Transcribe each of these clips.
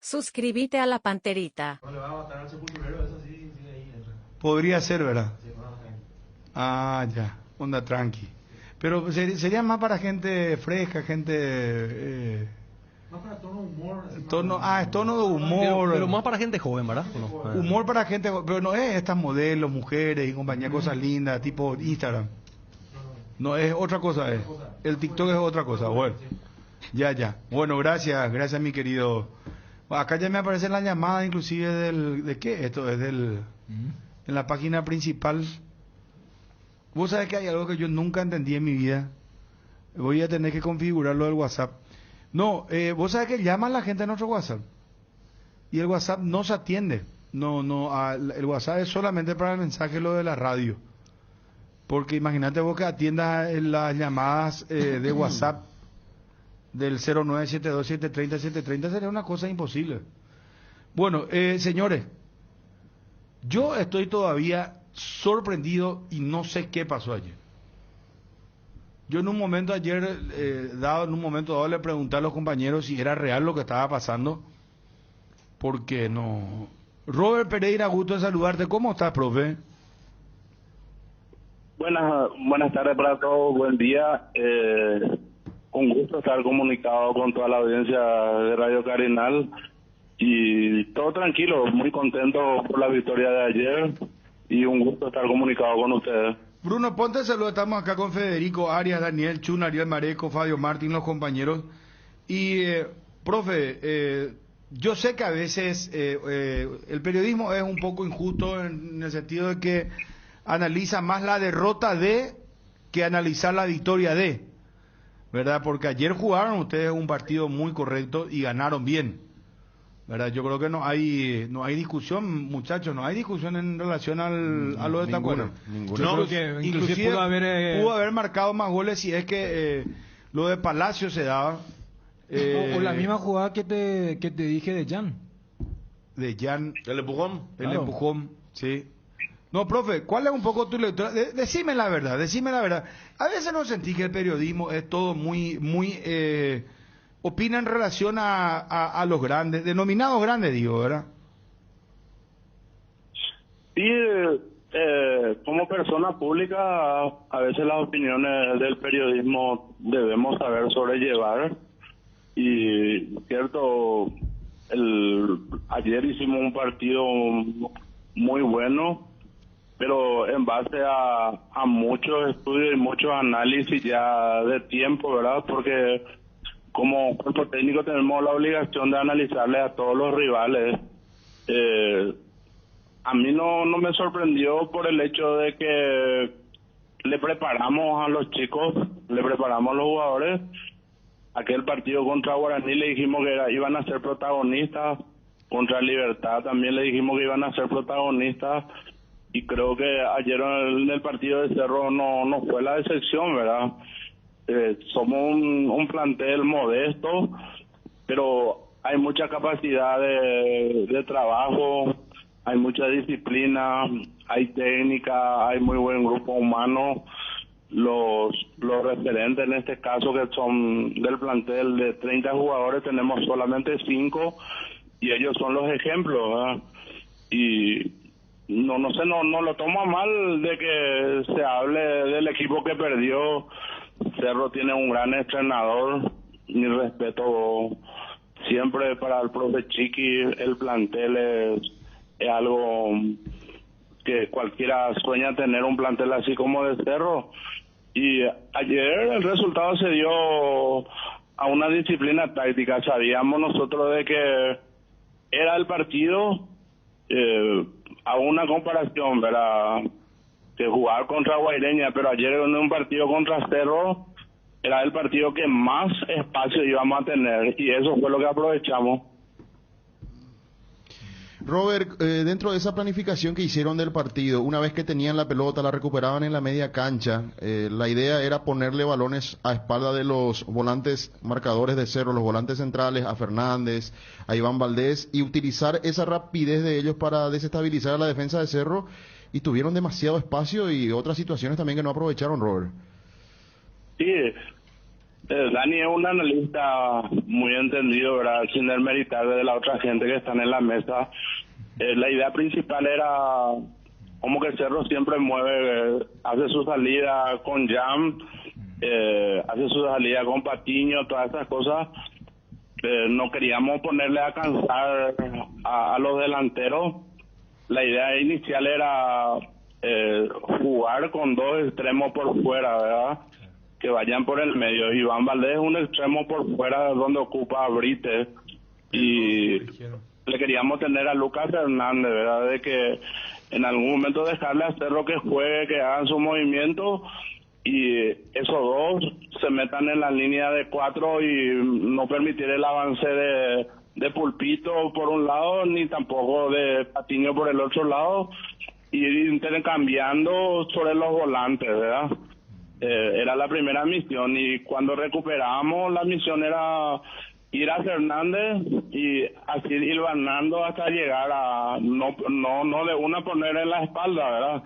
Suscríbete a la Panterita. No le va a matar al sepulturero, eso sí, sí, ahí entra. Podría ser, ¿verdad? Sí, no, tranqui. Ah, ya, onda tranqui. Pero sería más para gente fresca, gente... Más para tono de humor. Así es tono de humor. Pero más para gente joven, ¿verdad? ¿O no? Humor para gente, pero no es estas modelos, mujeres y compañía, cosas lindas, tipo Instagram. No, es otra cosa. El TikTok es otra cosa, bueno. Ya. Bueno, gracias mi querido. Acá ya me aparece la llamada inclusive ¿de qué? Esto es en la página principal. Vos sabés que hay algo que yo nunca entendí en mi vida. Voy a tener que configurarlo del WhatsApp. No, vos sabés que llama a la gente a nuestro WhatsApp. Y el WhatsApp no se atiende. El WhatsApp es solamente para el mensaje, lo de la radio. Porque imagínate vos que atiendas las llamadas de WhatsApp del 0972730730, sería una cosa imposible. Bueno, señores, yo estoy todavía sorprendido y no sé qué pasó ayer. Yo en un momento dado le pregunté a los compañeros si era real lo que estaba pasando, porque no. Robert Pereira, gusto de saludarte. ¿Cómo estás, profe? Buenas tardes para todos, buen día. Un gusto estar comunicado con toda la audiencia de Radio Carinal y todo tranquilo, muy contento por la victoria de ayer y un gusto estar comunicado con ustedes. Bruno, ponte saludo, estamos acá con Federico Arias, Daniel Chun, Ariel Mareco, Fabio Martín, los compañeros. Y, profe, yo sé que a veces el periodismo es un poco injusto en el sentido de que analiza más la derrota de que analizar la victoria de, ¿verdad? Porque ayer jugaron ustedes un partido muy correcto y ganaron bien, ¿verdad? Yo creo que no hay discusión, muchachos, no hay discusión en relación a lo de Tacuara. Yo creo que inclusive pudo haber marcado más goles si es que lo de Palacio se daba. O la misma jugada que te dije de Jan. De Jan. El empujón. El empujón, sí. No, profe, ¿cuál es un poco tu lectura? Decime la verdad. A veces no sentí que el periodismo es todo muy opina en relación a los grandes, denominados grandes, digo, ¿verdad? Sí, como persona pública, a veces las opiniones del periodismo debemos saber sobrellevar. Y cierto, ayer hicimos un partido muy bueno, pero en base a muchos estudios y muchos análisis ya de tiempo, ¿verdad? Porque como cuerpo técnico tenemos la obligación de analizarle a todos los rivales. A mí no me sorprendió por el hecho de que le preparamos a los chicos, le preparamos a los jugadores. Aquel partido contra Guaraní le dijimos que iban a ser protagonistas, contra Libertad también le dijimos que iban a ser protagonistas, y creo que ayer en el partido de Cerro no fue la excepción, ¿verdad? Somos un plantel modesto, pero hay mucha capacidad de trabajo, hay mucha disciplina, hay técnica, hay muy buen grupo humano. Los referentes en este caso, que son del plantel de 30 jugadores, tenemos solamente 5 y ellos son los ejemplos, ¿verdad? Y no lo tomo a mal de que se hable del equipo que perdió. Cerro tiene un gran entrenador, mi respeto siempre para el profe Chiqui. El plantel es algo que cualquiera sueña tener, un plantel así como de Cerro. Y ayer el resultado se dio a una disciplina táctica. Sabíamos nosotros de que era el partido, a una comparación, ¿verdad?, de jugar contra Guaireña, pero ayer en un partido contra Cerro era el partido que más espacio íbamos a tener, y eso fue lo que aprovechamos. Robert, dentro de esa planificación que hicieron del partido, una vez que tenían la pelota, la recuperaban en la media cancha, la idea era ponerle balones a espalda de los volantes marcadores de Cerro, los volantes centrales, a Fernández, a Iván Valdés, y utilizar esa rapidez de ellos para desestabilizar a la defensa de Cerro, y tuvieron demasiado espacio y otras situaciones también que no aprovecharon, Robert. Sí, Dani es un analista muy entendido, ¿verdad? Sin demeritar de la otra gente que están en la mesa. La idea principal era como que Cerro siempre mueve, hace su salida con Jam, hace su salida con Patiño, todas esas cosas. No queríamos ponerle a cansar a los delanteros. La idea inicial era jugar con dos extremos por fuera, ¿verdad? Que vayan por el medio. Iván Valdés es un extremo por fuera donde ocupa a Brites, y le queríamos tener a Lucas Hernández, ¿verdad? De que en algún momento dejarle a Cerro que juegue, que hagan su movimiento, y esos dos se metan en la línea de 4 y no permitir el avance de Pulpito por un lado, ni tampoco de Patiño por el otro lado, y ir intercambiando sobre los volantes, ¿verdad? Era la primera misión, y cuando recuperamos la misión era ir a Fernández y así ir ganando hasta llegar a no de una poner en la espalda, ¿verdad?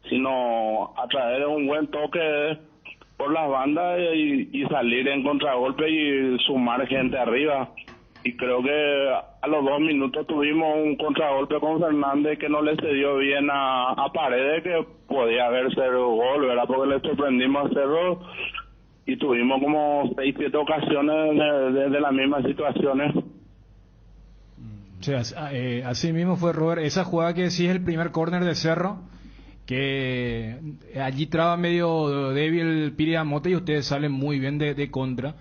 Sino a través de un buen toque por las bandas y salir en contragolpe y sumar gente arriba. Y creo que a los 2 minutos tuvimos un contragolpe con Fernández que no le cedió bien a Paredes, que podía haber sido gol, ¿verdad? Porque le sorprendimos a Cerro y tuvimos como 6-7 ocasiones de las mismas situaciones. O sea, así mismo fue, Robert, esa jugada que decís, el primer córner de Cerro, que allí traba medio débil Piri Amote y ustedes salen muy bien de contra.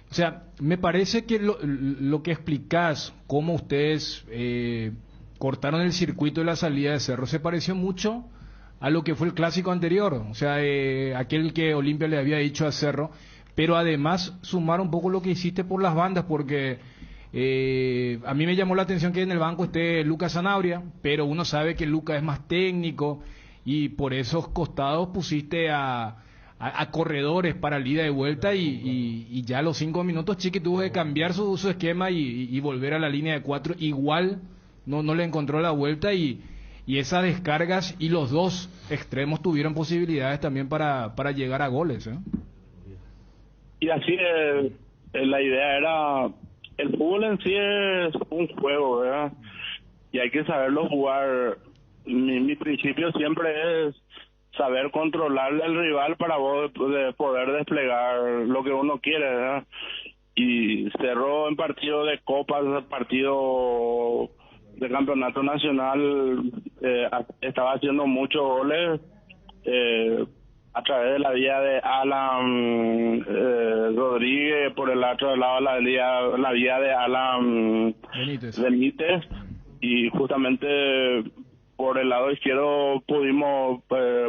O sea, me parece que lo que explicás, cómo ustedes cortaron el circuito de la salida de Cerro, se pareció mucho a lo que fue el clásico anterior. O sea, aquel que Olimpia le había dicho a Cerro, pero además sumar un poco lo que hiciste por las bandas, porque a mí me llamó la atención que en el banco esté Lucas Sanabria, pero uno sabe que Lucas es más técnico y por esos costados pusiste a corredores para el ida y vuelta, y ya a los 5 minutos Chiqui tuvo que cambiar su esquema y volver a la línea de 4. Igual no le encontró la vuelta, y esas descargas y los dos extremos tuvieron posibilidades también para llegar a goles, ¿eh? Y así la idea era, el fútbol en sí es un juego, ¿verdad? Y hay que saberlo jugar. Mi principio siempre es saber controlarle al rival para vos poder desplegar lo que uno quiere, ¿verdad? Y Cerro en partido de copas, partido de campeonato nacional, estaba haciendo muchos goles a través de la vía de Alan Rodríguez, por el otro lado la vía de Alan Benítez, y justamente por el lado izquierdo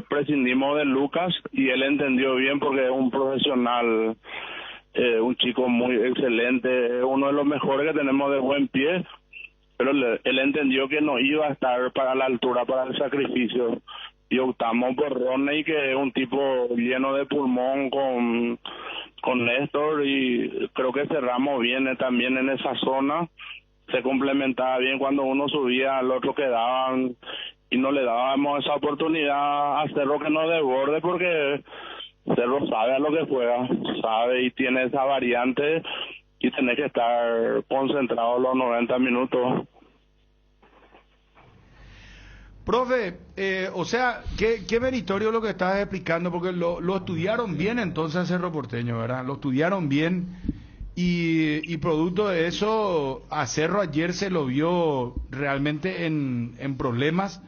prescindimos de Lucas, y él entendió bien porque es un profesional, un chico muy excelente, uno de los mejores que tenemos de buen pie, pero él entendió que no iba a estar para la altura, para el sacrificio, y optamos por Rodney, que es un tipo lleno de pulmón con Néstor, y creo que cerramos bien también en esa zona. Se complementaba bien cuando uno subía, al otro quedaban, y no le dábamos esa oportunidad a Cerro que no desborde, porque Cerro sabe a lo que juega, sabe y tiene esa variante, y tenés que estar concentrado los 90 minutos. Profe, o sea, qué meritorio lo que estás explicando, porque lo estudiaron bien entonces Cerro Porteño, ¿verdad? Lo estudiaron bien. Y producto de eso, a Cerro ayer se lo vio realmente en problemas,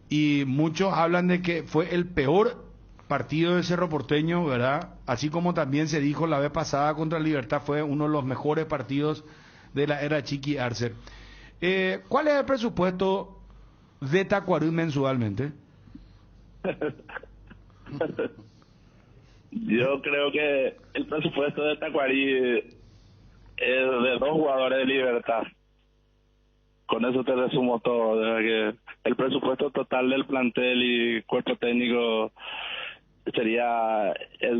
y muchos hablan de que fue el peor partido de Cerro Porteño, ¿verdad? Así como también se dijo la vez pasada contra Libertad, fue uno de los mejores partidos de la era Chiqui Arce. ¿Cuál es el presupuesto de Tacuarí mensualmente? Yo creo que el presupuesto de Tacuarí es de 2 jugadores de Libertad. Con eso te resumo todo. Que el presupuesto total del plantel y cuerpo técnico sería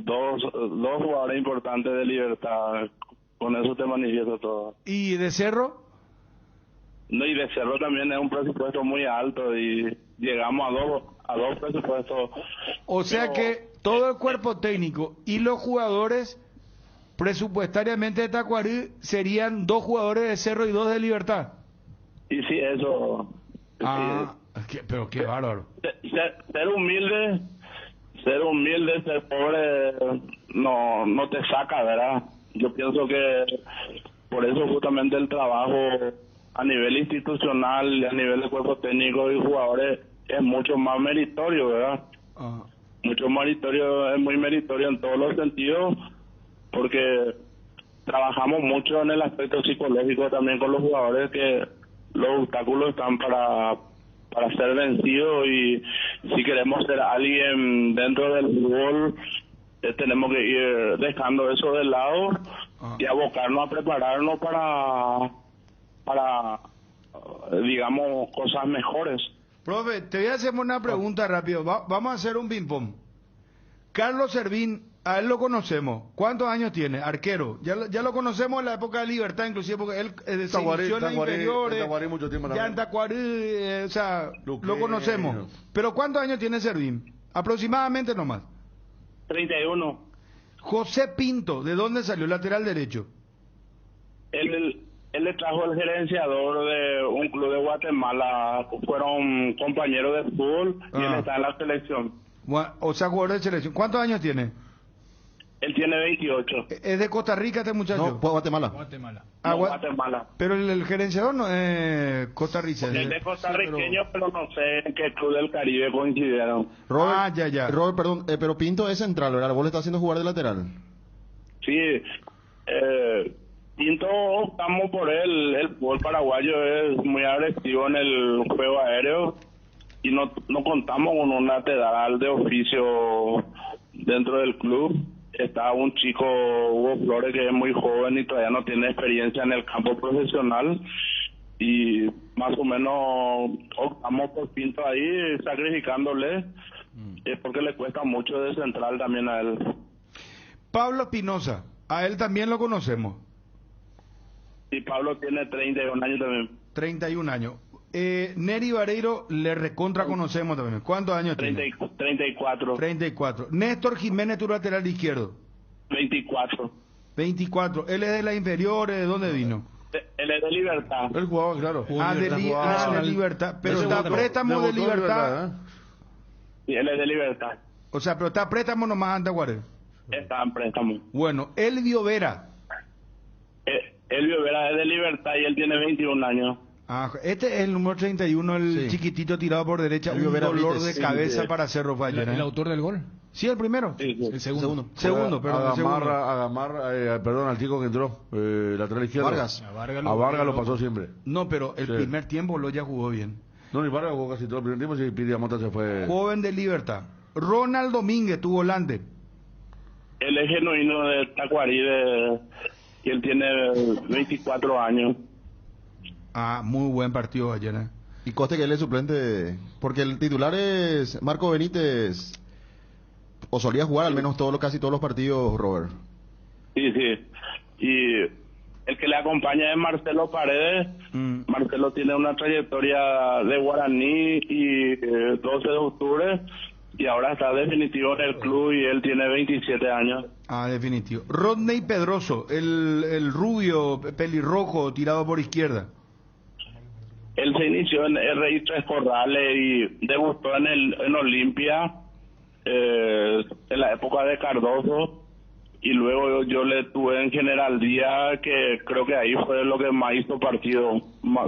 dos jugadores importantes de Libertad. Con eso te manifiesto todo. ¿Y de Cerro? No, y de Cerro también es un presupuesto muy alto, y llegamos a dos presupuestos. O sea que todo el cuerpo técnico y los jugadores Presupuestariamente de Tacuarí serían 2 jugadores de Cerro y 2 de Libertad. Y sí, eso. Pero qué bárbaro. Ser humilde, ser pobre, no te saca, ¿verdad? Yo pienso que por eso justamente el trabajo a nivel institucional, a nivel de cuerpo técnico y jugadores es mucho más meritorio, ¿verdad? Mucho meritorio, es muy meritorio en todos los sentidos, porque trabajamos mucho en el aspecto psicológico también con los jugadores, que los obstáculos están para ser vencidos, y si queremos ser alguien dentro del fútbol, tenemos que ir dejando eso de lado y abocarnos a prepararnos para digamos, cosas mejores. Profe, te voy a hacer una pregunta rápido. Vamos a hacer un ping-pong. Carlos Servín, a él lo conocemos. ¿Cuántos años tiene? Arquero. Ya lo conocemos en la época de Libertad, inclusive, porque él se inició en las inferiores. Ya en Tacuarí, o sea, lo conocemos. Pero ¿cuántos años tiene Servín? Aproximadamente nomás. 31. José Pinto, ¿de dónde salió? Lateral derecho. Él le trajo el gerenciador de un club de Guatemala. Fueron compañeros de fútbol y él está en la selección. O sea, jugador de selección. ¿Cuántos años tiene? Él tiene 28. ¿Es de Costa Rica este muchacho? No, Guatemala. Guatemala. Pero el gerenciador no es costarricense. Es de costarriqueño, pero no sé en qué club del Caribe coincidieron. Robert, ya. Robert, perdón, pero Pinto es central, ¿verdad? ¿Vos le estás haciendo jugar de lateral? Sí, Pinto optamos por él. El fútbol paraguayo es muy agresivo en el juego aéreo y no contamos con un lateral de oficio dentro del club. Está un chico, Hugo Flores, que es muy joven y todavía no tiene experiencia en el campo profesional, y más o menos optamos por Pinto ahí, sacrificándole, es porque le cuesta mucho de central también a él. Pablo Espinosa, a él también lo conocemos. Y Pablo tiene 31 años también. 31 años. Neri Vareiro le recontra conocemos también. ¿Cuántos años tiene? 34. 34. Néstor Jiménez, tu lateral izquierdo. 24. 24. Él es de las inferiores, ¿de dónde vino? Él es de Libertad. Él jugaba, claro. De Libertad. Pero está a préstamo de Libertad. Sí, él es de Libertad. O sea, pero está a préstamo nomás ante Guarel. Está en préstamo. Bueno, Elvio Vera. Elvio Vera es de Libertad y él tiene 21 años. Este es el número 31, el chiquitito tirado por derecha, un dolor de cabeza para Cerro Valle. ¿El autor del gol? Sí, el primero. Sí. El segundo. Perdón, al chico que entró, lateral izquierdo. Vargas. A Vargas lo pasó siempre. No, pero el primer tiempo lo ya jugó bien. No, ni Vargas jugó casi todo el primer tiempo, si Piriamota se fue. Joven de Libertad. Ronald Domínguez, tu volante. Él es genuino de Tacuarí y él tiene 24 años. Muy buen partido ayer. Y coste que él es suplente, porque el titular es Marco Benítez, o solía jugar al menos casi todos los partidos, Robert. Sí. Y el que le acompaña es Marcelo Paredes. Marcelo tiene una trayectoria de Guaraní y 12 de octubre, y ahora está definitivo en el club y él tiene 27 años. Definitivo. Rodney Pedroso, el rubio pelirrojo tirado por izquierda. Él se inició en RI Tres Corrales y debutó en Olimpia en la época de Cardoso, y luego yo le tuve en General Díaz, que creo que ahí fue lo que más hizo partido,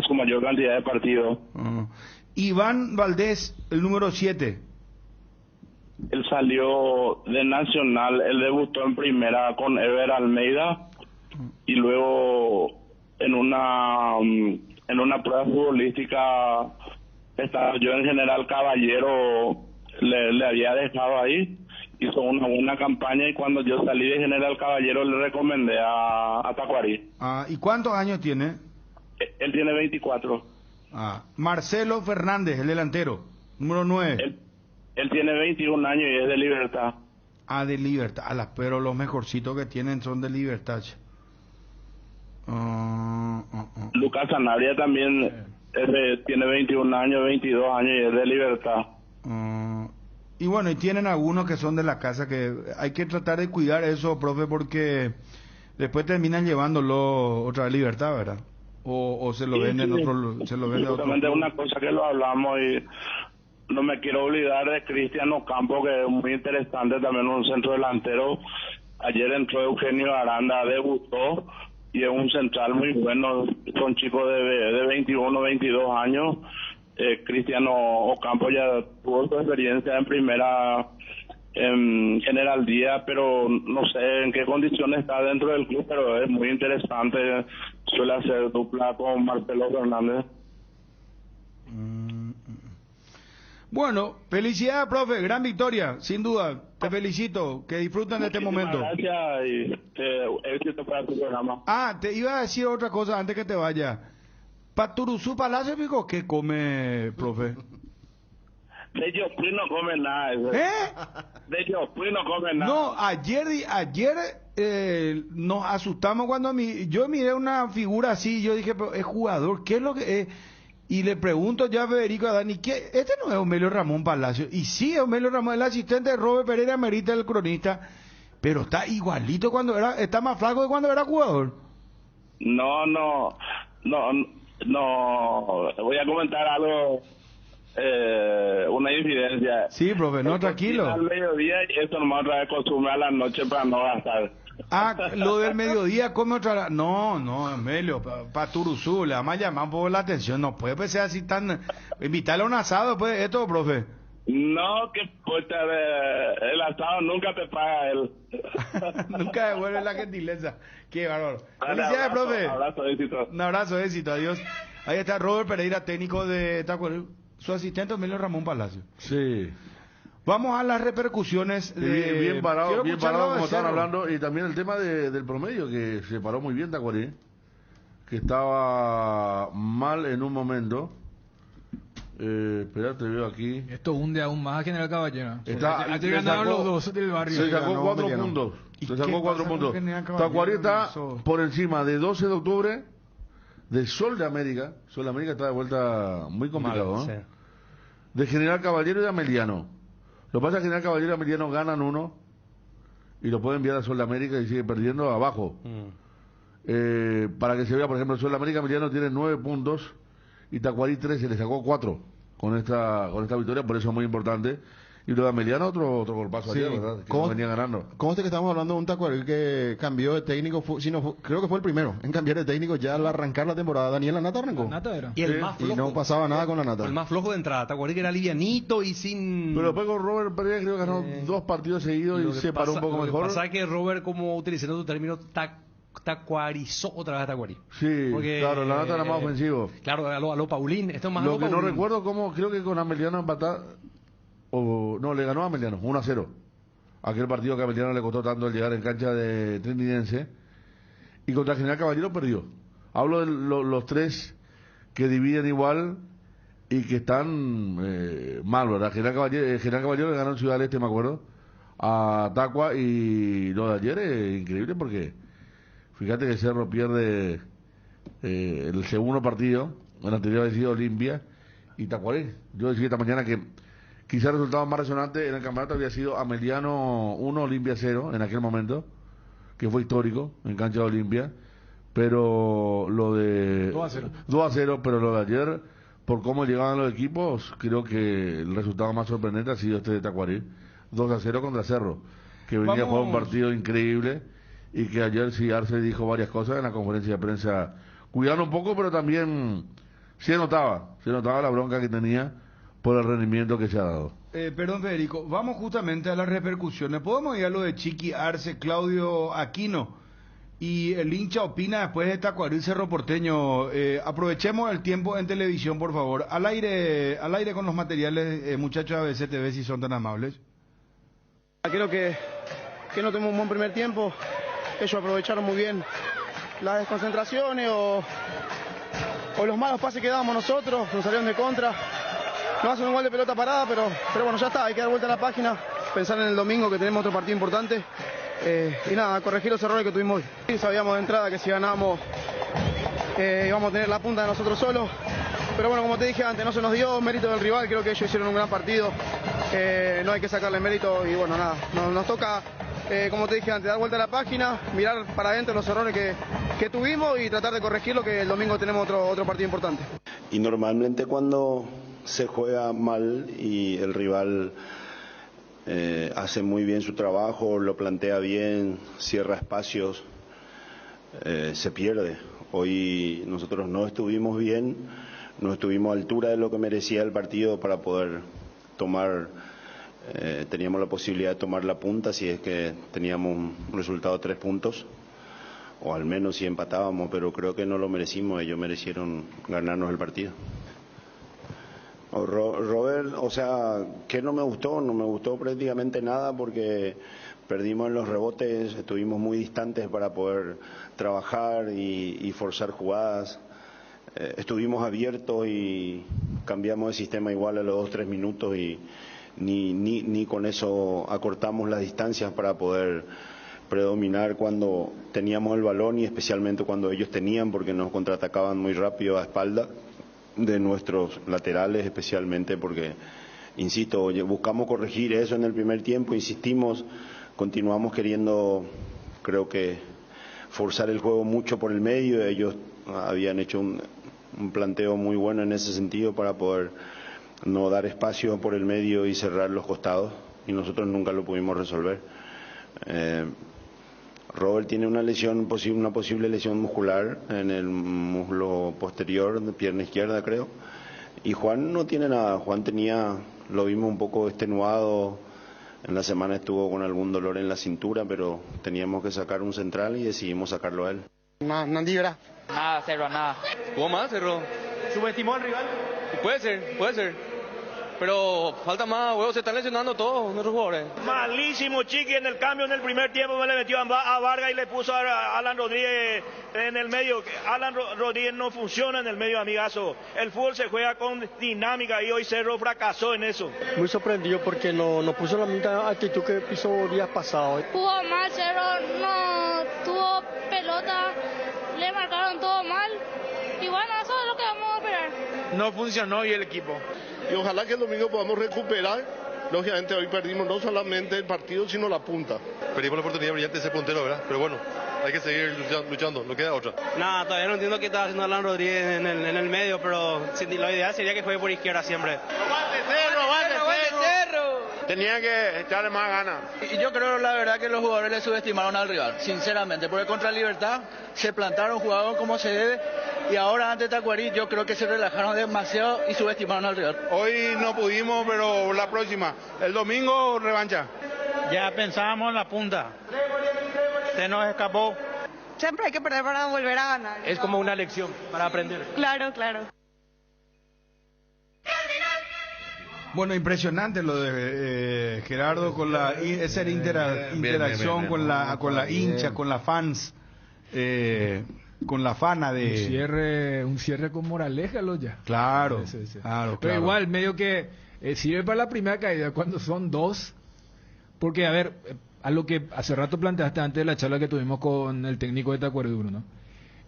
su mayor cantidad de partidos. Iván Valdés, el número 7. Él salió de Nacional, él debutó en primera con Ever Almeida, y luego en una prueba futbolística estaba yo en General Caballero, le había dejado ahí, hizo una buena campaña, y cuando yo salí de General Caballero le recomendé a Tacuarí. ¿Y cuántos años tiene? Él tiene 24. Marcelo Fernández, el delantero, número 9. Él tiene 21 años y es de Libertad. De Libertad. Pero los mejorcitos que tienen son de Libertad. Lucas Sanabria también tiene 21 años, 22 años y es de Libertad. Y bueno, y tienen algunos que son de la casa, que hay que tratar de cuidar eso, profe, porque después terminan llevándolo otra vez Libertad, ¿verdad? O se lo venden Sí. otro, se lo vende a otro. Justamente una cosa que lo hablamos y no me quiero olvidar de Cristian Ocampo, que es muy interesante, también un centro delantero. Ayer entró Eugenio Aranda, debutó y es un central muy bueno. Son chicos de 21, 22 años. Cristian Ocampo ya tuvo su experiencia en primera en General Díaz, pero no sé en qué condiciones está dentro del club, pero es muy interesante. Suele hacer dupla con Marcelo Fernández. Bueno, felicidades, profe, gran victoria, sin duda. Te felicito, que disfruten de este momento. Gracias y éxito para tu programa. Ah, te iba a decir otra cosa antes que te vaya. Paturuzú Palacio, dijo, ¿qué come, profe? De Joplin no come nada. De Joplin no come nada. No, ayer nos asustamos cuando yo miré una figura así, yo dije, pero es jugador, ¿qué es lo que es? Y le pregunto ya a Federico a Dani, ¿qué? Este no es Omelio Ramón Palacio. Y sí, Omelio Ramón, el asistente de Robert Pereira Merita, el cronista, pero está igualito está más flaco que cuando era jugador. No. Voy a comentar algo, una infidencia. Sí, profe, no, tranquilo. Al mediodía y eso nomás otra vez consume a la noche para no gastar. Ah, lo del mediodía, come otra. No, Amelio, Paturuzú, le vamos a llamar un poco la atención. No puede ser así tan. Invitarle a un asado, pues, esto, profe. No, que puta, el asado nunca te paga él. Nunca devuelve la gentileza. Qué bárbaro. Dale, Felicidades, profe. Abrazo, éxito. Un abrazo, éxito, adiós. Ahí está Robert Pereira, técnico de Tacuarí, su asistente Omelio Ramón Palacio. Sí. Vamos a las repercusiones de... Bien parado, Quiero escuchar lo como de estaban Cerro. hablando. Y también el tema del promedio, que se paró muy bien Tacuarí, que estaba mal en un momento. Espera, te veo aquí. Esto hunde aún más a General Caballero. Ayer le ganaron sacó- los dos del barrio. Se sacó ganó 4 Emiliano. puntos. ¿Y Se qué sacó 4 pasa con puntos. General Caballero? Tacuarí está Eso. por encima de 12 de octubre, de Sol de América. Sol de América está de vuelta muy complicado, Mal, ¿no? sí. De General Caballero y de Ameliano. Lo que pasa es que General Caballero y Ameliano ganan uno y lo pueden enviar a Sol de América y sigue perdiendo abajo. Para que se vea, por ejemplo, Sol de América y Ameliano tienen 9 puntos y Tacuarí 13, le sacó 4 con esta victoria, por eso es muy importante. Y lo de Ameliano, otro golpazo Sí. ayer, ¿verdad? Que ¿Cómo? no venía ganando. Conste que estamos hablando de un Tacuarí que cambió de técnico, creo que fue el primero en cambiar de técnico ya al arrancar la temporada. Daniel Lanata arrancó. Nata era. Y el Sí. más Y flojo. no pasaba nada con la Nata. El más flojo de entrada. Tacuarí que era livianito y sin. Pero después con Robert Pereira creo que ganó 2 partidos seguidos Lo y que se paró un pasa- poco lo mejor. que pasa es que Robert, como utilizando tu término, tacuarizó otra vez a Tacuarí. Sí, Porque, claro, la nata era más ofensivo. Claro, a lo Paulín. Esto es más a Lo que no Paulín. recuerdo cómo, creo que con Ameliano empatar, o no, le ganó a Ameliano, 1-0. Aquel partido que a Ameliano le costó tanto el llegar en cancha de Trinidense. Y contra General Caballero perdió. Hablo de los tres que dividen igual y que están mal, ¿verdad? General Caballero le ganó en Ciudad del Este, me acuerdo, a Tacua, y lo de ayer es increíble porque fíjate que Cerro pierde el segundo partido, el anterior había sido Olimpia y Tacuarí. Yo decía esta mañana que quizá el resultado más resonante en el campeonato había sido Ameliano 1, Olimpia 0 en aquel momento, que fue histórico en cancha de Olimpia, pero lo de 2-0. 2-0, pero lo de ayer, por cómo llegaban los equipos, creo que el resultado más sorprendente ha sido este de Tacuarí, 2-0 contra Cerro, que venía a jugar un partido increíble y que ayer sí Arce dijo varias cosas en la conferencia de prensa, cuidando un poco, pero también se notaba la bronca que tenía por el rendimiento que se ha dado. Perdón, Federico, vamos justamente a las repercusiones. ¿Podemos ir a lo de Chiqui Arce, Claudio Aquino? Y el hincha opina después de Tacuarí Cerro Porteño. Aprovechemos el tiempo en televisión, por favor. Al aire con los materiales, muchachos de ABC TV, si son tan amables. Creo que no tuvimos un buen primer tiempo. Ellos aprovecharon muy bien las desconcentraciones o los malos pases que dábamos nosotros, nos salieron de contra. Nos hacen un gol de pelota parada, pero bueno, ya está, hay que dar vuelta a la página, pensar en el domingo que tenemos otro partido importante y nada, corregir los errores que tuvimos hoy. Sí, sabíamos de entrada que si ganábamos íbamos a tener la punta de nosotros solos, pero bueno, como te dije antes, no se nos dio mérito del rival, creo que ellos hicieron un gran partido, no hay que sacarle mérito y bueno, nada, nos toca como te dije antes, dar vuelta a la página, mirar para adentro los errores que tuvimos y tratar de corregirlo, que el domingo tenemos otro partido importante. Y normalmente cuando se juega mal y el rival hace muy bien su trabajo, lo plantea bien, cierra espacios, se pierde. Hoy nosotros no estuvimos bien, no estuvimos a altura de lo que merecía el partido para poder tomar, teníamos la posibilidad de tomar la punta si es que teníamos un resultado de 3 puntos, o al menos si empatábamos, pero creo que no lo merecimos, ellos merecieron ganarnos el partido. Robert, o sea, ¿qué no me gustó? No me gustó prácticamente nada porque perdimos en los rebotes, estuvimos muy distantes para poder trabajar y forzar jugadas. Estuvimos abiertos y cambiamos de sistema igual a los 2-3 minutos y ni con eso acortamos las distancias para poder predominar cuando teníamos el balón y especialmente cuando ellos tenían, porque nos contraatacaban muy rápido a espalda de nuestros laterales, especialmente porque, insisto, buscamos corregir eso en el primer tiempo, insistimos, continuamos queriendo, creo que, forzar el juego mucho por el medio. Ellos habían hecho un planteo muy bueno en ese sentido para poder no dar espacio por el medio y cerrar los costados, y nosotros nunca lo pudimos resolver. Robert tiene una lesión, una posible lesión muscular en el muslo posterior, de pierna izquierda creo, y Juan no tiene nada. Juan lo vimos un poco extenuado, en la semana estuvo con algún dolor en la cintura, pero teníamos que sacar un central y decidimos sacarlo a él. Nandibra. Nada, Cerro, nada. ¿Jugó más, Cerro? ¿Subestimó al rival? Puede ser. Pero falta más, huevos, se están lesionando todos nuestros jugadores. Malísimo Chiqui en el cambio en el primer tiempo, me le metió a Vargas y le puso a Alan Rodríguez en el medio. Alan Rodríguez no funciona en el medio, amigazo. El fútbol se juega con dinámica y hoy Cerro fracasó en eso. Muy sorprendido porque no puso la misma actitud que hizo días pasados. Jugó mal Cerro, no tuvo pelota, le marcaron todo mal. Y bueno, eso es lo que vamos a esperar. No funcionó hoy el equipo. Y ojalá que el domingo podamos recuperar. Lógicamente hoy perdimos no solamente el partido, sino la punta. Perdimos la oportunidad brillante de ser puntero, ¿verdad? Pero bueno, hay que seguir luchando, no queda otra. Nada, todavía no entiendo qué estaba haciendo Alan Rodríguez en el medio, pero lo ideal sería que juegue por izquierda siempre. ¡Aguante Cerro! Tenía que echarle más ganas. Y yo creo la verdad que los jugadores le subestimaron al rival, sinceramente, porque contra Libertad se plantaron, jugaron como se debe, y ahora ante Tacuarí yo creo que se relajaron demasiado y subestimaron al rival. Hoy no pudimos, pero la próxima, el domingo revancha. Ya pensábamos en la punta, se nos escapó. Siempre hay que perder para volver a ganar. Es como una lección para aprender. Claro. Bueno, impresionante lo de Gerardo con esa interacción con la hincha, con la fans, con la fana de un cierre con moraleja, ya. Claro, sí. Claro. Pero igual medio que sirve para la primera caída cuando son dos, porque a ver, a lo que hace rato planteaste antes de la charla que tuvimos con el técnico de Tacuarembó, ¿no?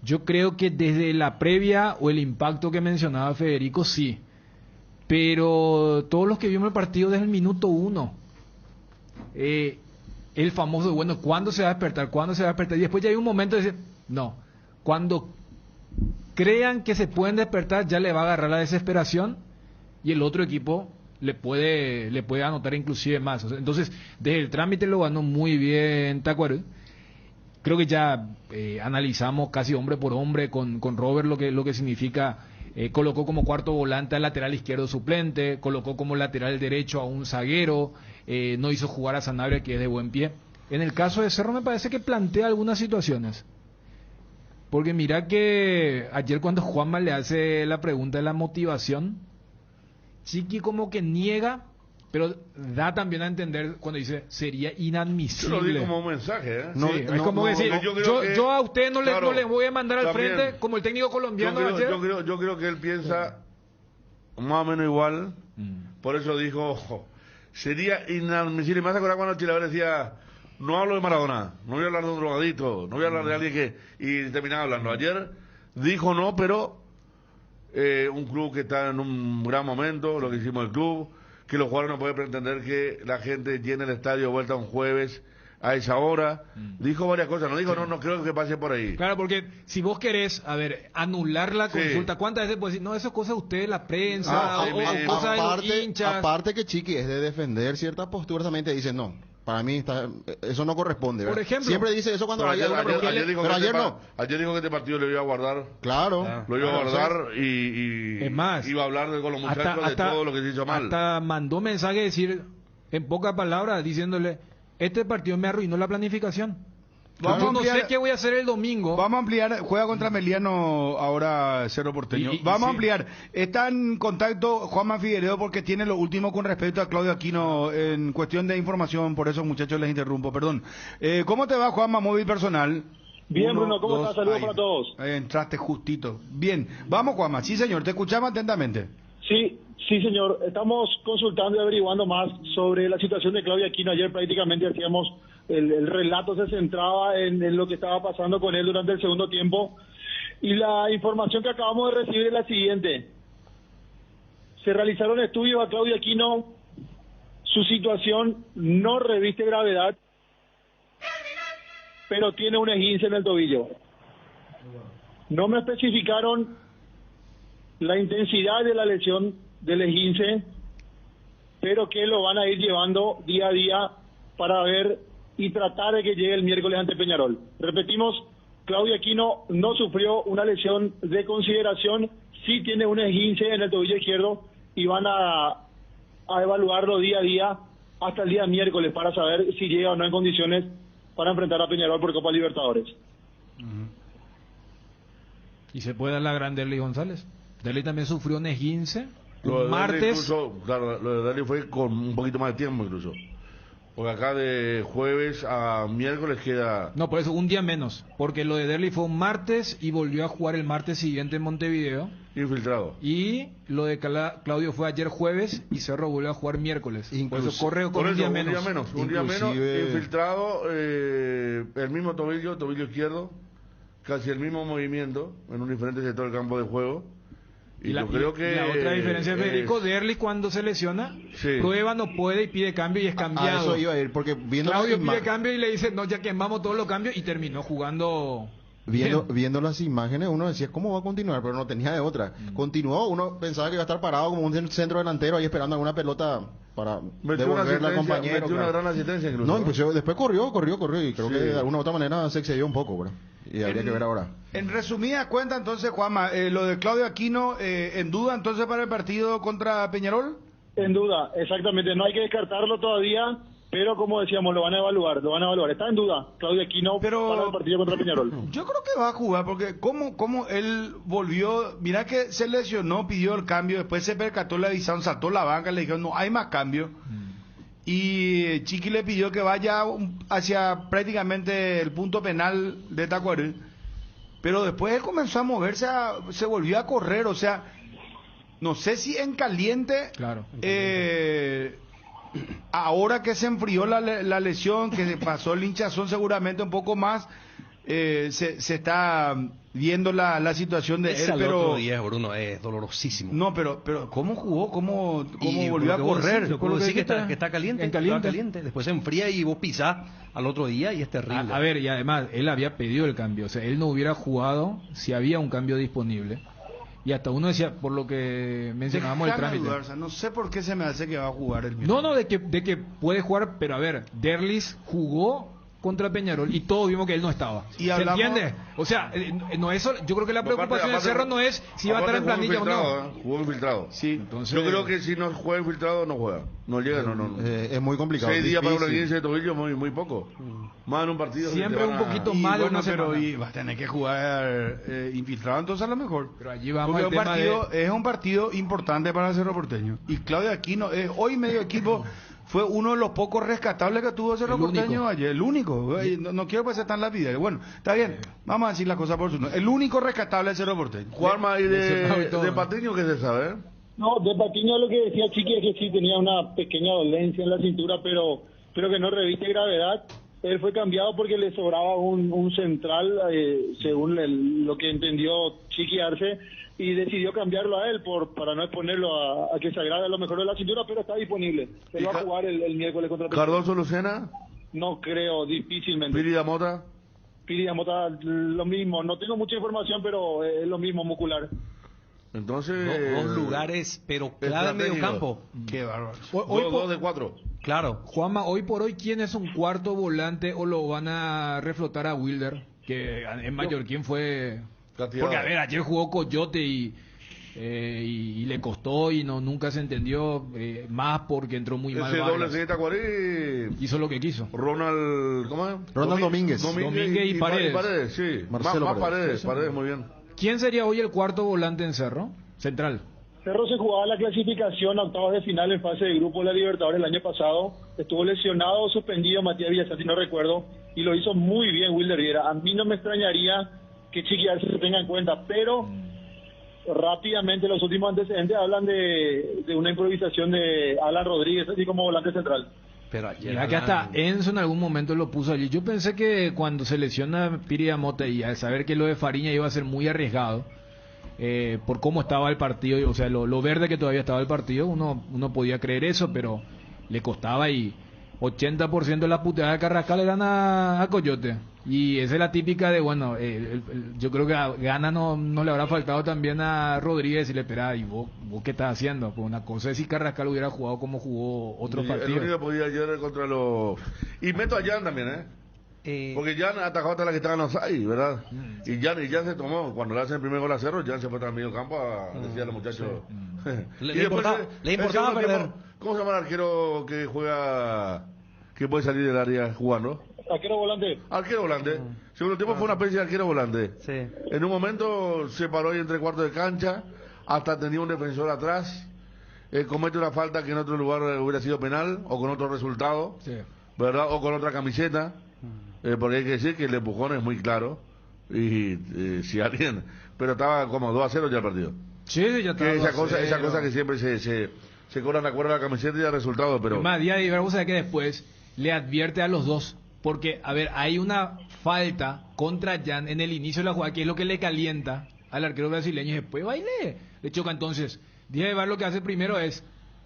Yo creo que desde la previa o el impacto que mencionaba Federico, sí. Pero todos los que vimos el partido desde el minuto 1, el famoso, bueno, ¿cuándo se va a despertar? Y después ya hay un momento de decir, no, cuando crean que se pueden despertar, ya le va a agarrar la desesperación y el otro equipo le puede anotar inclusive más. O sea, entonces, desde el trámite lo ganó muy bien Tacuarembó. Creo que ya analizamos casi hombre por hombre con Robert lo que significa. Colocó como cuarto volante al lateral izquierdo suplente, colocó como lateral derecho a un zaguero, no hizo jugar a Sanabria, que es de buen pie. En el caso de Cerro me parece que plantea algunas situaciones, porque mira que ayer cuando Juanma le hace la pregunta de la motivación, Chiqui como que niega, pero da también a entender cuando dice sería inadmisible. Yo lo di como un mensaje, ¿eh? Es como decir, yo a usted no le voy a mandar al frente como el técnico colombiano ayer. Yo creo que él piensa más o menos igual, por eso dijo, sería inadmisible. Me vas a acordar cuando Chilaver decía, no hablo de Maradona, no voy a hablar de un drogadito, no voy a hablar de alguien que... Y terminaba hablando. Ayer dijo no, pero un club que está en un gran momento, lo que hicimos el club, que los jugadores no pueden pretender que la gente llene el estadio vuelta un jueves a esa hora. Dijo varias cosas, no dijo, no creo que pase por ahí. Claro, porque si vos querés, a ver, anular la consulta, ¿cuántas veces puedes decir, no, eso es cosa de ustedes, la prensa, o cosa de los hinchas? Aparte que Chiqui es de defender ciertas posturas, también te dicen, no, para mí eso no corresponde. ¿verdad? Por ejemplo, siempre dice eso cuando vaya una pregunta. Ayer dijo que este partido lo iba a guardar. Claro. Lo iba a guardar y es más, iba a hablar con los muchachos de todo lo que se hizo mal. Hasta mandó mensaje decir, en pocas palabras, diciéndole, este partido me arruinó la planificación. Yo no sé qué voy a hacer el domingo. Vamos a ampliar, juega contra Meliano ahora Cerro Porteño. Vamos a ampliar. Está en contacto Juanma Figueredo porque tiene lo último con respecto a Claudio Aquino en cuestión de información, por eso muchachos les interrumpo, perdón. ¿Cómo te va, Juanma, móvil personal? Bien, Bruno, ¿cómo estás? Saludos para todos. Entraste justito. Bien, vamos, Juanma. Sí, señor, te escuchamos atentamente. Sí, señor. Estamos consultando y averiguando más sobre la situación de Claudio Aquino. Ayer prácticamente hacíamos el relato, se centraba en lo que estaba pasando con él durante el segundo tiempo. Y la información que acabamos de recibir es la siguiente. Se realizaron estudios a Claudio Aquino. Su situación no reviste gravedad, pero tiene un esguince en el tobillo. No me especificaron la intensidad de la lesión del esguince, pero que lo van a ir llevando día a día para ver y tratar de que llegue el miércoles ante Peñarol. Repetimos, Claudio Aquino no sufrió una lesión de consideración, sí tiene un esguince en el tobillo izquierdo y van a evaluarlo día a día hasta el día miércoles para saber si llega o no en condiciones para enfrentar a Peñarol por Copa Libertadores. ¿Y se puede dar la gran Derly González? Derly también sufrió un esguince. Lo de Martes. Incluso, claro, lo de Derly fue con un poquito más de tiempo incluso. Porque acá de jueves a miércoles queda... No, por eso un día menos. Porque lo de Derly fue un martes y volvió a jugar el martes siguiente en Montevideo. Infiltrado. Y lo de Claudio fue ayer jueves y Cerro volvió a jugar miércoles. Por eso corre con un día menos. Un día menos, infiltrado, el mismo tobillo izquierdo, casi el mismo movimiento, en un diferente sector del campo de juego. Y yo creo que la otra diferencia, Federico, Derly cuando se lesiona, prueba, no puede y pide cambio y es cambiado. A eso iba a ir, porque viendo Claudio pide cambio y le dice, no, ya quemamos todos los cambios y terminó jugando... Viendo las imágenes, uno decía, ¿cómo va a continuar? Pero no tenía de otra. Continuó, uno pensaba que iba a estar parado como un centro delantero ahí esperando alguna pelota para devolverle al compañero. Metió una gran asistencia incluso. No, incluso después corrió y creo que de alguna u otra manera se excedió un poco, ¿verdad? Y habría que ver ahora. En resumida cuenta entonces, Juanma, lo de Claudio Aquino, ¿en duda entonces para el partido contra Peñarol? En duda, exactamente, no hay que descartarlo todavía, pero como decíamos, lo van a evaluar. Está en duda Claudio Aquino para el partido contra Peñarol. Yo creo que va a jugar, porque como él volvió, mira que se lesionó, pidió el cambio, después se percató, le avisaron, saltó la banca, le dijeron, no hay más cambio. Y Chiqui le pidió que vaya hacia prácticamente el punto penal de Tacuarí, pero después él comenzó a moverse, se volvió a correr, o sea, no sé si en caliente, ahora que se enfrió la lesión, que se pasó el hinchazón seguramente un poco más, se está viendo la situación de él, pero otro día, Bruno, es dolorosísimo. No, pero ¿cómo jugó? ¿Cómo volvió a correr? Yo creo que sí que está caliente, estaba caliente. Después se enfría y vos pisás al otro día y es terrible. A ver, y además, él había pedido el cambio, o sea, él no hubiera jugado si había un cambio disponible. Y hasta uno decía, por lo que mencionábamos el trámite. Dudar, o sea, no sé por qué se me hace que va a jugar el mismo. No, de que puede jugar, pero a ver, Derlis jugó contra Peñarol y todos vimos que él no estaba. ¿Se entiende? O sea, no eso, yo creo que la preocupación de Cerro no es si va a estar en planilla o no. Jugó infiltrado. Sí. Entonces, yo creo que si no juega infiltrado, no juega. No llega, no. Es muy complicado. 6 días para una 15 de tobillo, muy poco. Más en un partido. Siempre un poquito más de una semana. Pero va a tener que jugar infiltrado, entonces a lo mejor. Pero allí vamos porque es un partido importante para el Cerro Porteño. Y Claudio Aquino, hoy medio equipo... Fue uno de los pocos rescatables que tuvo Cerro Porteño ayer, el único. No quiero parecer tan lapidario. Bueno, está bien, vamos a decir las cosas por su nombre. El único rescatable de Cerro Porteño. Juanma, ¿y de Patiño qué se sabe? No, de Patiño lo que decía Chiqui es que sí tenía una pequeña dolencia en la cintura, pero que no reviste gravedad. Él fue cambiado porque le sobraba un central, según lo que entendió Chiqui Arce, y decidió cambiarlo a él para no exponerlo a que se agrave a lo mejor de la cintura, pero está disponible. Él va a jugar el miércoles contra ¿Cardoso Lucena? No creo, difícilmente. Pirida Mota. Pirida Mota, lo mismo. No tengo mucha información, pero es lo mismo, muscular. Entonces... Dos lugares, pero clave en medio campo. Qué bárbaro. Hoy Dos de 4. Claro. Juanma, hoy por hoy, ¿quién es un cuarto volante o lo van a reflotar a Wilder? Que en Mallorquín fue... Porque, a ver, ayer jugó Coyote y le costó y nunca se entendió, más porque entró muy mal. Ese Vargas. doble de Tacuarí hizo lo que quiso. Ronald, ¿cómo es? Ronald Domínguez. Domínguez y Paredes. Sí. Marcelo más Paredes. Paredes, muy bien. ¿Quién sería hoy el cuarto volante en Cerro? Central. Cerro se jugaba la clasificación a octavos de final en fase de grupo de la Libertadores el año pasado. Estuvo lesionado o suspendido Matías Villasati, no recuerdo, y lo hizo muy bien Wilder Viera. A mí no me extrañaría que Chiqui Arce se tenga en cuenta, pero rápidamente los últimos antecedentes hablan de una improvisación de Alan Rodríguez, así como volante central. Pero ayer Mira que hasta Enzo en algún momento lo puso allí. Yo pensé que cuando se lesiona Pirida Mota y al saber que lo de Fariña iba a ser muy arriesgado, por cómo estaba el partido, o sea, lo verde que todavía estaba el partido, uno podía creer eso, pero le costaba y 80% de las puteadas de Carrascal eran a Coyote. Y esa es la típica de, bueno, yo creo que a Gana no le habrá faltado también a Rodríguez y le espera, ¿y vos qué estás haciendo? Pues una cosa es si Carrascal hubiera jugado como jugó otros partidos. El único podía ayer contra los... Y meto a Jan también, porque Jan atajó hasta la que estaban los ahí, ¿verdad? Y Jan se tomó, cuando le hacen el primer gol a Cerro, Jan se fue al medio campo a decir a los muchachos... Le importaba perder. ¿Cómo se llama el arquero que juega, que puede salir del área jugando? Arquero volante. Arquero volante. Segundo tiempo fue una especie de arquero volante. Sí. En un momento se paró ahí entre cuartos de cancha, hasta tenía un defensor atrás, comete una falta que en otro lugar hubiera sido penal, o con otro resultado, ¿verdad? O con otra camiseta, porque hay que decir que el empujón es muy claro, y si alguien... Pero estaba como 2-0 ya el partido. Sí, ya estaba. Esa cosa que siempre se cobran de acuerdo a la camiseta y al resultado, pero... Más día de vamos a ver que después le advierte a los dos, porque, a ver, hay una falta contra Jan en el inicio de la jugada, que es lo que le calienta al arquero brasileño, y después baile, le choca. Entonces, Díaz de Bar lo que hace primero es,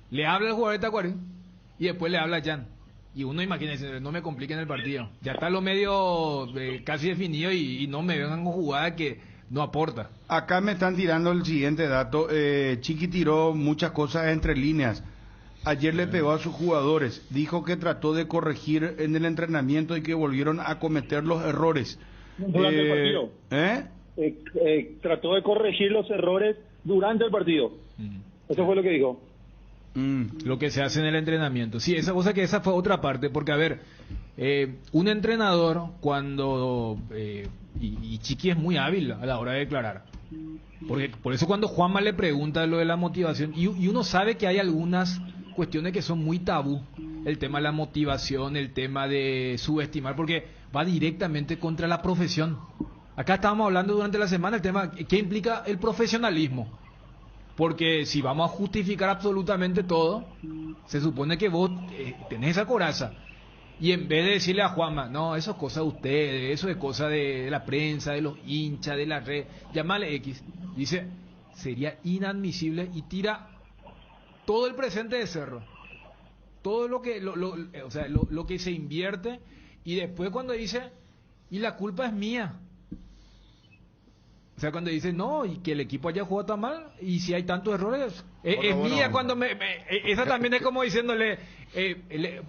le habla al jugador de Tacuarí, y después le habla a Jan. Y uno, imagínense, no me compliquen el partido. Ya está lo medio casi definido y no me vengan con jugada que no aporta. Acá me están tirando el siguiente dato. Chiqui tiró muchas cosas entre líneas. Ayer le pegó a sus jugadores. Dijo que trató de corregir en el entrenamiento y que volvieron a cometer los errores. Durante el partido. Trató de corregir los errores durante el partido. Eso fue lo que dijo. Lo que se hace en el entrenamiento. Sí, esa fue otra parte, porque a ver, un entrenador cuando y Chiqui es muy hábil a la hora de declarar, porque por eso cuando Juanma le pregunta lo de la motivación, y uno sabe que hay algunas cuestiones que son muy tabú, el tema de la motivación, el tema de subestimar, porque va directamente contra la profesión. Acá estábamos hablando durante la semana el tema que implica el profesionalismo. Porque si vamos a justificar absolutamente todo, se supone que vos tenés esa coraza. Y en vez de decirle a Juanma, no, eso es cosa de ustedes, eso es cosa de la prensa, de los hinchas, de la red, llamale X. Dice, sería inadmisible y tira todo el presente de Cerro. Todo lo que, lo que se invierte. Y después cuando dice, y la culpa es mía. O sea, cuando dice, no, y que el equipo haya jugado tan mal, y si hay tantos errores, es mía cuando esa también es como diciéndole,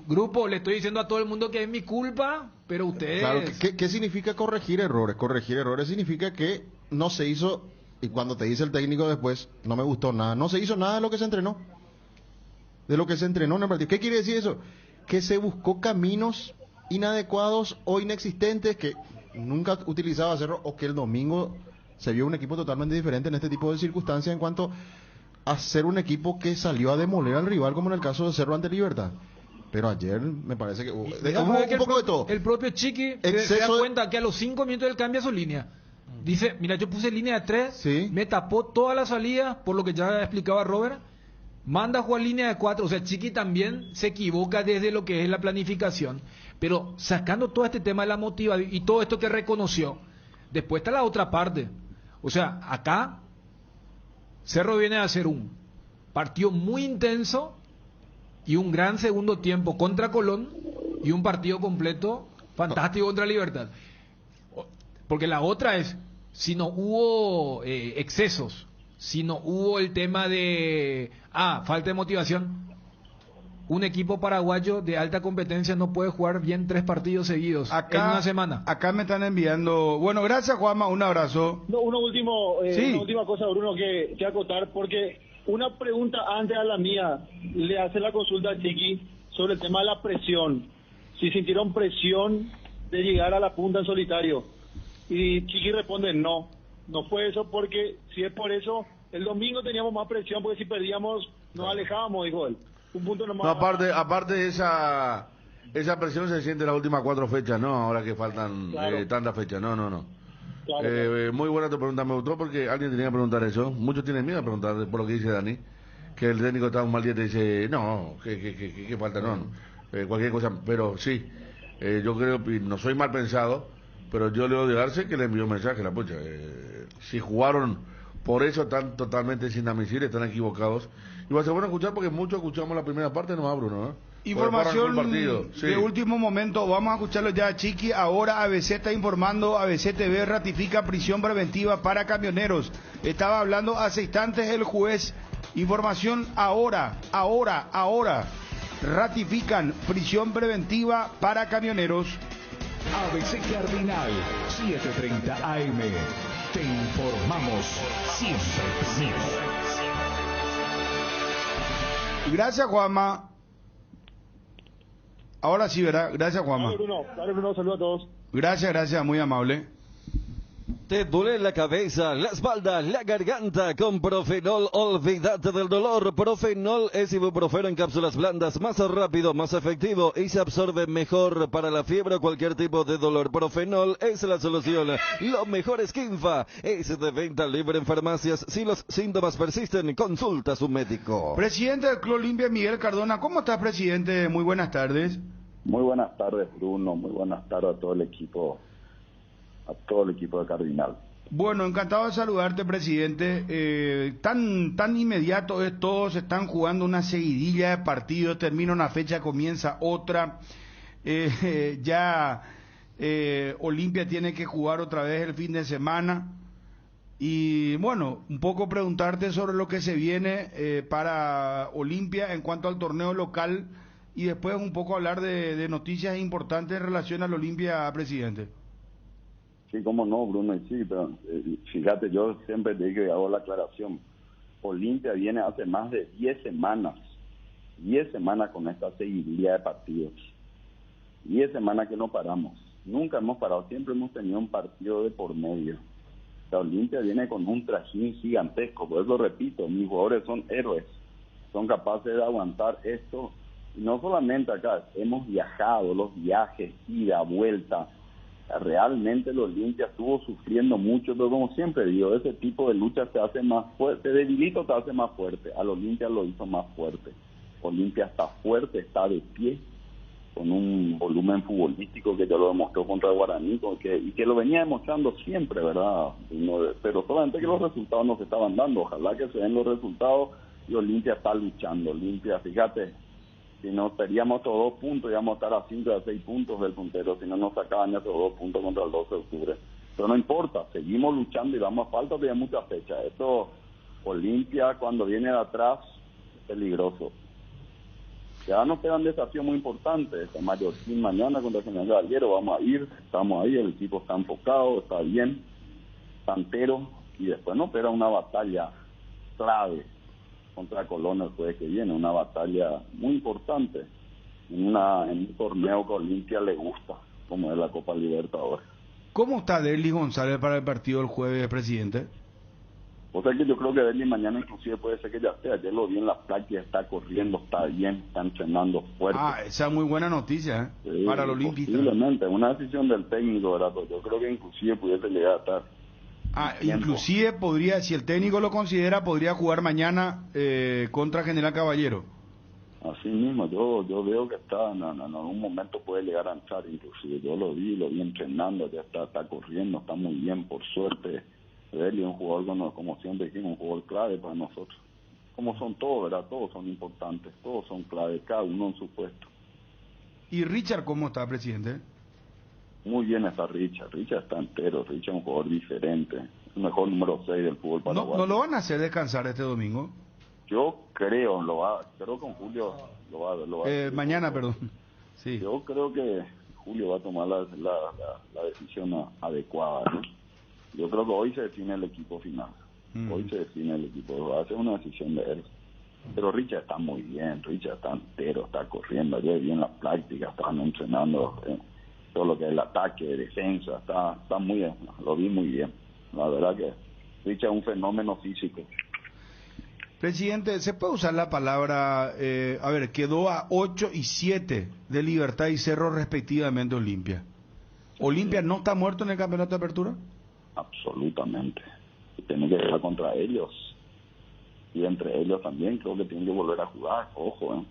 grupo, le estoy diciendo a todo el mundo que es mi culpa, pero ustedes... Claro, ¿qué significa corregir errores? Corregir errores significa que no se hizo, y cuando te dice el técnico después, no me gustó nada, no se hizo nada de lo que se entrenó. De lo que se entrenó en el partido. ¿Qué quiere decir eso? Que se buscó caminos inadecuados o inexistentes que nunca utilizaba Cerro, o que el domingo... se vio un equipo totalmente diferente en este tipo de circunstancias en cuanto a ser un equipo que salió a demoler al rival, como en el caso de Cerro ante Libertad. Pero ayer me parece que hubo un poco de todo. El propio Chiqui se da cuenta que a los 5 minutos él cambia su línea. Dice, mira, yo puse línea de 3, ¿sí? Me tapó toda la salida, por lo que ya explicaba Robert, manda a jugar línea de 4, o sea, Chiqui también se equivoca desde lo que es la planificación, pero sacando todo este tema de la motivación y todo esto que reconoció, después está la otra parte. O sea, acá Cerro viene a hacer un partido muy intenso y un gran segundo tiempo contra Colón, y un partido completo fantástico contra Libertad. Porque la otra es, si no hubo excesos, si no hubo el tema de falta de motivación, un equipo paraguayo de alta competencia no puede jugar bien 3 partidos seguidos en una semana. Acá me están enviando... Bueno, gracias, Juanma, un abrazo. No, una Sí. última cosa, Bruno, que acotar, porque una pregunta antes a la mía, le hace la consulta a Chiqui sobre el tema de la presión. Si sintieron presión de llegar a la punta en solitario. Y Chiqui responde no fue eso, porque si es por eso, el domingo teníamos más presión, porque si perdíamos nos alejábamos, dijo él. Un punto nomás. No, aparte esa presión se siente en las últimas 4 fechas, no ahora que faltan tantas fechas, no. Claro. Muy buena tu pregunta, me gustó porque alguien tenía que preguntar eso. Muchos tienen miedo a preguntar por lo que dice Dani, que el técnico está un mal día y te dice, no, que falta, no, cualquier cosa, pero sí, yo creo, y no soy mal pensado, pero yo le odio darse que le envió un mensaje, la pucha, si jugaron por eso están totalmente sin admitir, están equivocados. Y va a ser bueno escuchar porque muchos escuchamos la primera parte, no Bruno, Información sí. de último momento, vamos a escucharlo ya, Chiqui. Ahora ABC está informando, ABC TV ratifica prisión preventiva para camioneros. Estaba hablando hace instantes el juez. Información ahora. Ratifican prisión preventiva para camioneros. ABC Cardinal, 7:30 AM. Te informamos siempre primero. Gracias, Juanma. Ahora sí, ¿verdad? Gracias, Juanma. Dale, Bruno, saludos a todos. Gracias, muy amable. ¿Te duele la cabeza, la espalda, la garganta? Con Profenol, olvídate del dolor. Profenol es ibuprofeno en cápsulas blandas, más rápido, más efectivo y se absorbe mejor para la fiebre o cualquier tipo de dolor. Profenol es la solución. Lo mejor es Kinfa. Es de venta libre en farmacias. Si los síntomas persisten, consulta a su médico. Presidente del Club Olimpia, Miguel Cardona. ¿Cómo estás, presidente? Muy buenas tardes. Muy buenas tardes, Bruno. Muy buenas tardes a todo el equipo. A todo el equipo de Cardinal. Bueno, encantado de saludarte, presidente. Tan inmediato es, todos están jugando una seguidilla de partidos, termina una fecha, comienza otra. Olimpia tiene que jugar otra vez el fin de semana. Y bueno, un poco preguntarte sobre lo que se viene para Olimpia en cuanto al torneo local y después un poco hablar de noticias importantes en relación al Olimpia, presidente. Sí, cómo no, Bruno, y sí, pero fíjate, yo siempre digo y hago la aclaración. Olimpia viene hace más de 10 semanas con esta seguidilla de partidos. 10 semanas que no paramos. Nunca hemos parado, siempre hemos tenido un partido de por medio. La Olimpia viene con un trajín gigantesco, por eso repito, mis jugadores son héroes, son capaces de aguantar esto. Y no solamente acá, hemos viajado, los viajes, ida, vuelta. Realmente el Olimpia estuvo sufriendo mucho, pero como siempre digo, ese tipo de lucha te hace más fuerte, te debilita, te hace más fuerte. Al Olimpia lo hizo más fuerte. Olimpia está fuerte, está de pie, con un volumen futbolístico que ya lo demostró contra el Guaraní, y que lo venía demostrando siempre, ¿verdad? Pero solamente que los resultados no se estaban dando. Ojalá que se den los resultados y Olimpia está luchando. Olimpia, fíjate, si nos perdíamos estos 2 puntos, íbamos a estar a 5 o 6 puntos del puntero, si no nos sacaban esos 2 puntos contra el 12 de octubre. Pero no importa, seguimos luchando y vamos a falta de muchas fechas. Esto, Olimpia, cuando viene de atrás, es peligroso. Ya nos queda un desafío muy importante, este Mallorquín mañana contra el General Caballero, vamos a ir, estamos ahí, el equipo está enfocado, está bien, está entero, y después nos espera una batalla clave contra Colón el jueves que viene, una batalla muy importante en un torneo que a Olimpia le gusta, como es la Copa Libertadores. ¿Cómo está Derlis González para el partido del jueves, presidente? O sea que yo creo que Derlis mañana inclusive puede ser que ya esté, ayer lo vi en la práctica, está corriendo, está bien, está entrenando fuerte. Esa es muy buena noticia, sí, para el Olimpia. Posiblemente, una decisión del técnico, ¿verdad? Yo creo que inclusive pudiese llegar a estar. Inclusive podría, si el técnico lo considera, podría jugar mañana contra General Caballero. Así mismo, yo veo que está, en un momento puede llegar a entrar, inclusive yo lo vi entrenando, ya está corriendo, está muy bien, por suerte. Él es un jugador, como siempre dijimos, un jugador clave para nosotros. Como son todos, ¿verdad? Todos son importantes, todos son clave, cada uno en su puesto. ¿Y Richard cómo está, presidente? Muy bien está Richard. Richard está entero. Richard es un jugador diferente. El mejor número 6 del fútbol paraguayo. ¿No lo van a hacer descansar este domingo? Yo creo, creo que con Julio lo va mañana, perdón. Sí. Yo creo que Julio va a tomar la decisión adecuada, ¿no? Yo creo que hoy se define el equipo final. Hoy se define el equipo. Va a ser una decisión de él. Pero Richard está muy bien. Richard está entero, está corriendo. Ayer vi en la práctica, estaban entrenando todo lo que es el ataque, defensa. Está muy bien. Lo vi muy bien. La verdad que Richard es un fenómeno físico. Presidente, ¿se puede usar la palabra, quedó a 8 y 7 de Libertad y Cerro respectivamente Olimpia? ¿Olimpia no está muerto en el campeonato de apertura? Absolutamente. Tiene que jugar contra ellos. Y entre ellos también creo que tienen que volver a jugar. Ojo,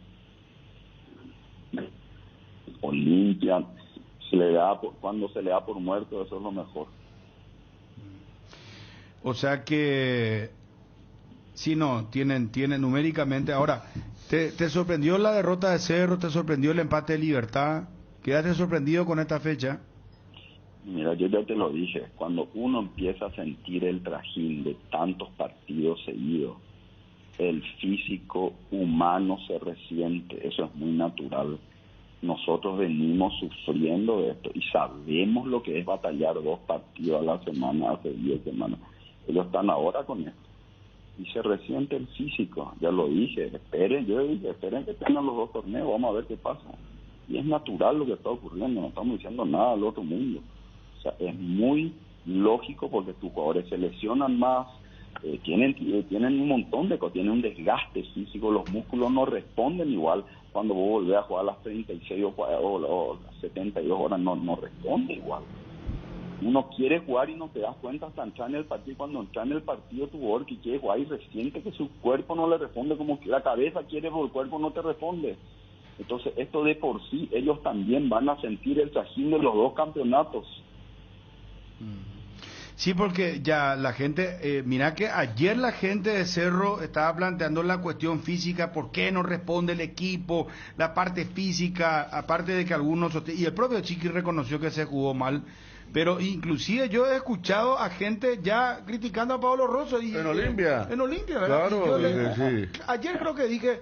Olimpia, cuando se le da por muerto, eso es lo mejor. O sea que... Sí, no, tienen numéricamente. Ahora, ¿te sorprendió la derrota de Cerro? ¿Te sorprendió el empate de Libertad? ¿Quedaste sorprendido con esta fecha? Mira, yo ya te lo dije, cuando uno empieza a sentir el trajín de tantos partidos seguidos, el físico humano se resiente, eso es muy natural. Nosotros venimos sufriendo de esto y sabemos lo que es batallar 2 partidos a la semana, hace 10 semanas. Ellos están ahora con esto. Y se resiente el físico, ya lo dije, esperen que tengan los 2 torneos, vamos a ver qué pasa. Y es natural lo que está ocurriendo, no estamos diciendo nada al otro mundo. O sea, es muy lógico porque tus jugadores se lesionan más, tienen un montón de cosas, tienen un desgaste físico, los músculos no responden igual cuando vos volvés a jugar las 36 o las 72 horas, no responde igual. Uno quiere jugar y no te das cuenta hasta entrar en el partido. Cuando entra en el partido tu jugador que quiere jugar y resiente que su cuerpo no le responde como que la cabeza quiere, pero el cuerpo no te responde. Entonces esto de por sí, ellos también van a sentir el trajín de los 2 campeonatos. Sí, porque ya la gente, mira que ayer la gente de Cerro estaba planteando la cuestión física, ¿por qué no responde el equipo? La parte física, aparte de que algunos, y el propio Chiqui reconoció que se jugó mal. Pero inclusive yo he escuchado a gente ya criticando a Pablo Rosso. En Olimpia. En Olimpia, ¿verdad? Claro, sí. Ayer creo que dije,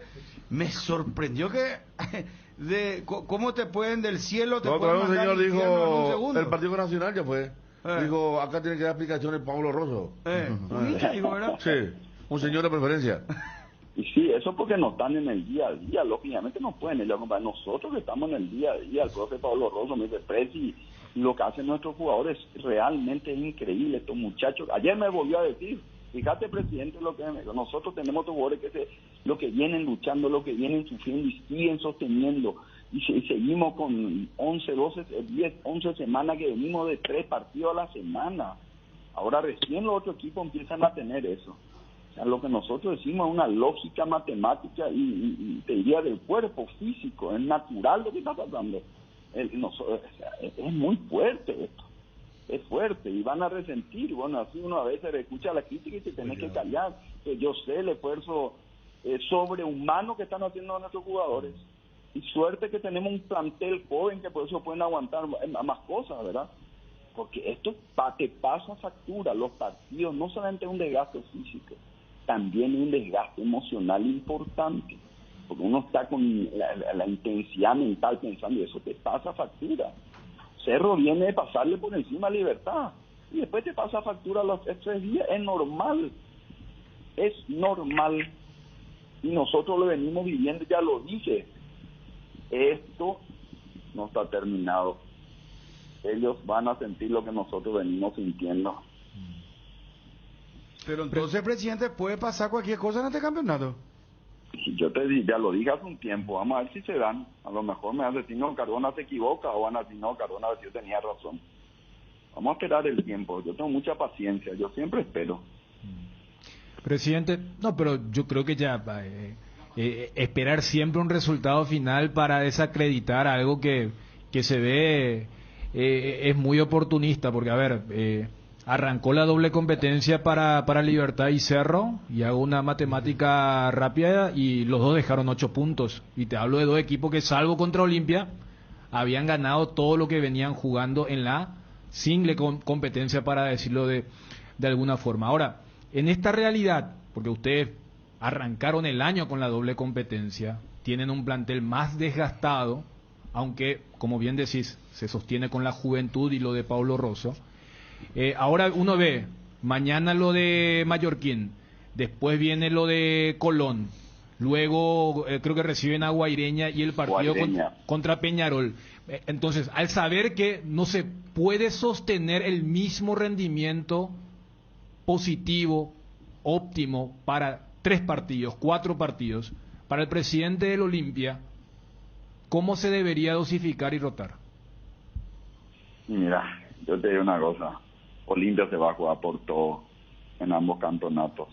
me sorprendió que... ¿Cómo te pueden del cielo? Un señor dijo, el Partido Nacional ya fue. Dijo, acá tiene que dar explicaciones Pablo Rosso. Un hincha, digo, ¿verdad? Sí, un señor de preferencia. Y sí, eso porque no están en el día a día, lógicamente no pueden. Nosotros que estamos en el día a día, el profe Pablo Rosso me dice, Presi, lo que hacen nuestros jugadores realmente es increíble. Estos muchachos, ayer me volvió a decir, fíjate, presidente, lo que nosotros tenemos jugadores lo que vienen luchando, lo que vienen sufriendo y siguen sosteniendo. Y seguimos con 11 semanas que venimos de 3 partidos a la semana. Ahora recién los otros equipos empiezan a tener eso. O sea, lo que nosotros decimos es una lógica matemática y te diría del cuerpo físico, es natural lo que está pasando. Es muy fuerte esto, es fuerte y van a resentir. Bueno, así uno a veces escucha la crítica y se tiene que callar. Yo sé el esfuerzo sobrehumano que están haciendo nuestros jugadores y suerte que tenemos un plantel joven que por eso pueden aguantar más cosas, ¿verdad? Porque esto te pasa factura. Los partidos no solamente es un desgaste físico, también es un desgaste emocional importante, porque uno está con la intensidad mental pensando y eso te pasa factura. Cerro viene de pasarle por encima a Libertad y después te pasa factura los 3 días, es normal y nosotros lo venimos viviendo, ya lo dije, esto no está terminado, ellos van a sentir lo que nosotros venimos sintiendo. Pero entonces, presidente, ¿puede pasar cualquier cosa en este campeonato? Yo ya lo dije hace un tiempo, vamos a ver si se dan. A lo mejor me van a decir, no, Cardona se equivoca, o van a decir, no, Cardona yo tenía razón. Vamos a esperar el tiempo, yo tengo mucha paciencia, yo siempre espero. Presidente, no, pero yo creo que ya esperar siempre un resultado final para desacreditar algo que se ve es muy oportunista, porque a ver... arrancó la doble competencia para Libertad y Cerro, y hago una matemática rápida y los dos dejaron 8 puntos, y te hablo de 2 equipos que salvo contra Olimpia habían ganado todo lo que venían jugando en la single competencia, para decirlo de alguna forma. Ahora, en esta realidad, porque ustedes arrancaron el año con la doble competencia, tienen un plantel más desgastado, aunque, como bien decís, se sostiene con la juventud y lo de Paulo Rosso. Ahora uno ve, mañana lo de Mallorquín, después viene lo de Colón, luego creo que reciben a Guaireña y el partido contra Peñarol. Entonces, al saber que no se puede sostener el mismo rendimiento positivo, óptimo, para 3 partidos, 4 partidos, para el presidente del Olimpia, ¿cómo se debería dosificar y rotar? Mira, yo te digo una cosa, Olimpia se va a jugar por todo en ambos campeonatos.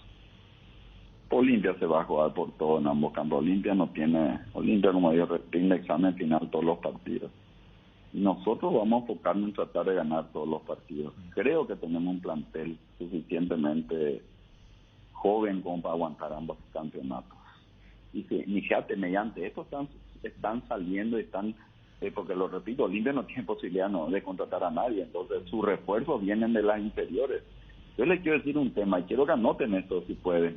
Olimpia se va a jugar por todo en ambos campos. Olimpia, como digo, rinde examen final todos los partidos. Y nosotros vamos a enfocarnos en tratar de ganar todos los partidos. Creo que tenemos un plantel suficientemente joven como para aguantar ambos campeonatos. Y fíjate, mediante esto están saliendo y están, porque lo repito, Olimpia no tiene posibilidad de contratar a nadie, entonces sus refuerzos vienen de las inferiores. Yo les quiero decir un tema y quiero que anoten esto si pueden.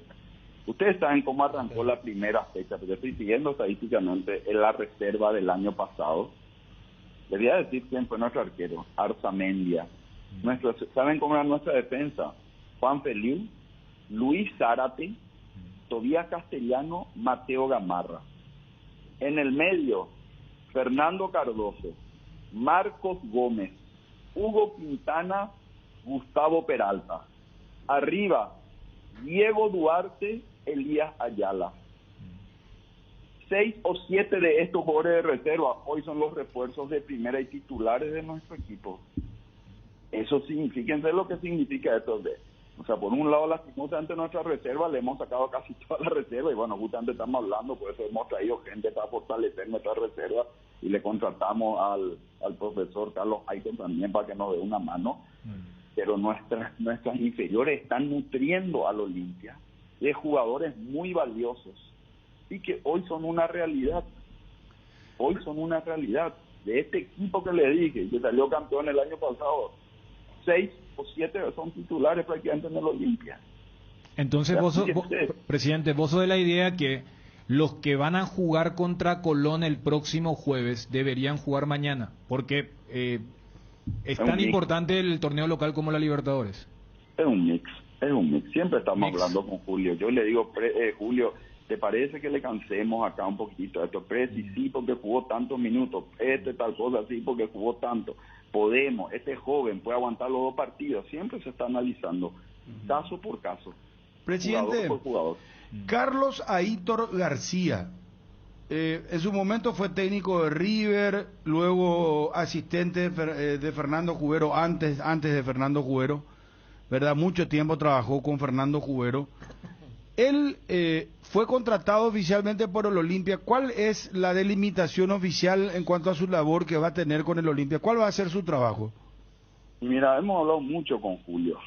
Ustedes saben cómo arrancó la primera fecha, porque estoy siguiendo estadísticamente en la reserva del año pasado. Les voy a decir quién fue nuestro arquero, Arzamendia. ¿Saben cómo era nuestra defensa? Juan Feliu, Luis Zárate, Tobías Castellano, Mateo Gamarra. En el medio, Fernando Cardoso, Marcos Gómez, Hugo Quintana, Gustavo Peralta. Arriba, Diego Duarte, Elías Ayala. 6 o 7 de estos jugadores de reserva hoy son los refuerzos de primera y titulares de nuestro equipo. Eso fíjense lo que significa esto. O sea, por un lado, lastimosamente nuestra reserva, le hemos sacado casi toda la reserva y bueno, justamente estamos hablando, por eso hemos traído gente para fortalecer nuestra reserva y le contratamos al profesor Carlos Ayton también para que nos dé una mano. Pero nuestras inferiores están nutriendo al Olimpia de jugadores muy valiosos y que hoy son una realidad. Hoy son una realidad. De este equipo que le dije, que salió campeón el año pasado, 6 o 7 son titulares prácticamente en el Olimpia. Entonces, presidente, vos sos de la idea que los que van a jugar contra Colón el próximo jueves deberían jugar mañana, porque es tan importante el torneo local como la Libertadores. Es un mix. Siempre estamos hablando con Julio. Yo le digo, Julio, ¿te parece que le cansemos acá un poquito? Esto, sí, porque jugó tantos minutos. Tal cosa, sí, porque jugó tanto. Podemos, este joven puede aguantar los 2 partidos. Siempre se está analizando caso por caso. Presidente, jugador por jugador. Carlos Aitor García, en su momento fue técnico de River, luego asistente de Fernando Jubero, antes de Fernando Jubero, ¿verdad? Mucho tiempo trabajó con Fernando Jubero. Él fue contratado oficialmente por el Olimpia. ¿Cuál es la delimitación oficial en cuanto a su labor que va a tener con el Olimpia? ¿Cuál va a ser su trabajo? Mira, hemos hablado mucho con Julio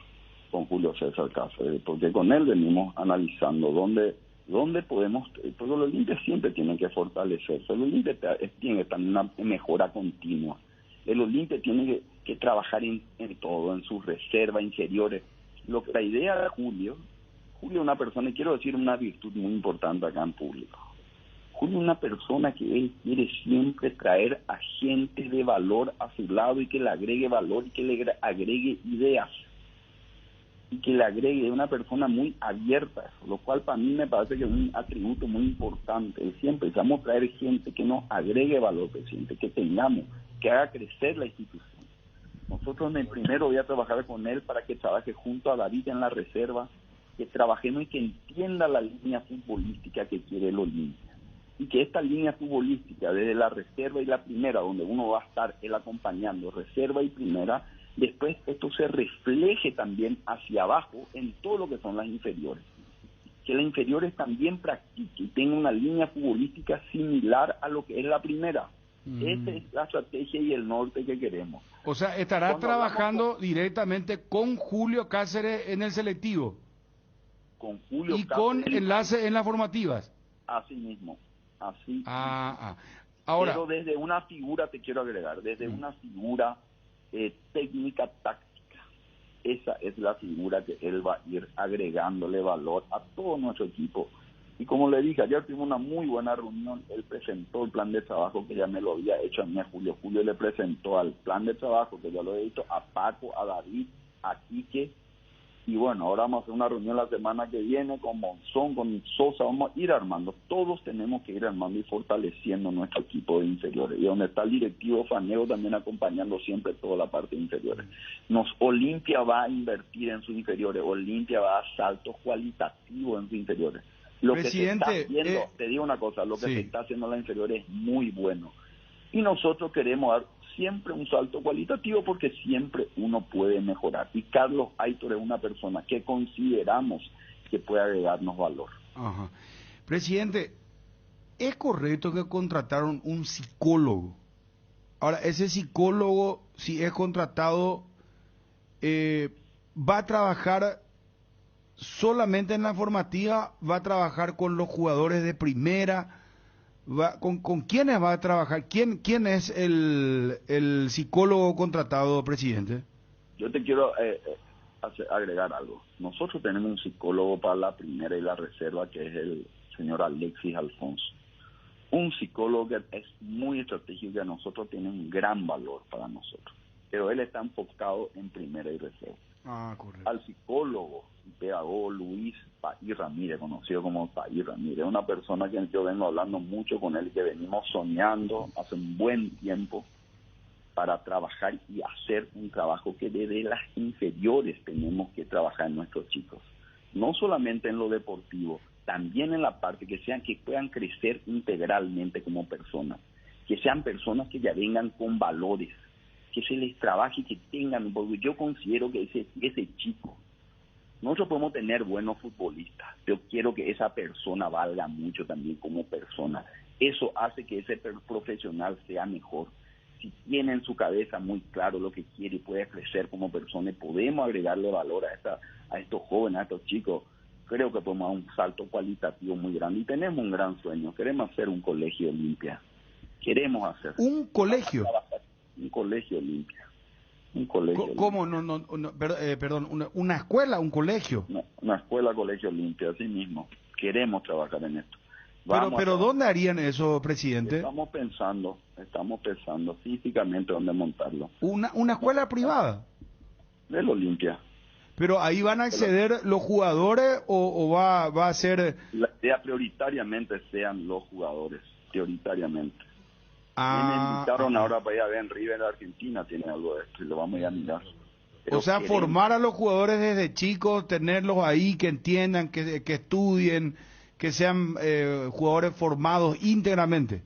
César Cáceres, porque con él venimos analizando dónde podemos, porque el Olimpia siempre tiene que fortalecerse. El Olimpia tiene que estar en una mejora continua. El Olimpia tiene que trabajar en todo, en sus reservas inferiores. La idea de Julio es una persona, y quiero decir una virtud muy importante acá en público. Julio es una persona que él quiere siempre traer a gente de valor a su lado y que le agregue valor y que le agregue ideas. Y que le agregue una persona muy abierta, lo cual para mí me parece que es un atributo muy importante. Siempre vamos a traer gente que nos agregue valor, presidente, que tengamos, que haga crecer la institución. Nosotros en el primero voy a trabajar con él para que trabaje junto a David en la reserva, que trabajemos y que entienda la línea futbolística que quiere el Olimpia. Y que esta línea futbolística, desde la reserva y la primera, donde uno va a estar él acompañando, reserva y primera, después esto se refleje también hacia abajo en todo lo que son las inferiores. Que las inferiores también practiquen y tengan una línea futbolística similar a lo que es la primera. Esa es la estrategia y el norte que queremos. O sea, estará trabajando directamente con Julio Cáceres en el selectivo. Con Julio y Cáceres, con enlace en las formativas. Así mismo. Así. Ahora, pero desde una figura, te quiero agregar, desde una figura técnica, táctica. Esa es la figura que él va a ir agregándole valor a todo nuestro equipo. Y como le dije, ayer tuvimos una muy buena reunión, él presentó el plan de trabajo que ya me lo había hecho a mí, a Julio. Julio le presentó al plan de trabajo que ya lo he dicho, a Paco, a David, a Quique. Y bueno, ahora vamos a hacer una reunión la semana que viene con Monzón, con Sosa, vamos a ir armando. Todos tenemos que ir armando y fortaleciendo nuestro equipo de inferiores. Y donde está el directivo Fanego también acompañando siempre toda la parte de inferiores. Olimpia va a invertir en sus inferiores, Olimpia va a dar saltos cualitativos en sus inferiores. Lo Presidente, que se está haciendo, te digo una cosa, lo que se está haciendo en la inferior es muy bueno. Y nosotros queremos dar siempre un salto cualitativo porque siempre uno puede mejorar. Y Carlos Aitor es una persona que consideramos que puede agregarnos valor. Ajá. Presidente, ¿es correcto que contrataron un psicólogo? Ahora, ese psicólogo, si es contratado, va a trabajar solamente en la formativa, va a trabajar con los jugadores de primera, ¿con quiénes va a trabajar? ¿Quién es el psicólogo contratado, presidente? Yo te quiero agregar algo. Nosotros tenemos un psicólogo para la primera y la reserva, que es el señor Alexis Alfonso. Un psicólogo que es muy estratégico y que a nosotros tiene un gran valor para nosotros. Pero él está enfocado en primera y reserva. Correcto. Al psicólogo y pedagogo Luis Paí Ramírez, conocido como Paí Ramírez, una persona que yo vengo hablando mucho con él, que venimos soñando hace un buen tiempo para trabajar y hacer un trabajo que desde las inferiores tenemos que trabajar en nuestros chicos. No solamente en lo deportivo, también en la parte que puedan crecer integralmente como personas, que sean personas que ya vengan con valores, que se les trabaje y que tengan, porque yo considero que ese chico, nosotros podemos tener buenos futbolistas, yo quiero que esa persona valga mucho también como persona. Eso hace que ese profesional sea mejor. Si tiene en su cabeza muy claro lo que quiere y puede crecer como persona, y podemos agregarle valor a estos jóvenes, a estos chicos, creo que podemos dar un salto cualitativo muy grande. Y tenemos un gran sueño, queremos hacer un colegio Olimpia. Queremos hacer. ¿Un colegio? Un colegio Olimpia. Un colegio. ¿Cómo? No, perdón, una escuela, un colegio. No, una escuela, colegio Olimpia, así mismo. Queremos trabajar en esto. Pero ¿dónde harían eso, presidente? Estamos pensando físicamente dónde montarlo. ¿Una escuela privada? Del Olimpia. ¿Pero ahí van a acceder los jugadores o va a ser...? La idea prioritariamente sean los jugadores, prioritariamente. Me invitaron ahora para ir a ver en River, Argentina, tiene algo de esto y lo vamos a ir a mirar. Pero formar a los jugadores desde chicos, tenerlos ahí, que entiendan, que estudien, que sean jugadores formados íntegramente.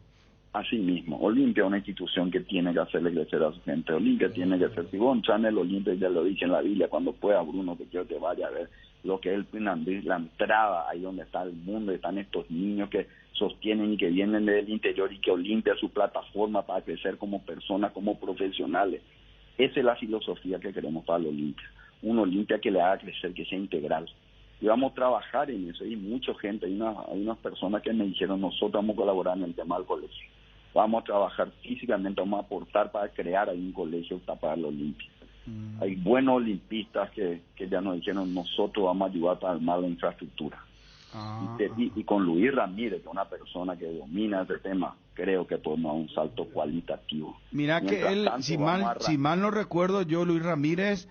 Así mismo, Olimpia es una institución que tiene que hacerle crecer a su gente. Olimpia tiene que ser, si vos entras en el Olimpia, ya lo dice en la Biblia, cuando pueda, Bruno, que quiero que vaya a ver lo que es la entrada, ahí donde está el mundo, están estos niños que sostienen y que vienen del interior, y que Olimpia es su plataforma para crecer como personas, como profesionales. Esa es la filosofía que queremos para el Olimpia. Un Olimpia que le haga crecer, que sea integral. Y vamos a trabajar en eso. Hay mucha gente, hay unas personas que me dijeron, nosotros vamos a colaborar en el tema del colegio. Vamos a trabajar físicamente, vamos a aportar para crear ahí un colegio para el Olimpia. Hay buenos olimpistas que ya nos dijeron, nosotros vamos a ayudar para armar la infraestructura. Y con Luis Ramírez, que es una persona que domina ese tema, creo que podemos dar un salto cualitativo. Mira que él, si mal no recuerdo yo, Luis Ramírez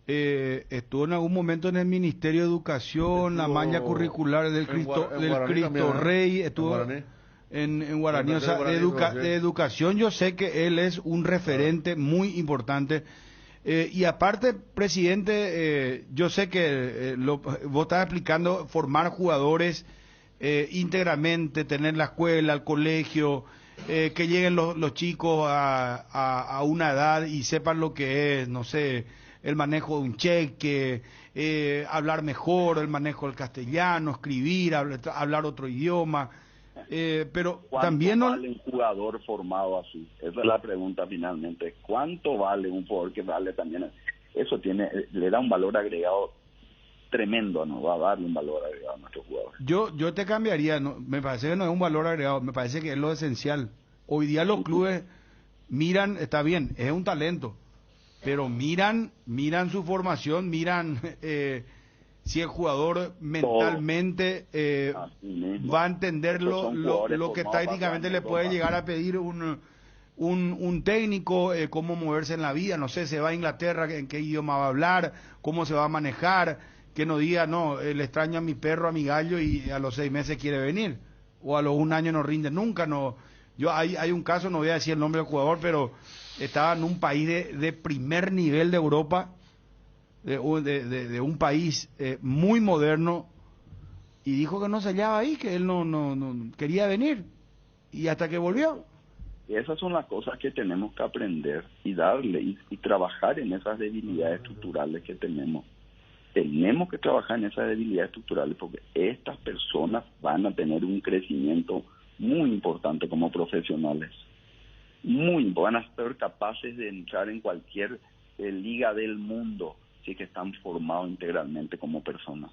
estuvo en algún momento en el Ministerio de Educación, la malla curricular del Cristo Rey, estuvo en Guaraní, o sea, de educación yo sé que él es un referente muy importante. Y aparte, presidente, yo sé que vos estás explicando formar jugadores íntegramente, tener la escuela, el colegio, que lleguen los chicos a una edad y sepan lo que es, no sé, el manejo de un cheque, hablar mejor, el manejo del castellano, escribir, hablar otro idioma. Pero también vale un jugador formado así? Esa es la pregunta finalmente. ¿Cuánto vale un jugador que vale también? Eso le da un valor agregado tremendo, ¿no? Va a darle un valor agregado a nuestros jugadores. Yo te cambiaría, me parece que no es un valor agregado, me parece que es lo esencial. Hoy día los clubes miran, está bien, es un talento, pero miran su formación, miran si el jugador mentalmente va a entender lo que tácticamente le puede llegar a pedir un técnico, cómo moverse en la vida, no sé, se va a Inglaterra, en qué idioma va a hablar, cómo se va a manejar, que no diga, no, le extraño a mi perro, a mi gallo y a los 6 meses quiere venir, o a los 1 año no rinde nunca, no. Yo hay un caso, no voy a decir el nombre del jugador, pero estaba en un país de primer nivel de Europa, de un país muy moderno, y dijo que no se hallaba ahí, que él no quería venir, y hasta que volvió. Esas son las cosas que tenemos que aprender y darle y trabajar en esas debilidades estructurales que tenemos. Tenemos que trabajar en esas debilidades estructurales porque estas personas van a tener un crecimiento muy importante como profesionales. Van a ser capaces de entrar en cualquier liga del mundo si es que están formados integralmente como personas.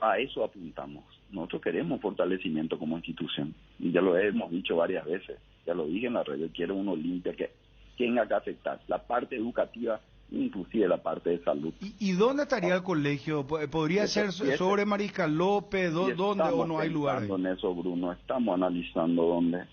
A eso apuntamos. Nosotros queremos fortalecimiento como institución y ya lo hemos dicho varias veces, ya lo dije en la red. Yo quiero una Olimpia que tenga que afectar la parte educativa, inclusive la parte de salud. ¿Y dónde estaría el colegio? ¿Podría ser sobre Mariscal López? ¿Dónde o no hay lugar? En eso, Bruno, estamos analizando dónde,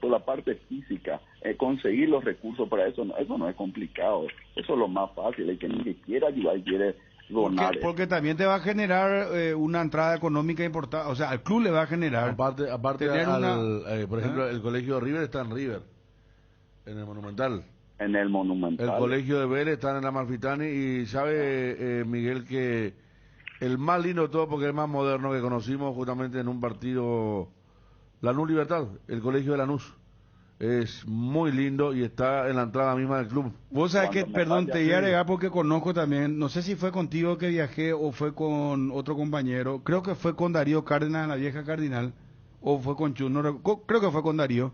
por la parte física, conseguir los recursos para eso no es complicado, eso es lo más fácil. El que ni quiera ayudar quiere donar. Porque también te va a generar una entrada económica importante, o sea, al club le va a generar. Aparte por ejemplo, el colegio de River está en River, en el Monumental. En el Monumental. El colegio de Vélez está en la Amalfitani y sabe, Miguel, que el más lindo de todo, porque es el más moderno que conocimos justamente en un partido, Lanús Libertad, el colegio de Lanús. Es muy lindo y está en la entrada misma del club. Vos sabés que, perdón, te iba a agregar porque conozco también, no sé si fue contigo que viajé o fue con otro compañero, creo que fue con Darío Cárdenas en la vieja Cardinal, o fue con Chu, creo que fue con Darío.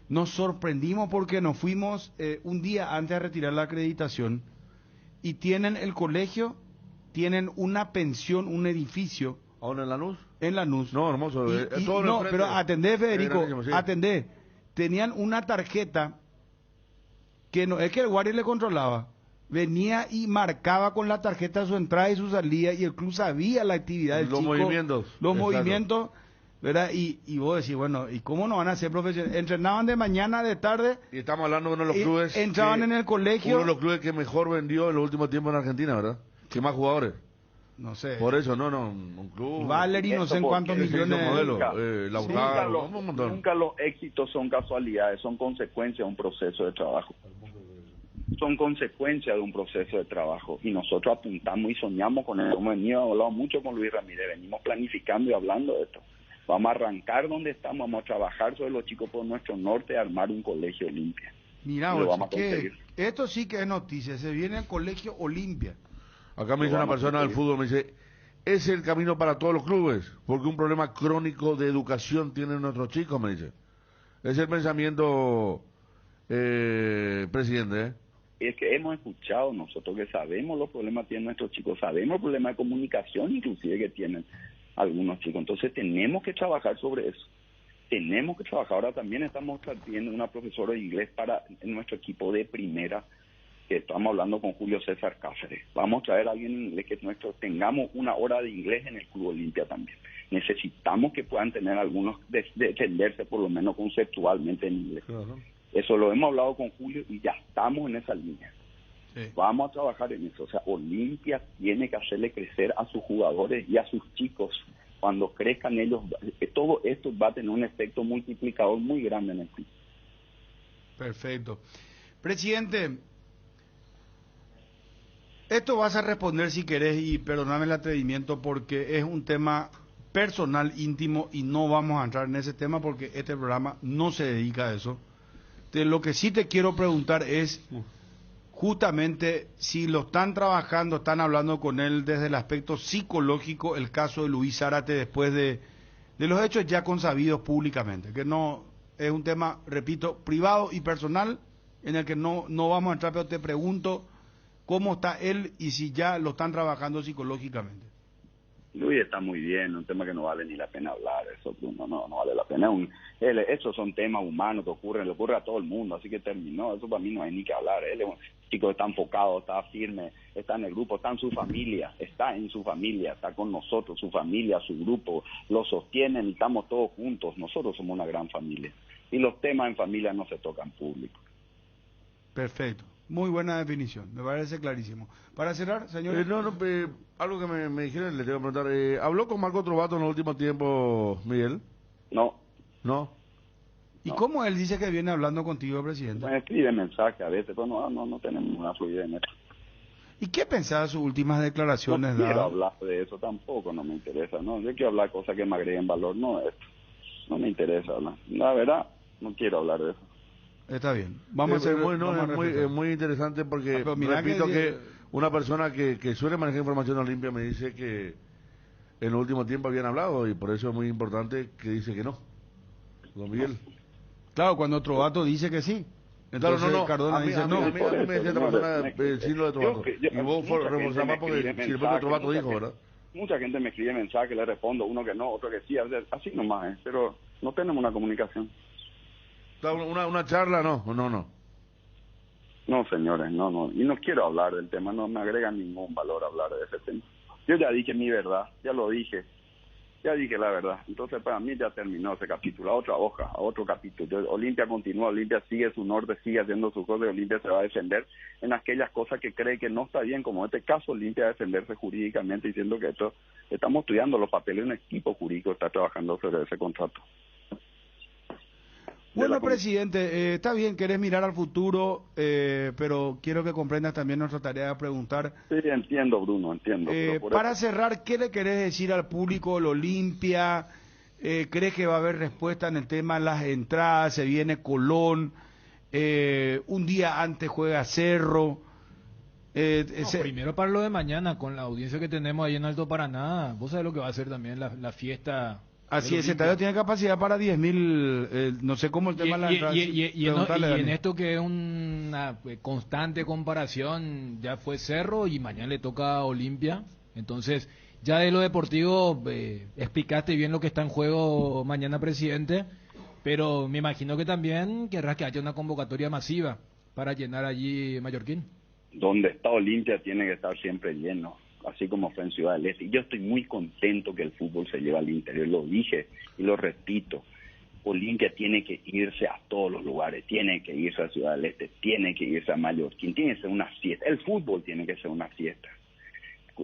Nos sorprendimos porque nos fuimos un día antes de retirar la acreditación y tienen el colegio, tienen una pensión, un edificio. ¿Aún en Lanús? En Lanús. No, hermoso. No, pero atendé, Federico, atendé. Tenían una tarjeta que no es que el guardia le controlaba. Venía y marcaba con la tarjeta su entrada y su salida y el club sabía la actividad del chico. Los movimientos. ¿Verdad? Y vos decís, bueno, ¿y cómo no van a ser profesionales? Entrenaban de mañana, de tarde. Y estamos hablando de uno de los clubes. Entraban en el colegio. Uno de los clubes que mejor vendió en los últimos tiempos en Argentina, ¿verdad? Que más jugadores. No sé. Por eso, un club. Valery, no sé en cuántos millones. Nunca los éxitos son casualidades, son consecuencias de un proceso de trabajo. Son consecuencias de un proceso de trabajo. Y nosotros apuntamos y soñamos con eso. Hemos hablado mucho con Luis Ramírez, venimos planificando y hablando de esto. Vamos a arrancar donde estamos, vamos a trabajar sobre los chicos por nuestro norte, a armar un colegio Olimpia. Mira, esto sí que es noticia, se viene el colegio Olimpia. Acá me dice una persona del fútbol, me dice, es el camino para todos los clubes, porque un problema crónico de educación tienen nuestros chicos, me dice. Es el pensamiento, presidente, Es que hemos escuchado nosotros que sabemos los problemas que tienen nuestros chicos, sabemos el problema de comunicación inclusive que tienen algunos chicos, entonces tenemos que trabajar sobre eso, ahora también estamos viendo una profesora de inglés para nuestro equipo de primera, que estamos hablando con Julio César Cáceres, vamos a traer a alguien en inglés que tengamos 1 hora de inglés en el Club Olimpia también, necesitamos que puedan tener algunos, defenderse por lo menos conceptualmente en inglés, eso lo hemos hablado con Julio y ya estamos en esa línea. Sí. Vamos a trabajar en eso, o sea, Olimpia tiene que hacerle crecer a sus jugadores y a sus chicos, cuando crezcan ellos, todo esto va a tener un efecto multiplicador muy grande en el club. Perfecto. Presidente, esto vas a responder si querés y perdóname el atrevimiento porque es un tema personal, íntimo y no vamos a entrar en ese tema porque este programa no se dedica a eso. Lo que sí te quiero preguntar es justamente si lo están trabajando, están hablando con él desde el aspecto psicológico, el caso de Luis Zárate después de los hechos ya consabidos públicamente, que no es un tema, repito, privado y personal en el que no vamos a entrar, pero te pregunto cómo está él y si ya lo están trabajando psicológicamente. Luis está muy bien, un tema que no vale ni la pena hablar, eso no vale la pena. Esos son temas humanos que ocurren, le ocurre a todo el mundo, así que terminó, eso para mí no hay ni que hablar. Él es un chico que está enfocado, está firme, está en el grupo, está en su familia, está con nosotros, su familia, su grupo, lo sostienen y estamos todos juntos, nosotros somos una gran familia. Y los temas en familia no se tocan público. Perfecto. Muy buena definición, me parece clarísimo. Para cerrar, señor. Algo que me dijeron, le tengo que preguntar. ¿Habló con Marco Trovato en los últimos tiempos, Miguel? No. ¿Y cómo él dice que viene hablando contigo, presidente? Me escribe mensaje a veces, pero no tenemos una fluidez en esto. ¿Y qué pensaba de sus últimas declaraciones? No quiero hablar de eso tampoco, no me interesa. No, yo quiero hablar de cosas que me agreguen valor, no esto. No me interesa hablar. La verdad, no quiero hablar de eso. Está bien. Vamos a hacer es muy interesante porque repito que una persona que suele manejar información limpia me dice que en el último tiempo habían hablado y por eso es muy importante que dice que no. Don Miguel. Claro, cuando Trovato dice que sí. Entonces Cardona dice no. A mí me decía esta persona sí lo de Trovato. Y vos reforzás más porque si el propio Trovato dijo, ¿verdad? Mucha gente me escribe mensajes, le respondo, uno que no, otro que sí, así nomás, pero no tenemos una comunicación. Una charla, no. No, señores, no. Y no quiero hablar del tema, no me agrega ningún valor hablar de ese tema. Yo ya dije mi verdad, ya dije la verdad. Entonces, para mí ya terminó ese capítulo, a otra hoja, a otro capítulo. Olimpia continúa, Olimpia sigue su norte, sigue haciendo sus cosas, y Olimpia se va a defender en aquellas cosas que cree que no está bien, como en este caso, Olimpia va a defenderse jurídicamente diciendo que esto, estamos estudiando los papeles, un equipo jurídico está trabajando sobre ese contrato. Bueno, presidente, está bien, querés mirar al futuro, pero quiero que comprendas también nuestra tarea de preguntar. Sí, entiendo, Bruno, entiendo. Para cerrar, ¿qué le querés decir al público del Olimpia? ¿Crees que va a haber respuesta en el tema de las entradas? Se viene Colón, un día antes juega Cerro. Primero para lo de mañana, con la audiencia que tenemos ahí en Alto Paraná, vos sabés lo que va a ser también la fiesta. Así es, el estadio tiene capacidad para 10.000, no sé cómo el tema de la entrada. Y en esto que es una constante comparación, ya fue Cerro y mañana le toca a Olimpia. Entonces, ya de lo deportivo, explicaste bien lo que está en juego mañana, presidente, pero me imagino que también querrás que haya una convocatoria masiva para llenar allí Mallorquín. Donde está Olimpia tiene que estar siempre lleno, así como fue en Ciudad del Este. Y yo estoy muy contento que el fútbol se lleve al interior, lo dije y lo repito. Olimpia tiene que irse a todos los lugares, tiene que irse a Ciudad del Este, tiene que irse a Mallorquín, tiene que ser una fiesta. El fútbol tiene que ser una fiesta,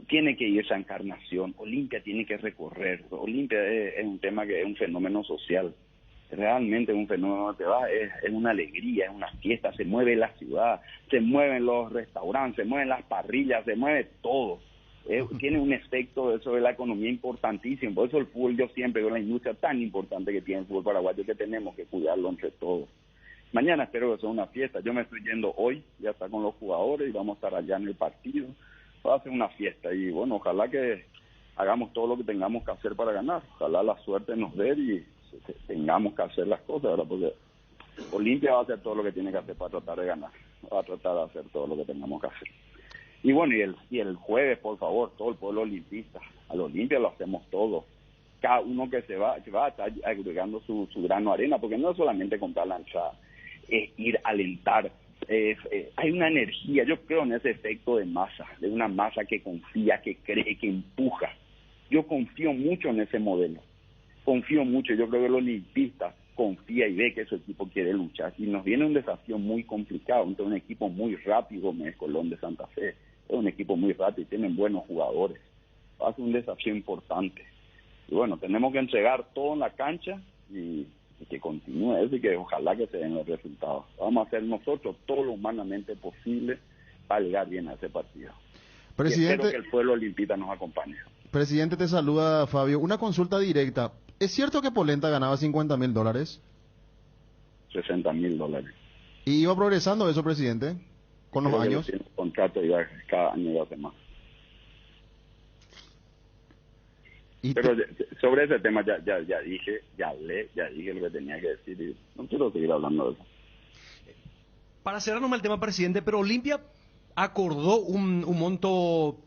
tiene que irse a Encarnación. Olimpia tiene que recorrer. Olimpia es un tema que es un fenómeno social. Realmente un fenómeno que va, es una alegría, es una fiesta, se mueve la ciudad, se mueven los restaurantes, se mueven las parrillas, se mueve todo. Tiene un efecto sobre la economía importantísimo. Por eso el fútbol, yo siempre veo la industria tan importante que tiene el fútbol paraguayo, que tenemos que cuidarlo entre todos. Mañana espero que sea una fiesta. Yo me estoy yendo hoy, ya está con los jugadores y vamos a estar allá en el partido. Va a ser una fiesta y bueno, ojalá que hagamos todo lo que tengamos que hacer para ganar. Ojalá la suerte nos dé y tengamos que hacer las cosas, ¿verdad? Porque Olimpia va a hacer todo lo que tiene que hacer para tratar de ganar. Va a tratar de hacer todo lo que tengamos que hacer. Y bueno, y el jueves, por favor, todo el pueblo olimpista, al Olimpia lo hacemos todo. Cada uno que va a estar agregando su grano de arena, porque no es solamente comprar la entrada, es ir a alentar. Hay una energía, yo creo en ese efecto de masa, de una masa que confía, que cree, que empuja. Yo confío mucho en ese modelo. Confío mucho, yo creo que el olimpista confía y ve que su equipo quiere luchar. Y nos viene un desafío muy complicado, entonces un equipo muy rápido, como es Colón de Santa Fe. Es un equipo muy rápido, tienen buenos jugadores. Va a ser un desafío importante. Y bueno, tenemos que entregar todo en la cancha y que continúe eso y que ojalá que se den los resultados. Vamos a hacer nosotros todo lo humanamente posible para llegar bien a ese partido. Presidente, y espero que el pueblo olimpista nos acompañe. Presidente, te saluda Fabio. Una consulta directa. ¿Es cierto que Polenta ganaba $50,000? $60,000. ¿Y iba progresando eso, presidente, con los años? El contrato iba cada año iba a hacer más. Pero sobre ese tema ya dije lo que tenía que decir y no quiero seguir hablando de eso. Para cerrar nomás el tema, presidente, pero Olimpia acordó un monto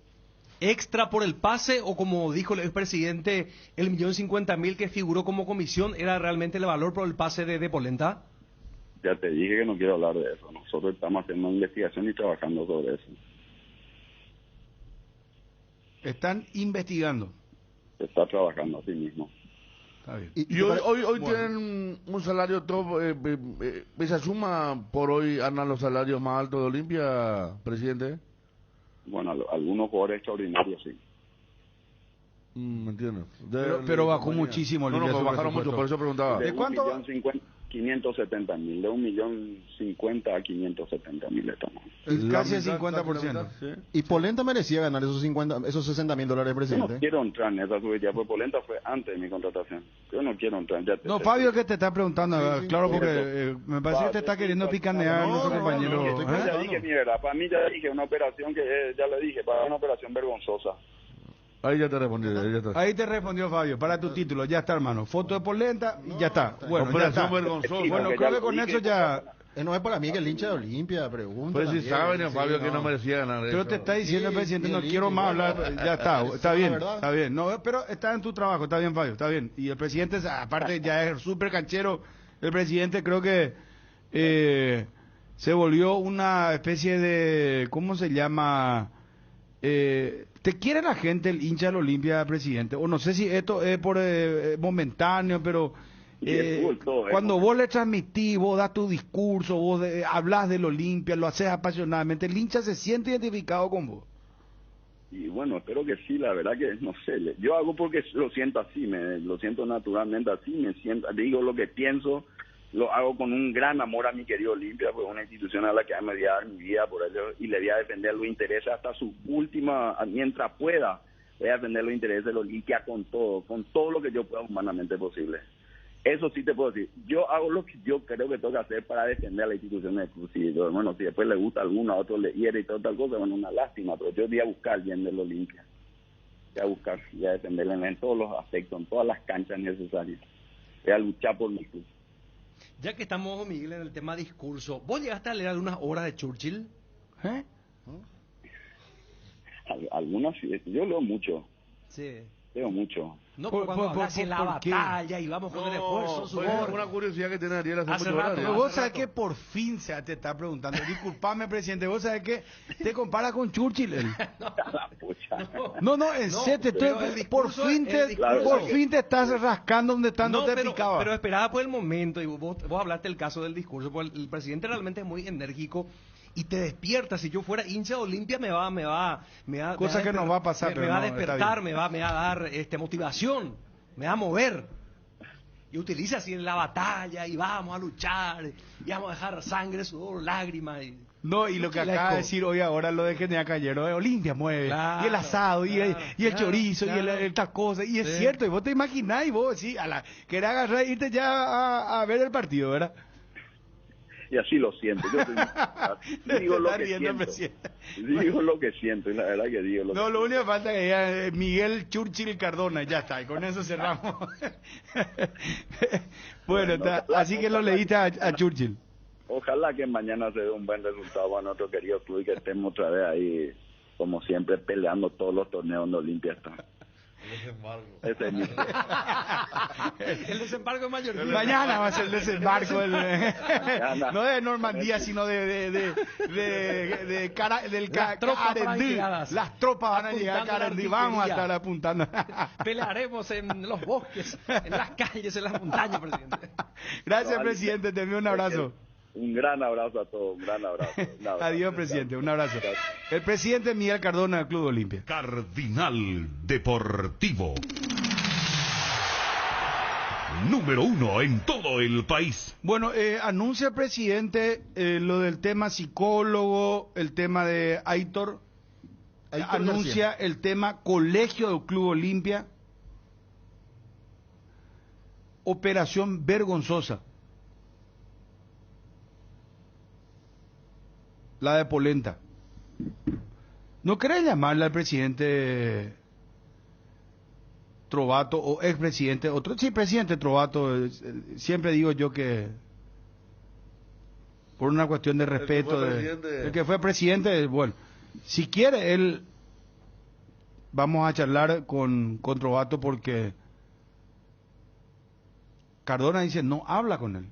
extra por el pase o como dijo el expresidente, el 1.050.000 que figuró como comisión era realmente el valor por el pase de Polenta? Ya te dije que no quiero hablar de eso. Nosotros estamos haciendo una investigación y trabajando sobre eso. Están investigando. Se está trabajando así mismo. Está bien. Y hoy tienen un salario top. ¿Esa suma por hoy andan los salarios más altos de Olimpia, presidente? Bueno, algunos jugadores extraordinarios, sí. Me entiendo. Pero bajó muchísimo. No, pues bajaron mucho, por eso preguntaba. ¿De cuánto? 570.000, de 1.050.000 a 570.000 estamos. Casi el 50%. ¿Sí? Y Polenta merecía ganar esos $60.000, presidente. Yo no quiero entrar en esa subida, porque Polenta fue antes de mi contratación. Yo no quiero entrar. No, Fabio, que te está preguntando, claro, porque me parece que te está queriendo picanear a nuestro compañero. Ya dije mi verdad, para mí ya dije una operación que, ya le dije, para una operación vergonzosa. Ahí ya te respondió, Ahí te respondió Fabio, para tu título, ya está, hermano. Foto de Polenta y ya está. Bueno, ya está. Bueno, creo que con eso ya... No es para mí que el hincha de Olimpia pregunta. Pues si saben, Fabio, que no merecía ganar. Pero te está diciendo el presidente, no quiero más hablar, ya está bien, está bien. No, pero está en tu trabajo, está bien, Fabio, está bien. Y el presidente, aparte, ya es súper canchero. El presidente creo que se volvió una especie de, ¿cómo se llama? ¿Te quiere la gente, el hincha del Olimpia, presidente? O no sé si esto es por momentáneo, pero cuando vos le transmitís, vos das tu discurso, vos hablas del Olimpia, lo haces apasionadamente, el hincha se siente identificado con vos. Y bueno, espero que sí, la verdad que no sé, yo hago porque lo siento así, lo siento naturalmente así, digo lo que pienso, lo hago con un gran amor a mi querido Olimpia, pues una institución a la que me voy a dar mi vida por ello y le voy a defender los intereses hasta su última, mientras pueda, voy a defender los intereses del Olimpia con todo lo que yo pueda humanamente posible. Eso sí te puedo decir, yo hago lo que yo creo que tengo que hacer para defender a la institución de club. Bueno, si después le gusta a alguno, a otro le hiere y tal cosa, bueno, una lástima, pero yo voy a buscar bien del Olimpia, voy a buscar, voy a defenderle en todos los aspectos, en todas las canchas necesarias, voy a luchar por mi club. Ya que estamos, Miguel, en el tema discurso, ¿vos llegaste a leer algunas obras de Churchill? Algunas, yo leo mucho. Sí. Leo mucho. No, cuando hablas en la batalla y vamos con el esfuerzo, sudor. Una curiosidad que tiene Ariel hace mucho rato. Vos sabés que por fin te está preguntando. Disculpame, presidente, vos sabés que te compara con Churchill. No, en serio, por fin te estás rascando donde tanto te picaba. Pero esperaba por el momento, y vos hablaste del caso del discurso, porque el presidente realmente es muy enérgico. Y te despierta. Si yo fuera hincha de Olimpia me va cosa que nos va a pasar, me va a despertar, me va a dar motivación, me va a mover. Y utiliza así en la batalla y vamos a luchar y vamos a dejar sangre, sudor, lágrimas. No, y lo que acaba de decir hoy ahora lo de Genia Cayero, de Olimpia mueve, claro, y el asado, y el chorizo, claro, y estas cosas, y es cierto, y vos te imaginás, y vos sí, querés agarrar e irte ya a ver el partido, ¿verdad? Y así lo siento. Yo digo lo que siento. Digo lo que siento, y la verdad que digo lo que siento. Lo único que falta es que diga Miguel Churchill Cardona, ya está, y con eso cerramos. Bueno, así que lo leíste a Churchill. Ojalá que mañana se dé un buen resultado a nuestro querido club y que estemos otra vez ahí, como siempre, peleando todos los torneos donde Olimpia está. El desembarco. Ese es mi el desembarco de Mallorquín. Mañana va a ser el desembarco no de Normandía, sino del Carendí. Las tropas van a llegar a Carendí, vamos a estar apuntando. Pelearemos en los bosques, en las calles, en las montañas, presidente. Gracias, presidente, te envío un abrazo. Un gran abrazo a todos, un gran abrazo. Adiós, presidente, un abrazo. El presidente Miguel Cardona del Club Olimpia. Cardinal Deportivo. Número 1 en todo el país. Bueno, anuncia el presidente lo del tema psicólogo, el tema de Aitor anuncia García. El tema colegio del Club Olimpia. Operación vergonzosa. La de Polenta. ¿No querés llamarle al presidente Trovato o expresidente? Sí, presidente Trovato. Siempre digo yo que por una cuestión de respeto. El que fue presidente, bueno, si quiere él vamos a charlar con Trovato porque Cardona dice no habla con él.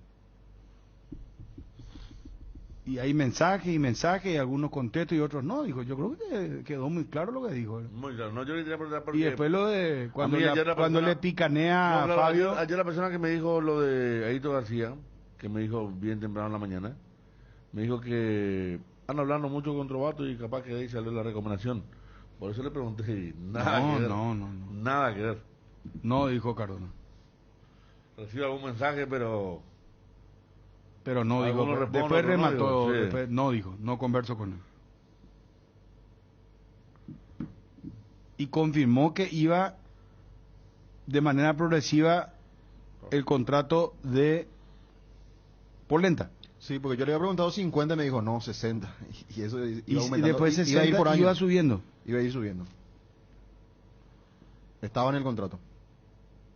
Y hay mensajes y algunos contestan y otros no. Dijo, yo creo que quedó muy claro lo que dijo. Muy claro. No, yo le quería preguntar porque... Y después lo de cuando, cuando persona, le picanea a Fabio. Ayer la persona que me dijo lo de Aito García, que me dijo bien temprano en la mañana, me dijo que han hablando mucho con Trovato y capaz que de ahí salió la recomendación. Por eso le pregunté y nada que ver. No. Nada que ver. No, dijo Cardona. Recibo algún mensaje, pero no dijo. Después remató. Después, no dijo. No conversó con él. Y confirmó que iba de manera progresiva el contrato de Polenta. Sí, porque yo le había preguntado 50 y me dijo, no, 60. Y eso iba aumentando. Y después 60 iba a ir por año. iba subiendo. Iba a ir subiendo. Estaba en el contrato.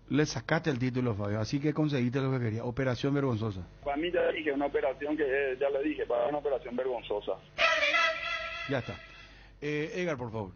Le sacaste el título, Fabio, así que conseguiste lo que quería. Operación vergonzosa. Para mí ya dije, una operación que, ya le dije, para una operación vergonzosa. Ya está. Edgar, por favor.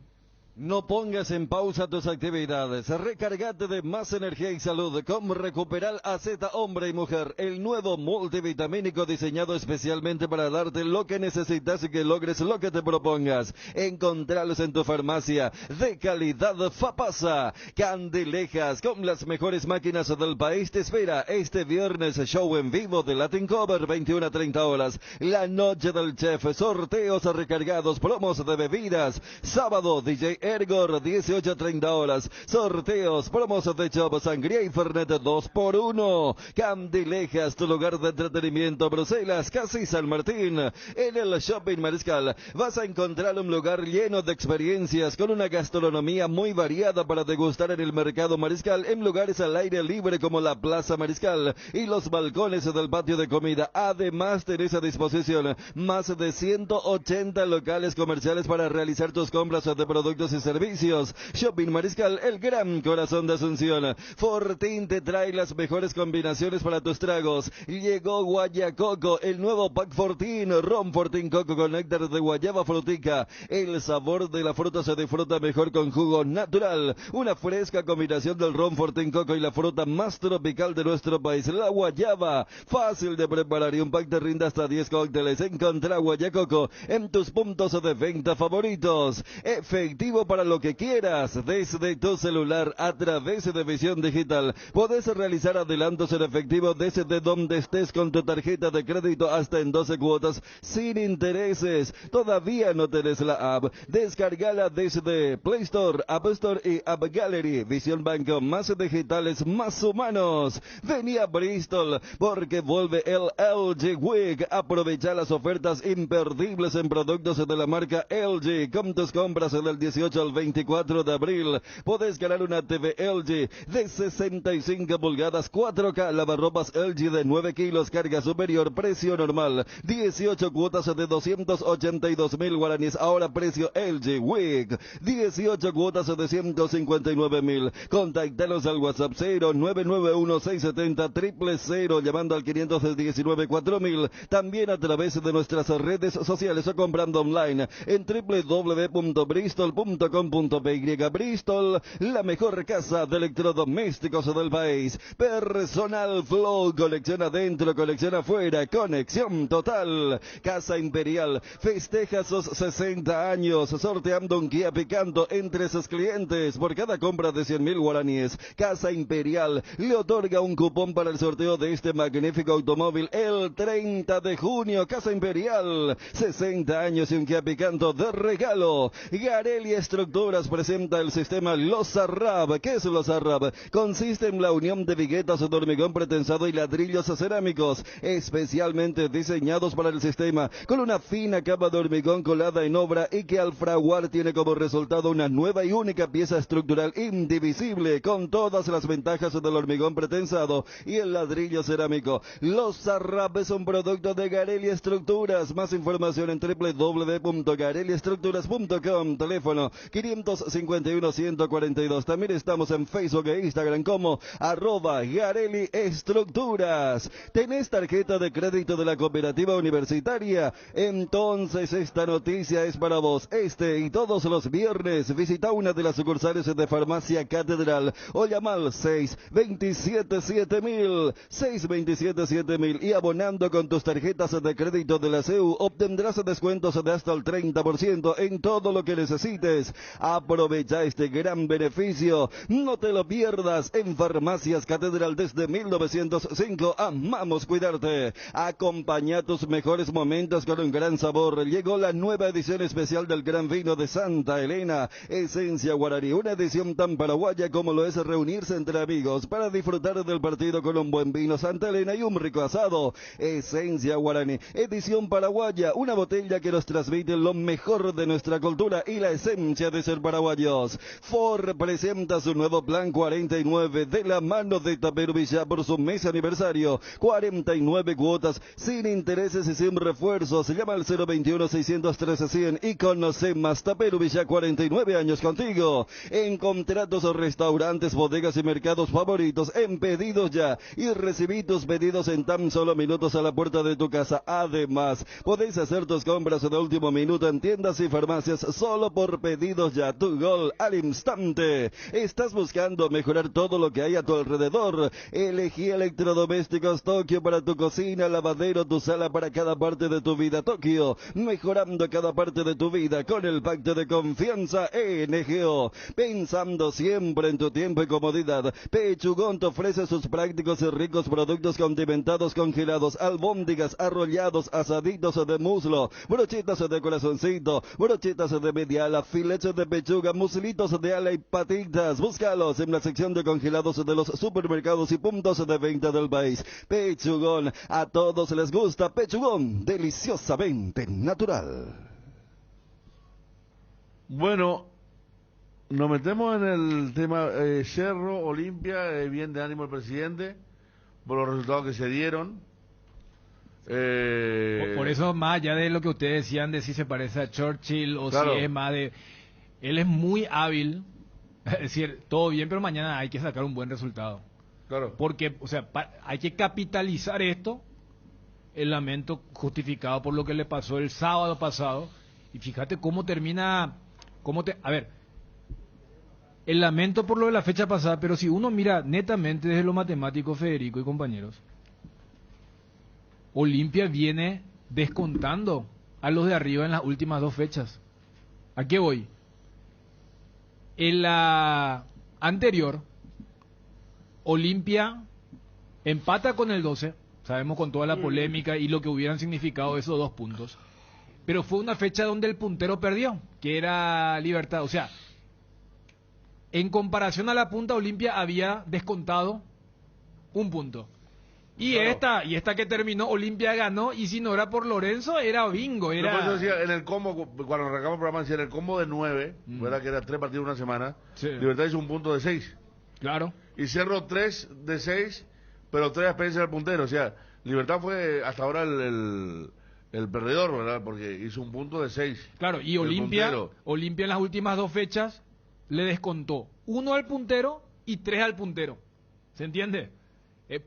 No pongas en pausa tus actividades. Recargate de más energía y salud con Recuperal AZ Hombre y Mujer, el nuevo multivitamínico diseñado especialmente para darte lo que necesitas y que logres lo que te propongas. Encontralos en tu farmacia de calidad Fapasa. Candilejas con las mejores máquinas del país te espera este viernes, show en vivo de Latin Cover, 21 a 30 horas. La noche del chef, sorteos recargados, promos de bebidas. Sábado, DJ Ergor, 18 a 30 horas. Sorteos, promos de Chop, Sangría y Fernet 2x1. Candilejas, tu lugar de entretenimiento. Bruselas, casi San Martín. En el Shopping Mariscal vas a encontrar un lugar lleno de experiencias con una gastronomía muy variada para degustar en el mercado Mariscal en lugares al aire libre como la Plaza Mariscal y los balcones del patio de comida. Además, tenés a disposición más de 180 locales comerciales para realizar tus compras de productos y servicios. Shopping Mariscal, el gran corazón de Asunción. Fortín te trae las mejores combinaciones para tus tragos. Llegó Guayacoco, el nuevo pack Fortín, ron Fortín Coco con néctar de guayaba frutica. El sabor de la fruta se disfruta mejor con jugo natural. Una fresca combinación del ron Fortín Coco y la fruta más tropical de nuestro país, la guayaba. Fácil de preparar y un pack te rinde hasta 10 cócteles. Encontrá Guayacoco en tus puntos de venta favoritos. Efectivo para lo que quieras desde tu celular a través de Visión Digital. Podés realizar adelantos en efectivo desde donde estés con tu tarjeta de crédito hasta en 12 cuotas sin intereses. Todavía no tenés la app. Descargala desde Play Store, App Store y App Gallery. Visión Banco, más digitales, más humanos. Vení a Bristol porque vuelve el LG Week. Aprovecha las ofertas imperdibles en productos de la marca LG. Con tus compras del 18 al 24 de abril podés ganar una TV LG de 65 pulgadas 4K, lavarropas LG de 9 kilos, carga superior, precio normal 18 cuotas de 282.000 guaraníes, ahora precio LG Week 18 cuotas de 159.000. Contactanos al WhatsApp 0991-670-000 llamando al 519-4000, también a través de nuestras redes sociales o comprando online en www.bristol.com.py. Bristol, la mejor casa de electrodomésticos del país. Personal Flow, colección adentro, colección afuera, conexión total. Casa Imperial festeja sus 60 años sorteando un Kia Picanto entre sus clientes. Por cada compra de 100.000 guaraníes, Casa Imperial le otorga un cupón para el sorteo de este magnífico automóvil el 30 de junio. Casa Imperial, 60 años y un Kia Picanto de regalo. Gareli Estructuras presenta el sistema Losarrab. ¿Qué es Losarrab? Consiste en la unión de viguetas de hormigón pretensado y ladrillos cerámicos, especialmente diseñados para el sistema, con una fina capa de hormigón colada en obra y que al fraguar tiene como resultado una nueva y única pieza estructural indivisible, con todas las ventajas del hormigón pretensado y el ladrillo cerámico. Losarrab es un producto de Gareli Estructuras. Más información en www.gareliestructuras.com. Teléfono 551-142. También estamos en Facebook e Instagram como @Garelli Estructuras. ¿Tenés tarjeta de crédito de la Cooperativa Universitaria? Entonces esta noticia es para vos. Este y todos los viernes visita una de las sucursales de Farmacia Catedral o llama al 627-7000 y abonando con tus tarjetas de crédito de la CEU obtendrás descuentos de hasta el 30% en todo lo que necesites. Aprovecha este gran beneficio. No te lo pierdas en Farmacias Catedral desde 1905. Amamos cuidarte. Acompaña tus mejores momentos con un gran sabor. Llegó la nueva edición especial del Gran Vino de Santa Elena, Esencia Guaraní. Una edición tan paraguaya como lo es reunirse entre amigos para disfrutar del partido con un buen vino Santa Elena y un rico asado. Esencia Guaraní, edición paraguaya. Una botella que nos transmite lo mejor de nuestra cultura y la esencia de ser paraguayos. Ford presenta su nuevo plan 49 de la mano de Taperu Villa por su mes aniversario. 49 cuotas sin intereses y sin refuerzos. Llama al 021-613-100 y conoce más. Taperu Villa, 49 años contigo. Encontrá tus restaurantes, bodegas y mercados favoritos en Pedidos Ya y recibí tus pedidos en tan solo minutos a la puerta de tu casa. Además, podéis hacer tus compras de último minuto en tiendas y farmacias solo por Pedidos Ya. Tu gol al instante. ¿Estás buscando mejorar todo lo que hay a tu alrededor? Elegí electrodomésticos Tokio para tu cocina, lavadero, tu sala, para cada parte de tu vida. Tokio, mejorando cada parte de tu vida con el pacto de confianza NGO. Pensando siempre en tu tiempo y comodidad, Pechugón te ofrece sus prácticos y ricos productos condimentados, congelados, albóndigas, arrollados, asaditos de muslo, brochetas de corazoncito, brochetas de media ala, filetes de pechuga, muslitos de ala y patitas. Búscalos en la sección de congelados de los supermercados y puntos de venta del país. Pechugón, a todos les gusta. Pechugón, deliciosamente natural. Bueno, nos metemos en el tema Cerro, Olimpia, bien de ánimo el presidente por los resultados que se dieron. Por eso, más allá de lo que ustedes decían de si se parece a Churchill o claro, si es más de... Él es muy hábil, es decir, todo bien, pero mañana hay que sacar un buen resultado. Claro. Porque, o sea, hay que capitalizar esto, el lamento justificado por lo que le pasó el sábado pasado, y fíjate cómo termina... A ver, el lamento por lo de la fecha pasada, pero si uno mira netamente desde lo matemático, Federico y compañeros, Olimpia viene descontando a los de arriba en las últimas dos fechas. ¿A qué voy? En la anterior, Olimpia empata con el 12, sabemos con toda la polémica y lo que hubieran significado esos 2 puntos, pero fue una fecha donde el puntero perdió, que era Libertad. O sea, en comparación a la punta, Olimpia había descontado 1 punto. Y claro, esta que terminó, Olimpia ganó, y si no era por Lorenzo, era bingo. Era... Yo decía, en el combo, cuando arrancamos el programa, decía, en el combo de 9, ¿verdad? Que era 3 partidos en una semana, sí, Libertad hizo 1 punto de 6. Claro. Y Cerro 3 de 6, pero 3 a experiencia del puntero. O sea, Libertad fue hasta ahora el perdedor, ¿verdad? Porque hizo 1 punto de 6. Claro, y Olimpia en las últimas 2 fechas le descontó 1 al puntero y 3 al puntero. ¿Se entiende?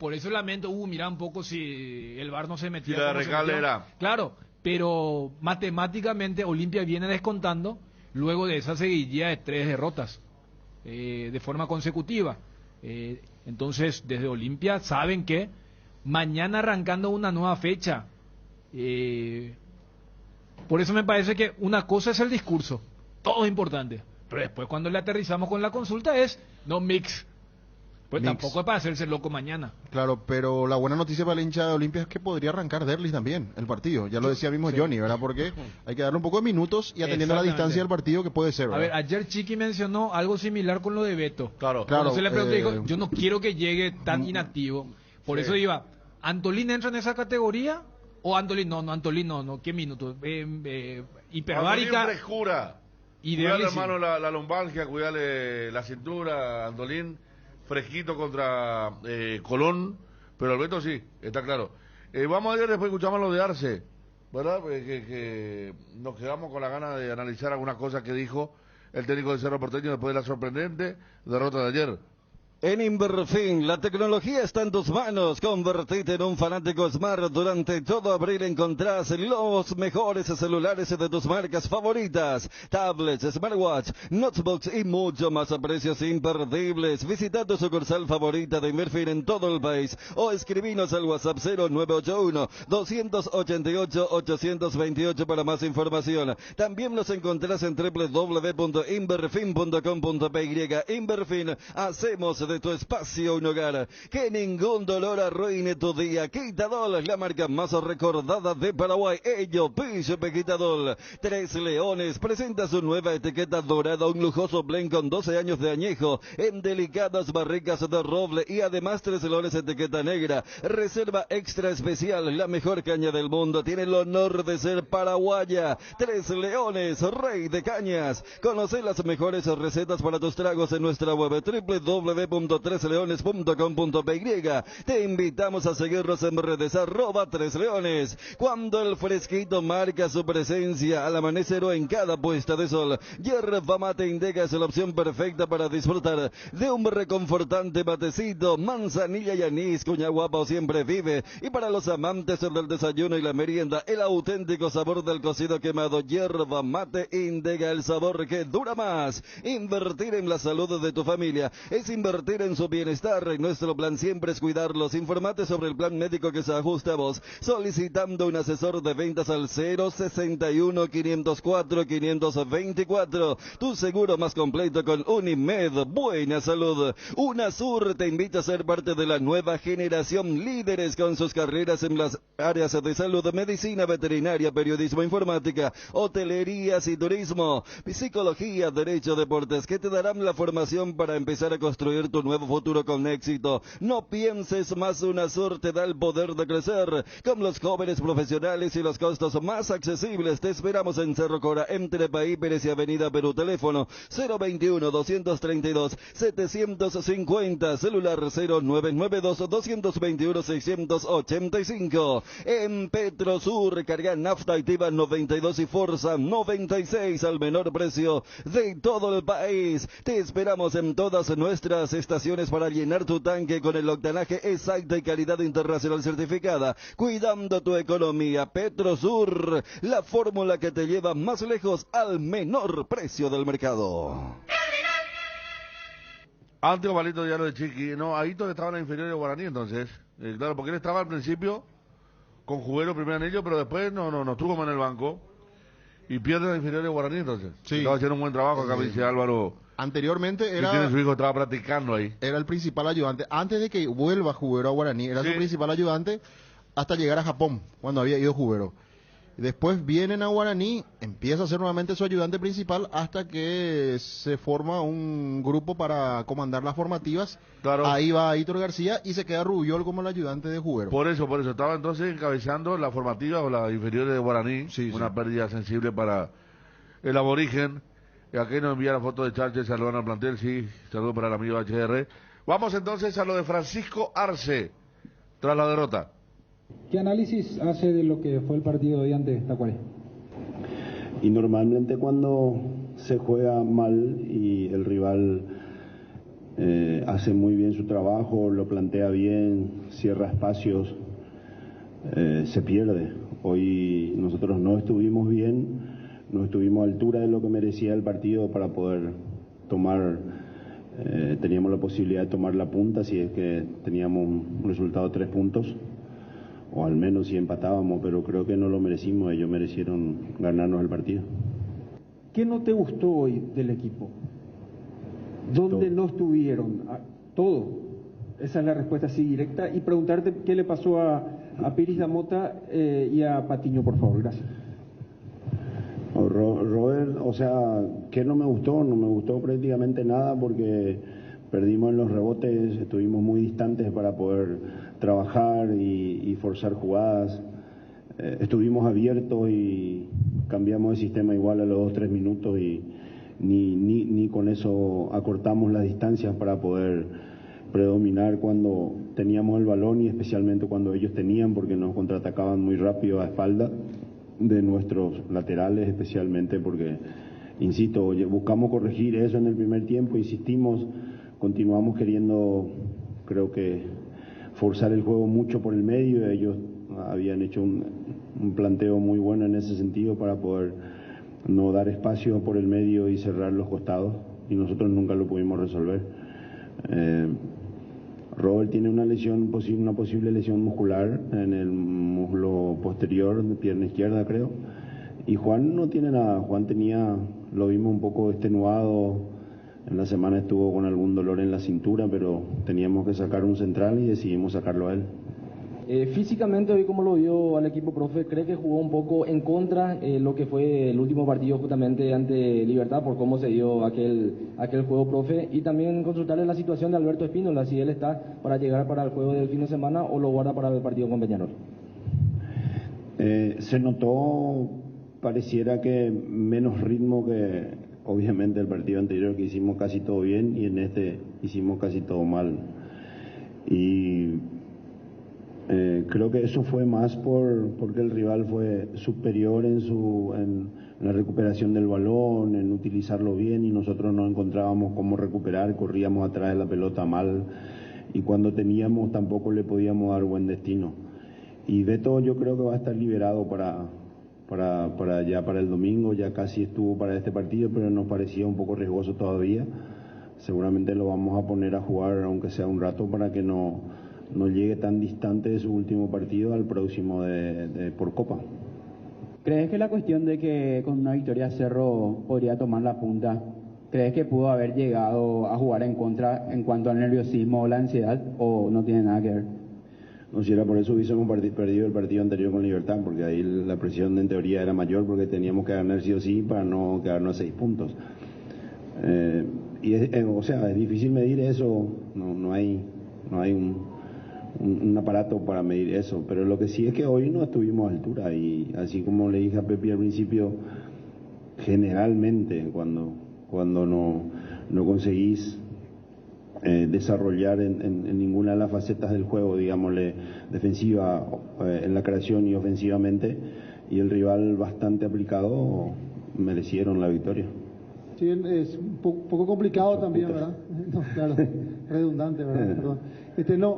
Por eso lamento, mira un poco si el VAR no se metía. Si la recalera. Claro, pero matemáticamente Olimpia viene descontando luego de esa seguidilla de 3 derrotas de forma consecutiva. Entonces, desde Olimpia saben que mañana arrancando una nueva fecha, por eso me parece que una cosa es el discurso, todo es importante, pero después cuando le aterrizamos con la consulta es no mix. Pues mix. Tampoco es para hacerse loco mañana. Claro, pero la buena noticia para la hinchada de Olimpia es que podría arrancar Derlis también el partido. Ya lo decía mismo sí, Johnny, ¿verdad? Porque hay que darle un poco de minutos y atendiendo a la distancia del partido que puede ser, ¿verdad? A ver, ayer Chiqui mencionó algo similar con lo de Beto. Claro. Cuando se le preguntó, dijo, yo no quiero que llegue tan inactivo. Por eso iba, ¿Antolín entra en esa categoría? O Antolín, Antolín no, ¿qué minutos? Hiperbárica. Antolín frescura. Y cuidarle, hermano, la lumbalgia, cuidarle la cintura, Antolín. Fresquito contra Colón, pero Alberto sí, está claro. Vamos a ver, después escuchamos lo de Arce, ¿verdad? Que nos quedamos con la gana de analizar algunas cosas que dijo el técnico de Cerro Porteño después de la sorprendente derrota de ayer. En Inverfin, la tecnología está en tus manos. Convertite en un fanático Smart. Durante todo abril encontrás los mejores celulares de tus marcas favoritas. Tablets, smartwatch, notebooks y mucho más a precios imperdibles. Visita tu sucursal favorita de Inverfin en todo el país o escribinos al WhatsApp 0981-288-828 para más información. También nos encontrás en www.inverfin.com.py. Inverfin, hacemos de tu espacio un hogar. Que ningún dolor arruine tu día. Quitadol, la marca más recordada de Paraguay. Ello, Príncipe Quitadol. Tres Leones presenta su nueva etiqueta dorada, un lujoso blend con 12 años de añejo en delicadas barricas de roble y además Tres Leones etiqueta negra. Reserva extra especial, la mejor caña del mundo. Tiene el honor de ser paraguaya. Tres Leones, rey de cañas. Conoce las mejores recetas para tus tragos en nuestra web www.tresleones.com.py. Te invitamos a seguirnos en redes @tresleones. Cuando el fresquito marca su presencia al amanecer o en cada puesta de sol, Yerba Mate Indega es la opción perfecta para disfrutar de un reconfortante matecito. Manzanilla y anís, cuña guapa siempre vive. Y para los amantes del desayuno y la merienda, el auténtico sabor del cocido quemado. Yerba Mate Indega, el sabor que dura más. Invertir en la salud de tu familia es invertir en su bienestar. Y nuestro plan siempre es cuidarlos. Informate sobre el plan médico que se ajusta a vos solicitando un asesor de ventas al 061-504-524. Tu seguro más completo con Unimed. Buena salud. UNASUR te invita a ser parte de la nueva generación líderes con sus carreras en las áreas de salud, medicina veterinaria, periodismo, informática, hotelerías y turismo, psicología, derecho, deportes, que te darán la formación para empezar a construir tu nuevo futuro con éxito. No pienses más, UNASUR te da el poder de crecer con los jóvenes profesionales y los costos más accesibles. Te esperamos en Cerro Cora, entre Paí Pérez y Avenida Perú. Teléfono 021-232-750, celular 0992-221-685. En Petrosur, carga nafta activa 92 y Forza 96 al menor precio de todo el país. Te esperamos en todas nuestras estaciones para llenar tu tanque con el octanaje exacto y calidad internacional certificada, cuidando tu economía. Petrosur, la fórmula que te lleva más lejos al menor precio del mercado. Antes Ovalito ya lo de Chiqui, no, ahí donde estaba en la inferior de Guaraní entonces, claro, porque él estaba al principio con Juguero primer anillo, pero después no estuvo más en el banco y pierde la inferior de Guaraní entonces. Sí. Estaba haciendo un buen trabajo acá, dice Álvaro. Anteriormente era... tiene su hijo, estaba practicando ahí. Era el principal ayudante. Antes de que vuelva Juguero a Guaraní, era su principal ayudante hasta llegar a Japón, cuando había ido Juguero. Después vienen a Guaraní, empieza a ser nuevamente su ayudante principal hasta que se forma un grupo para comandar las formativas. Claro. Ahí va Hitor García y se queda Rubiol como el ayudante de Juguero. Por eso, estaba entonces encabezando la formativa o la inferior de Guaraní, una pérdida sensible para el aborigen. Aquí nos envía la foto de Charles, saludan al plantel, saludos para el amigo HR. Vamos entonces a lo de Francisco Arce, tras la derrota. ¿Qué análisis hace de lo que fue el partido de hoy ante Tacuaré? Y normalmente cuando se juega mal y el rival hace muy bien su trabajo, lo plantea bien, cierra espacios, se pierde. Hoy nosotros no estuvimos bien, no estuvimos a altura de lo que merecía el partido para poder tomar, teníamos la posibilidad de tomar la punta si es que teníamos un resultado de 3 puntos. O al menos si empatábamos, pero creo que no lo merecimos, ellos merecieron ganarnos el partido. ¿Qué no te gustó hoy del equipo? ¿Dónde no estuvieron? Todo. Esa es la respuesta así directa. Y preguntarte qué le pasó a Piris Damota y a Patiño, por favor. Gracias. Robert, o sea, ¿qué no me gustó? No me gustó prácticamente nada porque perdimos en los rebotes, estuvimos muy distantes para poder trabajar y forzar jugadas. Estuvimos abiertos y cambiamos de sistema igual a los 2-3 minutos y ni con eso acortamos las distancias para poder predominar cuando teníamos el balón y especialmente cuando ellos tenían, porque nos contraatacaban muy rápido a espalda de nuestros laterales, especialmente porque insisto, buscamos corregir eso en el primer tiempo, insistimos, continuamos queriendo, creo que, forzar el juego mucho por el medio. Ellos habían hecho un planteo muy bueno en ese sentido para poder no dar espacio por el medio y cerrar los costados, y nosotros nunca lo pudimos resolver. Robert tiene una posible lesión muscular en el muslo posterior, de pierna izquierda creo, y Juan no tiene nada. Juan lo vimos un poco extenuado, en la semana estuvo con algún dolor en la cintura, pero teníamos que sacar un central y decidimos sacarlo a él. Físicamente, hoy como lo vio al equipo, profe, ¿cree que jugó un poco en contra lo que fue el último partido justamente ante Libertad, por cómo se dio aquel juego, profe? Y también consultarle la situación de Alberto Espínola, si él está para llegar para el juego del fin de semana o lo guarda para el partido con Peñarol. Se notó, pareciera que menos ritmo que obviamente el partido anterior, que hicimos casi todo bien, y en este hicimos casi todo mal. Y creo que eso fue más porque el rival fue superior en la recuperación del balón, en utilizarlo bien, y nosotros no encontrábamos cómo recuperar, corríamos atrás de la pelota mal, y cuando teníamos tampoco le podíamos dar buen destino. Y Beto yo creo que va a estar liberado para el domingo, ya casi estuvo para este partido, pero nos parecía un poco riesgoso todavía. Seguramente lo vamos a poner a jugar aunque sea un rato para que no llegue tan distante de su último partido al próximo por Copa. ¿Crees que la cuestión de que con una victoria Cerro podría tomar la punta, crees que pudo haber llegado a jugar en contra en cuanto al nerviosismo o la ansiedad, o no tiene nada que ver? No, si era por eso hubiésemos perdido el partido anterior con Libertad, porque ahí la presión en teoría era mayor, porque teníamos que ganar sí o sí para no quedarnos a 6 puntos. Es difícil medir eso, no hay un aparato para medir eso, pero lo que sí es que hoy no estuvimos a altura, y así como le dije a Pepi al principio, generalmente cuando no conseguís desarrollar en ninguna de las facetas del juego, digámosle, defensiva, en la creación y ofensivamente, y el rival bastante aplicado, merecieron la victoria. Sí, es un poco complicado también, ¿verdad? No, claro, redundante, ¿verdad? Perdón.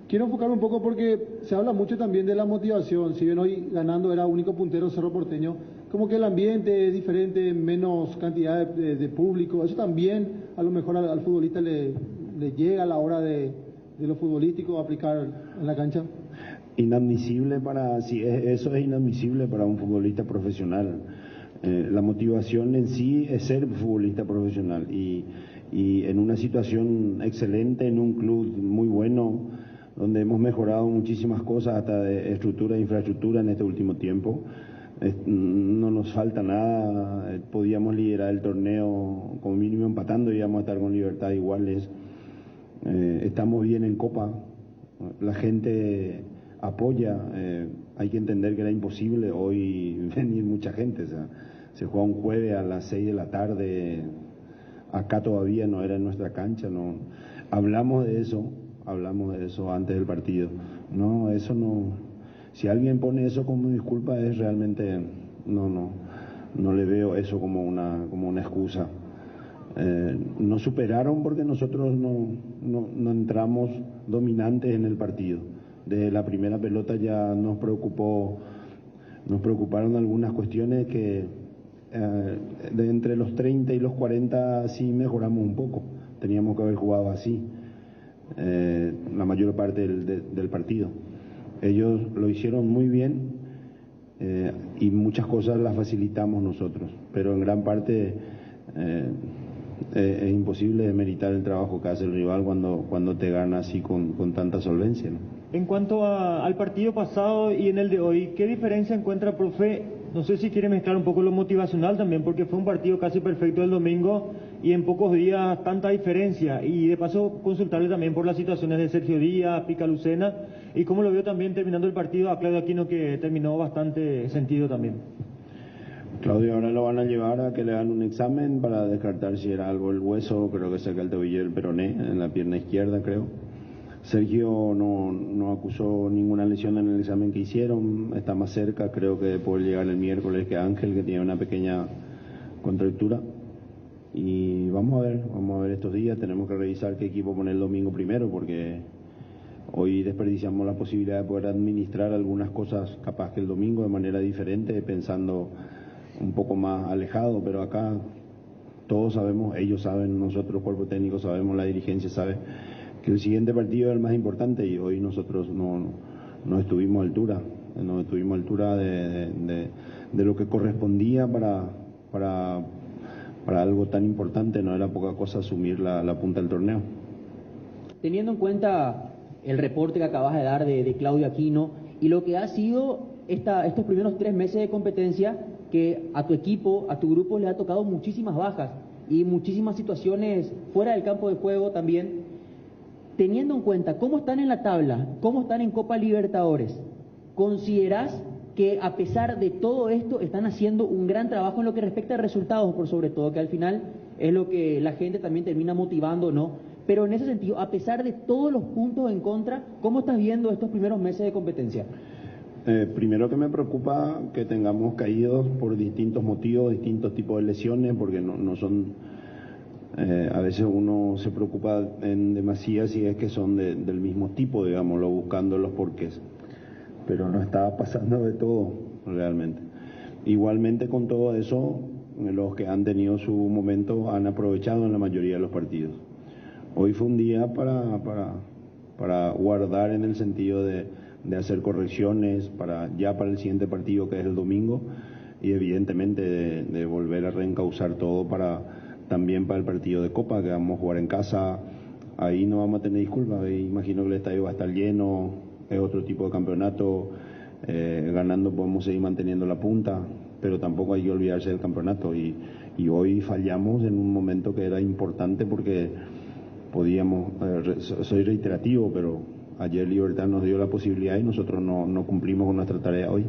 Quiero enfocar un poco porque se habla mucho también de la motivación. Si bien hoy ganando era único puntero Cerro Porteño, como que el ambiente es diferente, menos cantidad de público. Eso también a lo mejor al futbolista le llega a la hora de lo futbolístico aplicar en la cancha. Inadmisible eso es inadmisible para un futbolista profesional. La motivación en sí es ser futbolista profesional, y en una situación excelente, en un club muy bueno, donde hemos mejorado muchísimas cosas, hasta de estructura e infraestructura en este último tiempo. No nos falta nada, podíamos liderar el torneo como mínimo empatando, y íbamos a estar con Libertad iguales. Estamos bien en Copa, la gente apoya, hay que entender que era imposible hoy venir mucha gente, o sea, se juega un jueves a las 6 de la tarde, acá todavía no era en nuestra cancha, no. Hablamos de eso antes del partido. No, eso no. Si alguien pone eso como disculpa, es realmente no le veo eso como una excusa. No superaron porque nosotros no entramos dominantes en el partido. Desde la primera pelota ya nos preocuparon algunas cuestiones que de entre los 30 y los 40 sí mejoramos un poco. Teníamos que haber jugado así la mayor parte del partido. Ellos lo hicieron muy bien, y muchas cosas las facilitamos nosotros, pero en gran parte es imposible demeritar el trabajo que hace el rival cuando te gana así con tanta solvencia, ¿no? En cuanto al partido pasado y en el de hoy, ¿qué diferencia encuentra, profe? No sé si quiere mezclar un poco lo motivacional también, porque fue un partido casi perfecto el domingo y en pocos días tanta diferencia. Y de paso consultarle también por las situaciones de Sergio Díaz, Pica Lucena, y cómo lo vio también terminando el partido a Claudio Aquino, que terminó bastante sentido también. Claudio ahora lo van a llevar a que le hagan un examen para descartar si era algo el hueso, creo que saca el tobillo del peroné, en la pierna izquierda creo. Sergio no acusó ninguna lesión en el examen que hicieron, está más cerca, creo que puede llegar el miércoles que Ángel, que tiene una pequeña contractura. Y vamos a ver estos días, tenemos que revisar qué equipo poner el domingo primero, porque hoy desperdiciamos la posibilidad de poder administrar algunas cosas capaz que el domingo de manera diferente, pensando un poco más alejado, pero acá todos sabemos, ellos saben, nosotros cuerpo técnico sabemos, la dirigencia sabe que el siguiente partido es el más importante y hoy nosotros no estuvimos a altura, de lo que correspondía para algo tan importante. No era poca cosa asumir la punta del torneo. Teniendo en cuenta el reporte que acabas de dar de Claudio Aquino y lo que ha sido estos primeros 3 meses de competencia, que a tu equipo, a tu grupo le ha tocado muchísimas bajas y muchísimas situaciones fuera del campo de juego también, teniendo en cuenta cómo están en la tabla, cómo están en Copa Libertadores, ¿considerás que a pesar de todo esto están haciendo un gran trabajo en lo que respecta a resultados, por sobre todo, que al final es lo que la gente también termina motivando, ¿no? Pero en ese sentido, a pesar de todos los puntos en contra, ¿cómo estás viendo estos primeros meses de competencia? Primero que me preocupa que tengamos caídos por distintos motivos, distintos tipos de lesiones, porque no son... a veces uno se preocupa en demasía si es que son del mismo tipo, digámoslo, buscando los porqués. Pero no estaba pasando de todo, realmente. Igualmente con todo eso, los que han tenido su momento han aprovechado en la mayoría de los partidos. Hoy fue un día para guardar en el sentido de hacer correcciones para el siguiente partido, que es el domingo, y evidentemente de volver a reencauzar todo también para el partido de Copa, que vamos a jugar en casa. Ahí no vamos a tener disculpas, imagino que el estadio va a estar lleno, es otro tipo de campeonato, ganando podemos seguir manteniendo la punta, pero tampoco hay que olvidarse del campeonato, y hoy fallamos en un momento que era importante porque podíamos, soy reiterativo, pero ayer Libertad nos dio la posibilidad y nosotros no cumplimos con nuestra tarea hoy.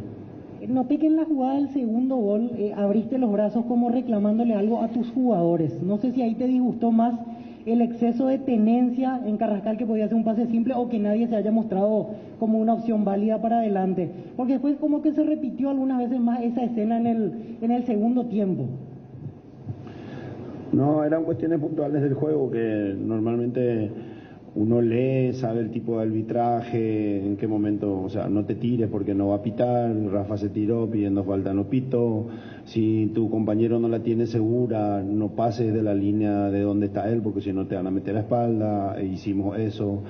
Noté que en la jugada del segundo gol abriste los brazos como reclamándole algo a tus jugadores. No sé si ahí te disgustó más el exceso de tenencia en Carrascal, que podía hacer un pase simple, o que nadie se haya mostrado como una opción válida para adelante. Porque después como que se repitió algunas veces más esa escena en el segundo tiempo. No, eran cuestiones puntuales del juego que normalmente uno lee, sabe el tipo de arbitraje, en qué momento, o sea, no te tires porque no va a pitar, Rafa se tiró pidiendo falta, no pito, si tu compañero no la tiene segura, no pases de la línea de donde está él porque si no te van a meter a la espalda, hicimos eso.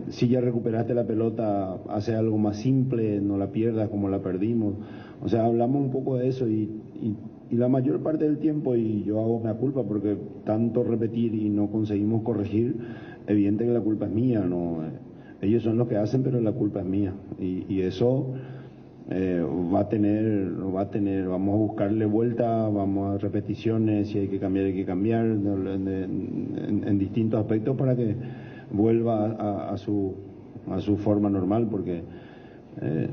Si ya recuperaste la pelota, hace algo más simple, no la pierdas como la perdimos. O sea, hablamos un poco de eso y la mayor parte del tiempo, y yo hago una culpa porque tanto repetir y no conseguimos corregir, evidente que la culpa es mía, no, ellos son los que hacen, pero la culpa es mía, y eso va a tener, vamos a buscarle vuelta, vamos a repeticiones, si hay que cambiar en distintos aspectos para que vuelva a su forma normal, porque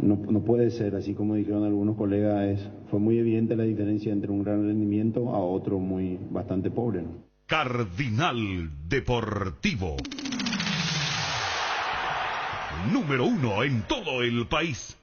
no puede ser, así como dijeron algunos colegas, fue muy evidente la diferencia entre un gran rendimiento a otro bastante pobre, ¿no? Cardinal Deportivo. Número 1 en todo el país.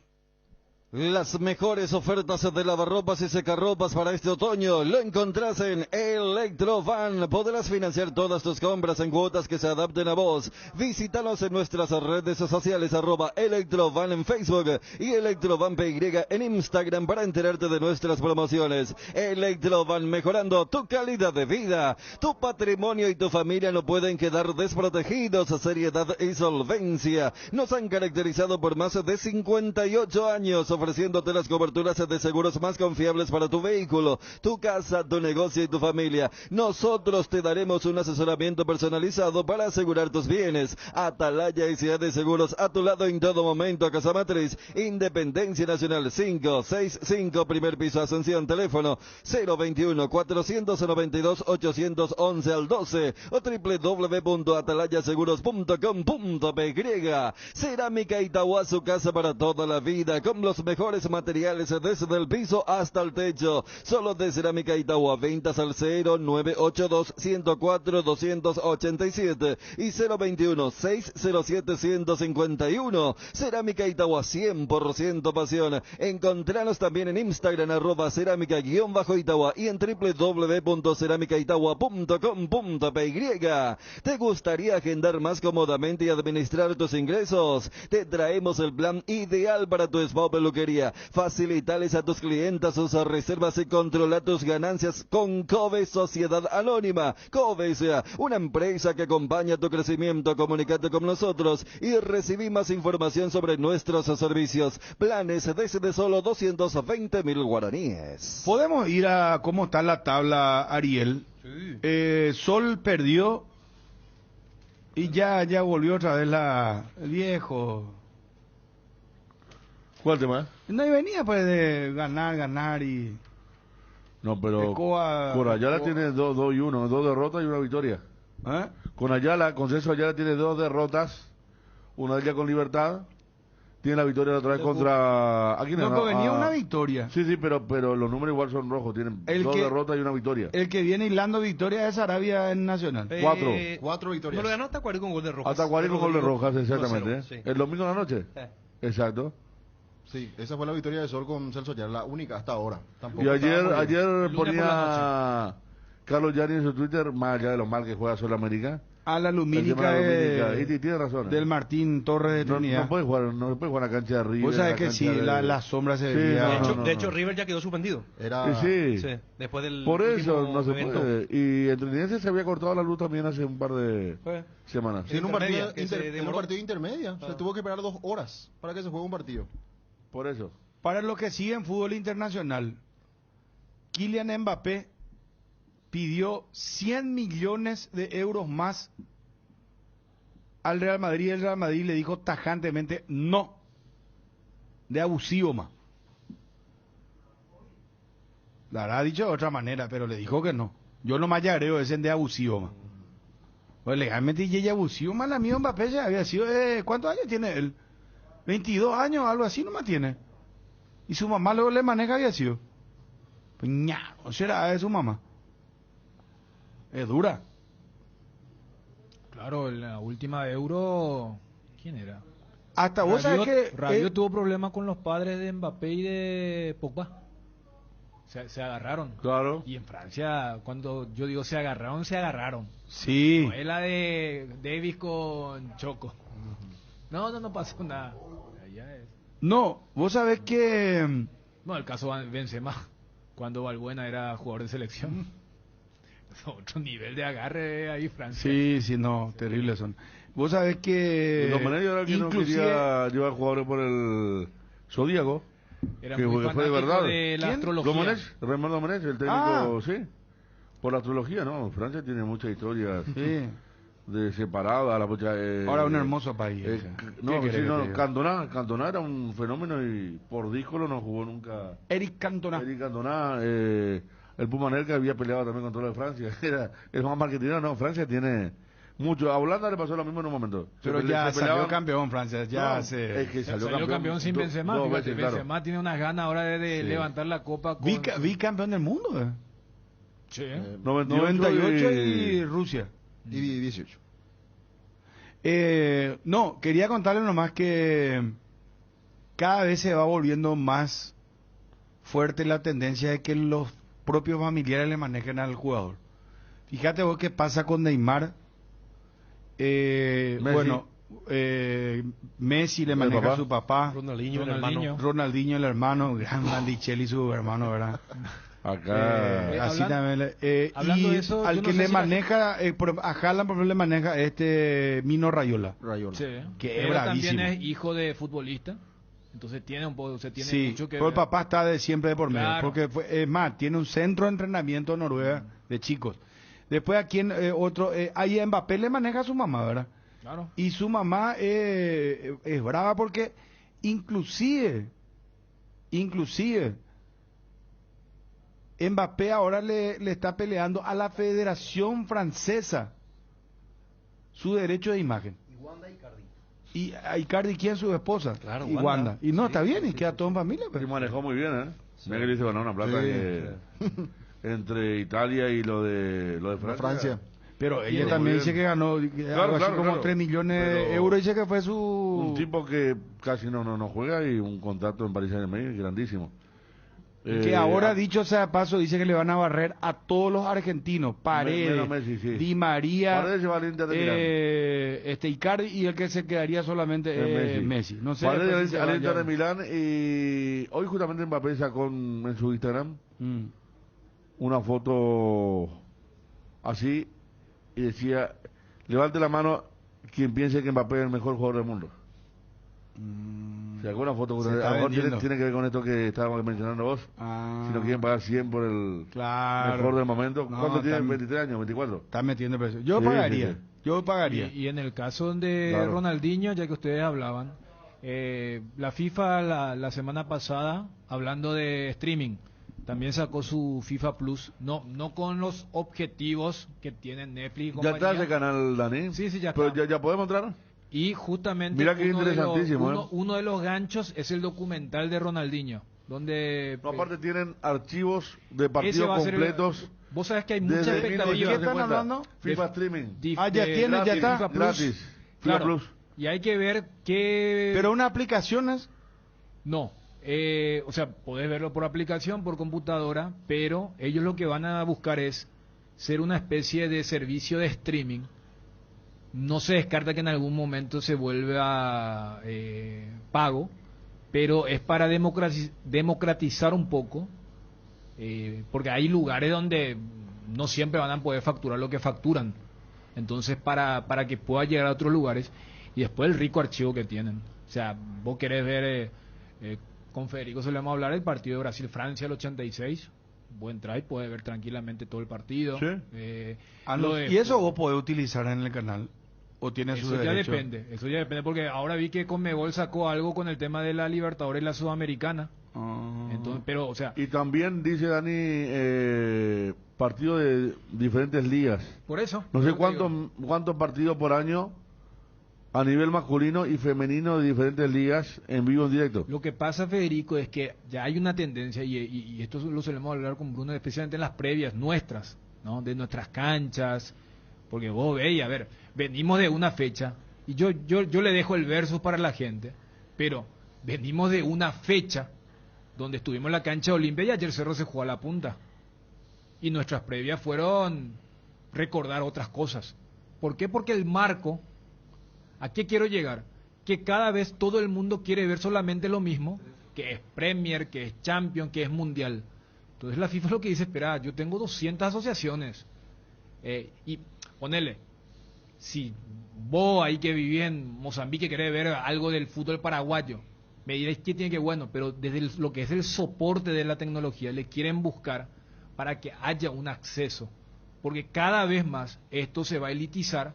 Las mejores ofertas de lavarropas y secarropas para este otoño lo encontrás en Electrovan. Podrás financiar todas tus compras en cuotas que se adapten a vos. Visítanos en nuestras redes sociales @Electrovan en Facebook y Electrovan PY en Instagram para enterarte de nuestras promociones. Electrovan, mejorando tu calidad de vida. Tu patrimonio y tu familia no pueden quedar desprotegidos. Seriedad y solvencia nos han caracterizado por más de 58 años, ofreciéndote las coberturas de seguros más confiables para tu vehículo, tu casa, tu negocio y tu familia. Nosotros te daremos un asesoramiento personalizado para asegurar tus bienes. Atalaya S.A. de Seguros, a tu lado en todo momento. Casa Matriz, Independencia Nacional 565, primer piso, Ascensión. Teléfono 021-492-811 al 12 o www.atalayaseguros.com.py. Cerámica Itaúa, su casa para toda la vida, con los mejores materiales desde el piso hasta el techo. Solo de Cerámica Itagua. Ventas al 0982-104-287 y 021-607-151. Cerámica Itagua, 100% pasión. Encontranos también en Instagram, @cerámica_Itagua y en www.ceramicaitagua.com.py. ¿Te gustaría agendar más cómodamente y administrar tus ingresos? Te traemos el plan ideal para tu spa o peluquería. Facilitales a tus clientes sus reservas y controla tus ganancias con Coves Sociedad Anónima. Coves, una empresa que acompaña tu crecimiento. Comunícate con nosotros y recibí más información sobre nuestros servicios. Planes desde solo 220.000 guaraníes. Podemos ir a cómo está la tabla, Ariel. Sí. Sol perdió y ya volvió otra vez el viejo. ¿Cuál tema? No, y venía pues de ganar y... No, pero con Ayala tiene 2 y 1, 2 derrotas y una victoria. Con Ayala, con César Ayala tiene 2 derrotas, una de ellas con Libertad. Tiene la victoria otra vez contra... ¿A quién no, no? venía una victoria. Sí, pero los números igual son rojos. Tienen 2 derrotas y una victoria. El que viene hilando victoria es Arabia en Nacional. 4 victorias. No lo ganó Atacuari con gol de Rojas. Atacuari con gol de Rojas, exactamente. Sí. El domingo de la noche. Exacto. Sí, esa fue la victoria de Sol con Celso Ayala, la única hasta ahora. Tampoco Y ayer lunes ponía Carlos Yari en su Twitter, más allá de lo mal que juega Sol América. A la lumínica y tiene razón. Del Martín Torres de Trinidad. No puede jugar en la cancha de River. Vos sabés que sí, la sombra se veía. De hecho, River ya quedó suspendido. Sí. Después del por eso no se evento. puede. Y en Trinidad se había cortado la luz también hace un par de semanas. Sí, en un partido intermedia. Se tuvo que esperar 2 horas para que se juegue un partido. Por eso. Para lo que sigue en fútbol internacional, Kylian Mbappé pidió 100 millones de euros más al Real Madrid. El Real Madrid le dijo tajantemente no, de abusivo más. La habrá dicho de otra manera, pero le dijo que no. Yo nomás ya agrego ese de abusivo más. Pues legalmente y abusivo más, el amigo Mbappé ya había sido, ¿cuántos años tiene él? 22 años, algo así nomás tiene. Y su mamá luego le maneja, había sido. Pues ña, no será de su mamá. Es dura. Claro, la última de Euro, ¿quién era? Hasta vos sabés que... Rabiot tuvo problemas con los padres de Mbappé y de Pogba. Se agarraron. Claro. Y en Francia, cuando yo digo se agarraron. Sí. No es la de Davis con Choco. No pasó nada. Allá es. No, vos sabés que... No, el caso Benzema, cuando Valbuena era jugador de selección. Otro nivel de agarre ahí, Francia. Sí, no, terribles son. Vos sabés que... Domenech era el que no quería llevar jugadores por el Zodíaco. Era que muy fue de verdad. De la astrología. Domenech, el técnico, sí. Por la astrología, ¿no? Francia tiene muchas historias. Sí. De separada. Ahora un hermoso país. Cantona era un fenómeno y por díscolo no jugó nunca. Eric Cantona. El Pumanel que había peleado también con todo lo de Francia. Era el más marketingero. No, Francia tiene mucho. A Holanda le pasó lo mismo en un momento. Pero salió campeón Francia. Es que salió campeón sin Benzema. Veces, Benzema claro. tiene unas ganas ahora de levantar la copa. Vi campeón del mundo. Sí. 98 y Rusia. Y 18. No, quería contarles nomás que cada vez se va volviendo más fuerte la tendencia de que los propios familiares le manejen al jugador. Fíjate vos qué pasa con Neymar. Messi le maneja a su papá. Ronaldinho, el hermano. Gran Mandicelli, su hermano, ¿verdad? Acá. Así también. Hablando y de eso, al yo que no sé le si maneja, a Haaland por ejemplo le maneja Mino Raiola. Sí. Que es Pero bravísimo. también es hijo de futbolista. Entonces tiene mucho que pero el ver. papá está siempre de por medio. Claro. Porque es más, tiene un centro de entrenamiento en Noruega de chicos. Después aquí ahí Mbappé le maneja a su mamá, ¿verdad? Claro. Y su mamá es brava porque inclusive Mbappé ahora le está peleando a la Federación Francesa su derecho de imagen. Y a Icardi, ¿quién es su esposa? Claro, y Wanda. Y no, está bien, y queda todo en familia. Y manejó muy bien, ¿eh? Mira que le hizo ganar una plata entre Italia y lo de Francia. Pero ella también dice que ganó algo así como 3 millones de euros. Dice que fue su... Un tipo que casi no juega y un contrato en Paris Saint-Germain grandísimo. Que ahora, dicho sea de paso, dice que le van a barrer a todos los argentinos. Paredes, Messi, sí. Di María, Paredes se va al Inter de Milán. Icardi, y el que se quedaría solamente Messi. No sé. Paredes al Inter de Milán, y hoy justamente Mbappé sacó en su Instagram una foto así y decía: levante la mano quien piense que Mbappé es el mejor jugador del mundo. Si alguna foto a lo mejor tiene que ver con esto que estábamos mencionando vos. Si no quieren pagar 100 por el mejor del momento. No, ¿Cuánto tienen? ¿23 años? ¿24? Están metiendo precio. Yo pagaría. Sí. Yo pagaría. Y en el caso de Ronaldinho, ya que ustedes hablaban, la FIFA la semana pasada, hablando de streaming, también sacó su FIFA Plus, no con los objetivos que tienen Netflix y compañía. ¿Ya está ese canal, Dani? Sí, ya ¿Pero está. ya podemos entrar? Y justamente mira que interesantísimo, uno de los ganchos es el documental de Ronaldinho, donde... No, aparte tienen archivos de partidos completos. Vos sabés que hay mucha expectativa. ¿De qué están hablando? FIFA Streaming. Ya tiene, ya está. FIFA Plus. Gratis. Claro. FIFA Plus. Y hay que ver qué... ¿Pero una aplicación es? No. O sea, podés verlo por aplicación, por computadora, pero ellos lo que van a buscar es ser una especie de servicio de streaming. No se descarta que en algún momento se vuelva pago, pero es para democratizar un poco, porque hay lugares donde no siempre van a poder facturar lo que facturan. Entonces, para que pueda llegar a otros lugares, y después el rico archivo que tienen. O sea, vos querés ver, con Federico solemos hablar del partido de Brasil-Francia el 86, buen try, puede ver tranquilamente todo el partido. ¿Sí? ¿Y eso vos podés utilizar en el canal? ¿O tiene su derecho? Eso ya depende, porque ahora vi que Conmebol sacó algo con el tema de la Libertadores y la Sudamericana. Entonces, pero, o sea... Y también, dice Dani, partido de diferentes ligas. Por eso. No sé cuántos partidos por año a nivel masculino y femenino de diferentes ligas en vivo, en directo. Lo que pasa, Federico, es que ya hay una tendencia, y esto lo solemos hablar con Bruno, especialmente en las previas nuestras, ¿no? De nuestras canchas, porque vos veis, a ver, venimos de una fecha, y yo le dejo el versus para la gente, pero venimos de una fecha donde estuvimos en la cancha de Olimpia y ayer Cerro se jugó a la punta. Y nuestras previas fueron recordar otras cosas. ¿Por qué? Porque el marco, ¿a qué quiero llegar? Que cada vez todo el mundo quiere ver solamente lo mismo, que es Premier, que es Champions, que es Mundial. Entonces la FIFA lo que dice, espera, yo tengo 200 asociaciones. Y ponele, si vos ahí que vivís en Mozambique querés ver algo del fútbol paraguayo, me diréis que tiene que bueno, pero desde lo que es el soporte de la tecnología le quieren buscar para que haya un acceso, porque cada vez más esto se va a elitizar.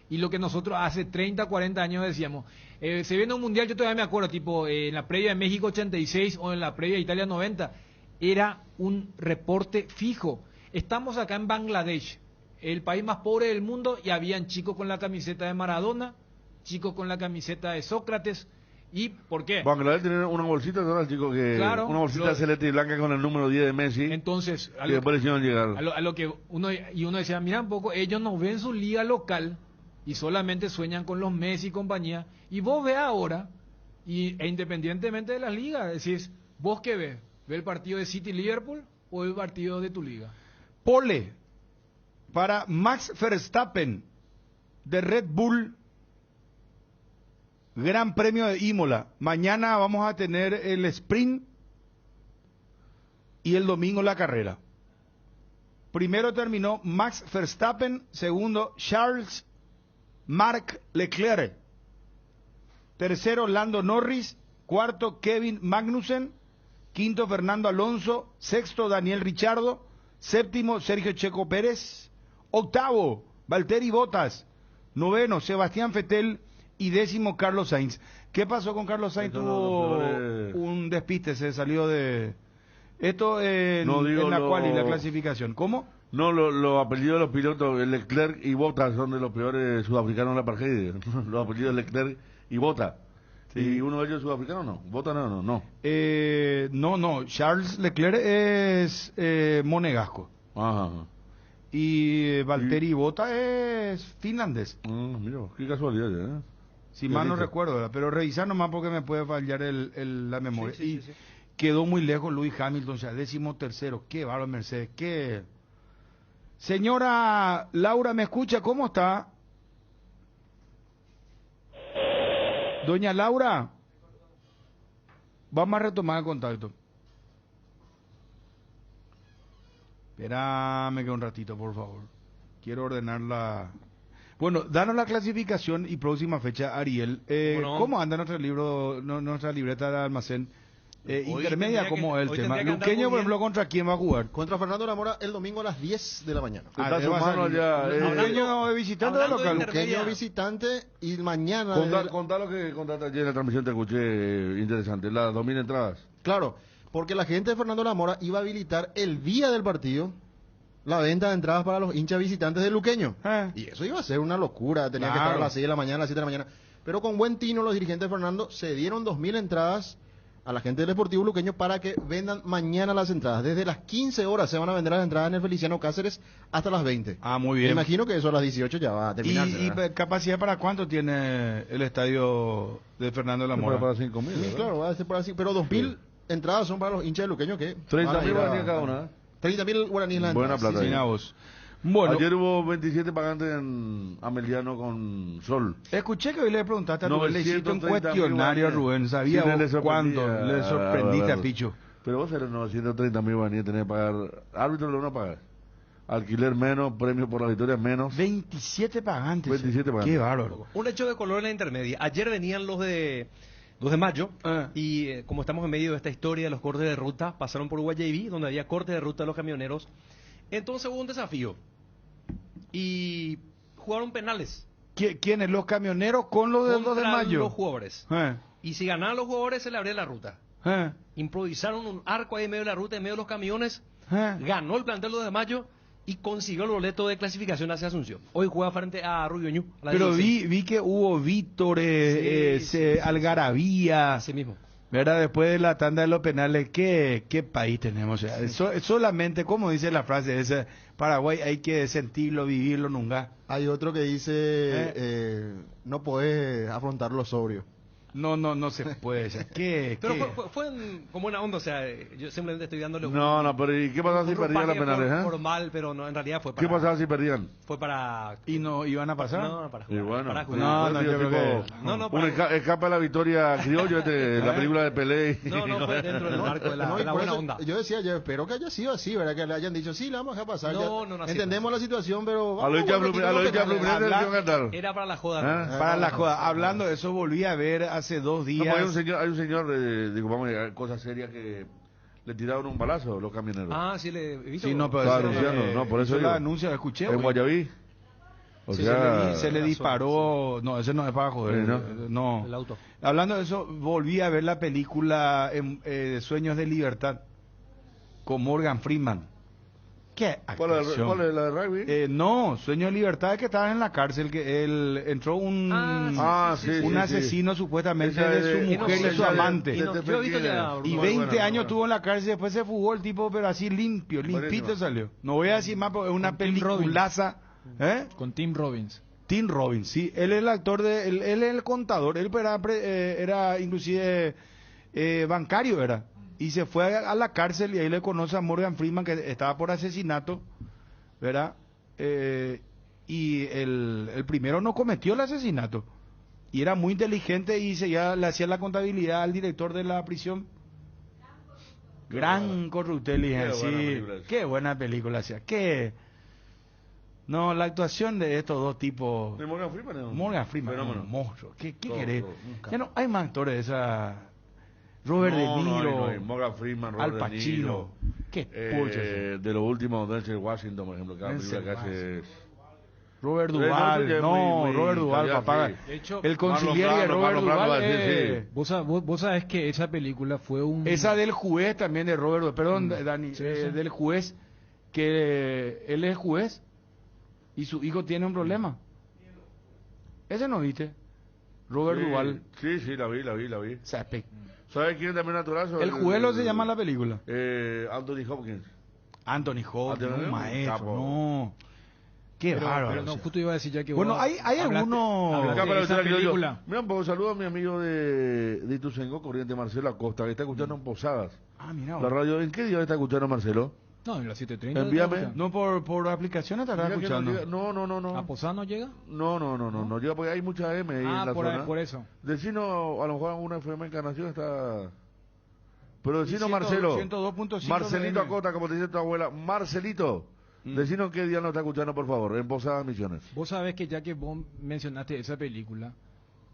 Y lo que nosotros hace 30, 40 años decíamos, se viene un mundial, yo todavía me acuerdo, tipo en la previa de México 86 o en la previa de Italia 90, era un reporte fijo. Estamos acá en Bangladesh, el país más pobre del mundo, y habían chicos con la camiseta de Maradona, chicos con la camiseta de Sócrates. ¿Y por qué? Bangladesh tiene una bolsita, ¿no? El chico que claro, una bolsita celeste y blanca con el número 10 de Messi. Entonces, y después le hicieron llegar. A lo que uno decía, mira un poco, ellos no ven su liga local y solamente sueñan con los Messi y compañía. Y vos ves ahora, e independientemente de las ligas, decís, ¿vos qué ves? ¿Ves el partido de City-Liverpool o el partido de tu liga? Pole, para Max Verstappen, de Red Bull, Gran Premio de Imola. Mañana vamos a tener el sprint y el domingo la carrera. Primero terminó Max Verstappen, segundo Charles Marc Leclerc, tercero Lando Norris, cuarto Kevin Magnussen, quinto Fernando Alonso, sexto Daniel Ricciardo, séptimo Sergio Checo Pérez, octavo Valtteri Bottas, noveno Sebastián Vettel y décimo Carlos Sainz. ¿Qué pasó con Carlos Sainz? Tuvo un despiste, se salió de esto en la cual y la clasificación. ¿Cómo? No, los apellidos de los pilotos, Leclerc y Bottas, son de los peores sudafricanos de la parrilla. Los apellidos de Leclerc y Bota. Y uno de ellos sudafricano, no. Bota no. No. Charles Leclerc es monegasco. Ajá. Y Valtteri Bota es finlandés. Mira, qué casualidad, ¿eh? Si mal no recuerdo, ¿verdad? Pero revisar nomás porque me puede fallar la memoria. Sí. Quedó muy lejos Lewis Hamilton, ya 13º. Qué bárbaro Mercedes, qué... Señora Laura, ¿me escucha? ¿Cómo está? Doña Laura, vamos a retomar el contacto. Espérame que un ratito, por favor. Quiero ordenarla. Bueno, danos la clasificación y próxima fecha, Ariel. ¿Cómo anda nuestra libreta de almacén? Intermedia, ¿cómo es el tema? Luqueño, por ejemplo, ¿contra quién va a jugar? Contra Fernando Lamora el domingo a las 10 de la mañana. Luqueño visitante o local. Luqueño visitante y mañana... Contá lo que contaste ayer en la transmisión, te escuché interesante. Las 2.000 entradas. Claro, porque la gente de Fernando Lamora iba a habilitar el día del partido la venta de entradas para los hinchas visitantes de Luqueño. Y eso iba a ser una locura. Tenía que estar a las 6 de la mañana, a las 7 de la mañana. Pero con buen tino los dirigentes de Fernando se dieron 2.000 entradas a la gente del Deportivo Luqueño para que vendan mañana las entradas. Desde las 15 horas se van a vender las entradas en el Feliciano Cáceres hasta las 20. Muy bien. Me imagino que eso a las 18 ya va a terminar. ¿Y capacidad para cuánto tiene el estadio de Fernando Lamora? Para 5.000. Sí, claro, va a ser para así. Pero 2.000 entradas son para los hinchas de Luqueño que... 30.000 guaraníes cada una. 30.000 guaraníes la entrada. Buena plata. Sí, vos. Bueno, ayer hubo 27 pagantes en Ameliano con Sol. Escuché que hoy le preguntaste a Rubén, le hiciste un cuestionario a Rubén, ¿sabía cuánto le sorprendiste a Picho? Pero vos eres 930.000 guaraníes, tenés que pagar, árbitro le van a pagar, alquiler menos, premio por la victoria menos. 27 pagantes. 27 pagantes. Qué bárbaro. Un hecho de color en la intermedia. Ayer venían los de mayo y como estamos en medio de esta historia de los cortes de ruta, pasaron por Guayaquil, donde había cortes de ruta de los camioneros. Entonces hubo un desafío y jugaron penales. ¿Quiénes? ¿Los camioneros con los de 2 de mayo? Los jugadores. Y si ganaban los jugadores se le abría la ruta. Improvisaron un arco ahí en medio de la ruta, en medio de los camiones. Ganó el plantel 2 de mayo y consiguió el boleto de clasificación hacia Asunción. Hoy juega frente a Rubioñú. Pero vi que hubo vítores, algarabía. Así mismo. ¿Verdad? Después de la tanda de los penales, ¿qué país tenemos? O sea, solamente, como dice la frase esa, Paraguay hay que sentirlo, vivirlo, nunca. Hay otro que dice, no podés afrontarlo sobrio. No se puede. O sea, pero fue como una onda, o sea, yo simplemente estoy dándole pero ¿y qué pasaba si perdían los penales? Formal, pero no, en realidad fue para... ¿Qué pasaba si perdían? Fue para... ¿Y no iban a pasar? No, para jugar. Y bueno, para jugar. yo creo que... Un escape a la victoria criollo, la película de Pelé. No, fue dentro del marco de la buena onda. Yo decía, yo espero que haya sido así, ¿verdad? Que le hayan dicho, sí, la vamos a dejar pasar. No, entendemos la situación, pero... A los hinchas Fluminense era para la joda. Para la joda. Hablando de eso, volví a ver hace 2 días... Hay un señor, digo, vamos a llegar, cosas serias que le tiraron un balazo a los camioneros. Sí, le he visto. Sí, no, pero estaba anunciando, por eso la anuncia, escuché. En Guayaquil. Se le disparó, no, ese no es para joder, no. El auto. Hablando de eso, volví a ver la película Sueños de Libertad con Morgan Freeman. ¿Qué actuación? ¿Cuál es la de rugby? No, Sueño de Libertad es que estaban en la cárcel, que él entró un asesino supuestamente de su mujer y su amante. Y 20 años tuvo en la cárcel, después se fugó el tipo, pero así limpito salió. No voy a decir más, porque es una peliculaza. Con Tim Robbins. Tim Robbins, sí. Él es el actor, él es el contador, él era inclusive bancario, era. Y se fue a la cárcel y ahí le conoce a Morgan Freeman, que estaba por asesinato, ¿verdad? Y el primero no cometió el asesinato. Y era muy inteligente y ya le hacía la contabilidad al director de la prisión. Gran corruptel, sí. Qué buena película hacía. No, la actuación de estos dos tipos... ¿De Morgan Freeman? Morgan Freeman, un monstruo. ¿Qué querés? Ya no hay más actores de esa... Robert De Niro, Morgan Freeman, Al Pacino, de los últimos, Denzel Washington, por ejemplo, cada película que hace Robert Duvall, Robert Duvall, papá. De hecho, el conciliere de Robert Duvall. Vos sabés que esa película fue esa del juez también de Robert Duvall, perdón, Dani, del juez, que él es juez y su hijo tiene un problema. ¿Ese no viste? Robert Sí, Duvall. Sí, la vi. O sea, ¿Sabes quién también naturazo? El Juelo se llama la película. Anthony Hopkins. Anthony Hopkins, un maestro, capo. no. Qué bárbaro. Pero no, justo iba a decir ya que Bueno, vos hay algunos... hablaste de esa película. Mira, un poco saludo a mi amigo de Ituzaingó, Corriente, Marcelo Acosta, que está escuchando en Posadas. Ah, mira. La radio, ¿en qué día está escuchando Marcelo? No, en las 7:30. Envíame. No, por aplicación estará Mira que escuchando. No. ¿A Posadas no llega? No llega porque hay mucha M ahí en la zona. Por eso. Decino, a lo mejor una FM Encarnación está... Pero decino 100, Marcelo, 102.5 Marcelito FM. Acosta, como te dice tu abuela, Marcelito, decino qué día nos está escuchando, por favor, en Posadas Misiones. Vos sabés que ya que vos mencionaste esa película,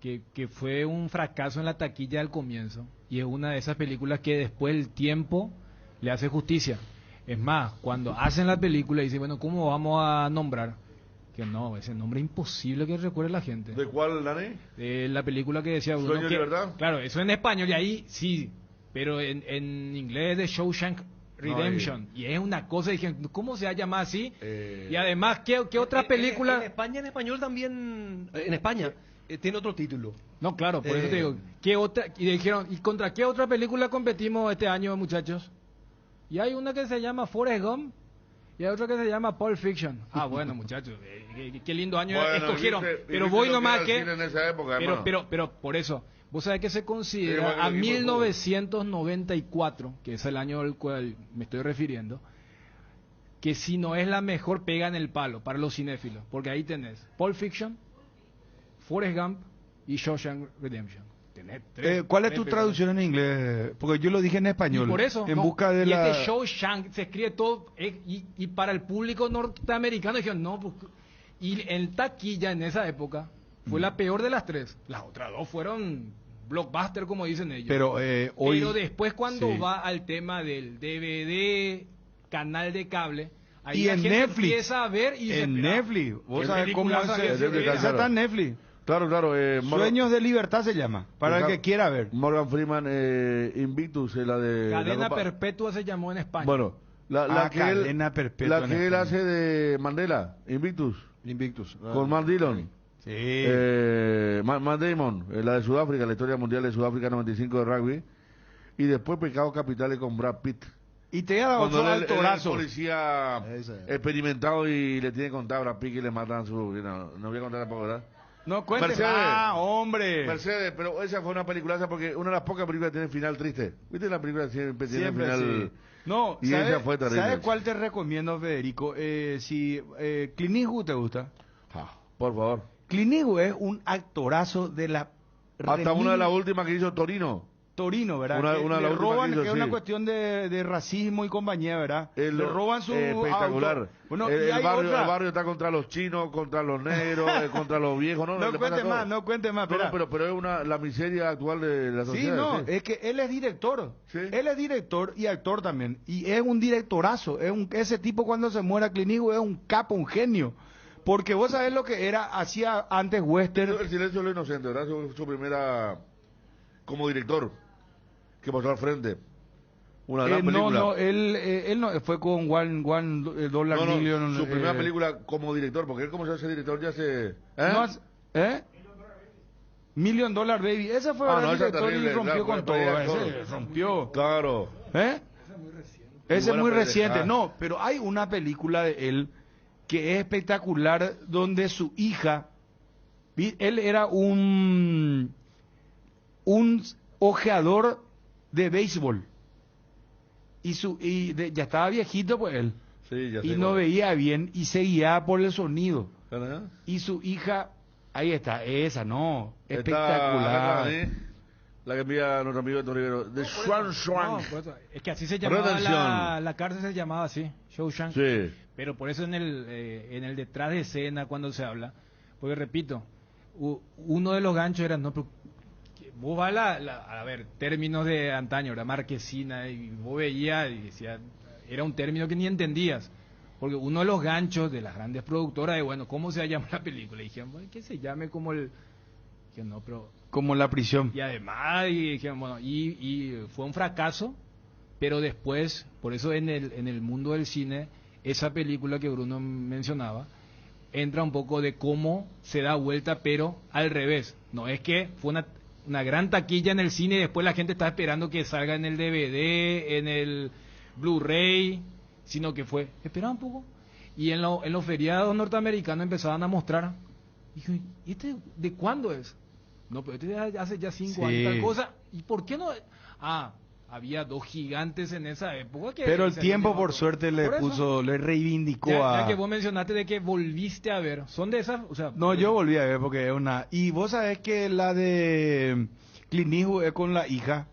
que fue un fracaso en la taquilla al comienzo, y es una de esas películas que después el tiempo le hace justicia. Es más, cuando hacen la película dicen, bueno, ¿cómo vamos a nombrar? Que no, ese nombre es imposible que recuerde la gente. ¿De cuál, Dani? De la película que decía Bruno. ¿Sueño de libertad? Claro, eso en español, y ahí sí, pero en inglés es de Shawshank Redemption. Y es una cosa, dije, ¿cómo se llama así? Y además, ¿qué otra película? En España, en español también, en España, tiene otro título. No, claro, por eso te digo, ¿qué otra? Y dijeron, ¿y contra qué otra película competimos este año, muchachos? Y hay una que se llama Forrest Gump y hay otra que se llama Pulp Fiction. Ah, bueno, muchachos, qué lindo año escogieron. Pero voy nomás que... En esa época, pero por eso, vos sabés que se considera a 1994, que es el año al cual me estoy refiriendo, que si no es la mejor pega en el palo para los cinéfilos, porque ahí tenés Pulp Fiction, Forrest Gump y Shawshank Redemption. ¿Cuál es tu traducción en inglés? Porque yo lo dije en español. Y por eso, en busca de la... este Shawshank se escribe todo, y para el público norteamericano dijeron, no, pues, y en taquilla en esa época fue la peor de las tres. Las otras dos fueron blockbuster, como dicen ellos. Pero hoy... Pero después cuando va al tema del DVD, canal de cable, ahí y la en gente Netflix empieza a ver y en dice, Netflix. ¿Vos sabés cómo hace? Esa está en Netflix. Claro. Sueños de libertad se llama, para el que quiera ver. Morgan Freeman, Invictus, la de... Cadena Perpetua se llamó en España. Bueno, la que Cadena Perpetua. La que él hace de Mandela, Invictus. Con Matt Dillon. Sí. Matt Damon, la de Sudáfrica, la historia mundial de Sudáfrica 95 de rugby. Y después Pecados Capitales con Brad Pitt. Y te da otro altorazo. El policía experimentado y le tiene que contar a Brad Pitt que le matan su... No voy a contar tampoco, ¿verdad? No cuentes más, hombre. Mercedes, pero esa fue una peliculaza porque una de las pocas películas que tiene final triste. ¿Viste? La película siempre tiene final... Sí. No, y esa fue terrible. ¿Sabes cuál te recomiendo, Federico? Si Clint Eastwood te gusta. Por favor. Clint Eastwood es un actorazo de la... Hasta una de las últimas que hizo Torino, ¿verdad? Una le roban, que es una cuestión de racismo y compañía, ¿verdad? Le roban su espectacular. auto. Bueno, el barrio está contra los chinos, contra los negros, contra los viejos. No cuente más. Pero es la miseria actual de la sociedad. Es que él es director. ¿Sí? Él es director y actor también. Y es un directorazo. Ese tipo cuando se muera Clint Eastwood es un capo, un genio. Porque vos sabés lo que hacía antes western. El silencio de los inocentes, ¿verdad? Su primera como director. Que pasó al frente. Una gran película. Él no fue con One Dollar Million. Su primera película como director, porque él como se hace director ya se... Million Dollar Baby. Esa fue el director y rompió con todo. Ese rompió. Claro. Ese es muy reciente. No, pero hay una película de él que es espectacular donde su hija... Él era un ojeador de béisbol y ya estaba viejito pues él y no veía bien y se guiaba por el sonido y su hija ahí está espectacular. La que envía nuestro amigo Toribero de Swan. Es que así se llamaba la cárcel, se llamaba así, Shawshank. Sí. Pero por eso en el detrás de escena cuando se habla, porque repito, uno de los ganchos era vos vas a ver, términos de antaño, la marquesina, y vos veías y decías, era un término que ni entendías, porque uno de los ganchos de las grandes productoras de, bueno, ¿cómo se llama la película? Y dijeron, bueno, que se llame como como La Prisión. Y además, y dijeron, bueno, y fue un fracaso, pero después, por eso en el mundo del cine, esa película que Bruno mencionaba, entra un poco de cómo se da vuelta, pero al revés. No es que fue una gran taquilla en el cine y después la gente está esperando que salga en el DVD, en el Blu-ray, sino que fue, espera un poco. Y en los feriados norteamericanos empezaban a mostrar. Dijo, ¿y este de cuándo es? No, pero este hace ya 5 años tal cosa. ¿Y por qué no? Había 2 gigantes en esa época. Pero el tiempo, por suerte, le reivindicó ya que vos mencionaste de que volviste a ver. ¿Son de esas? O sea, no, yo volví a ver porque es una... Y vos sabés que la de Clint Eastwood es con la hija,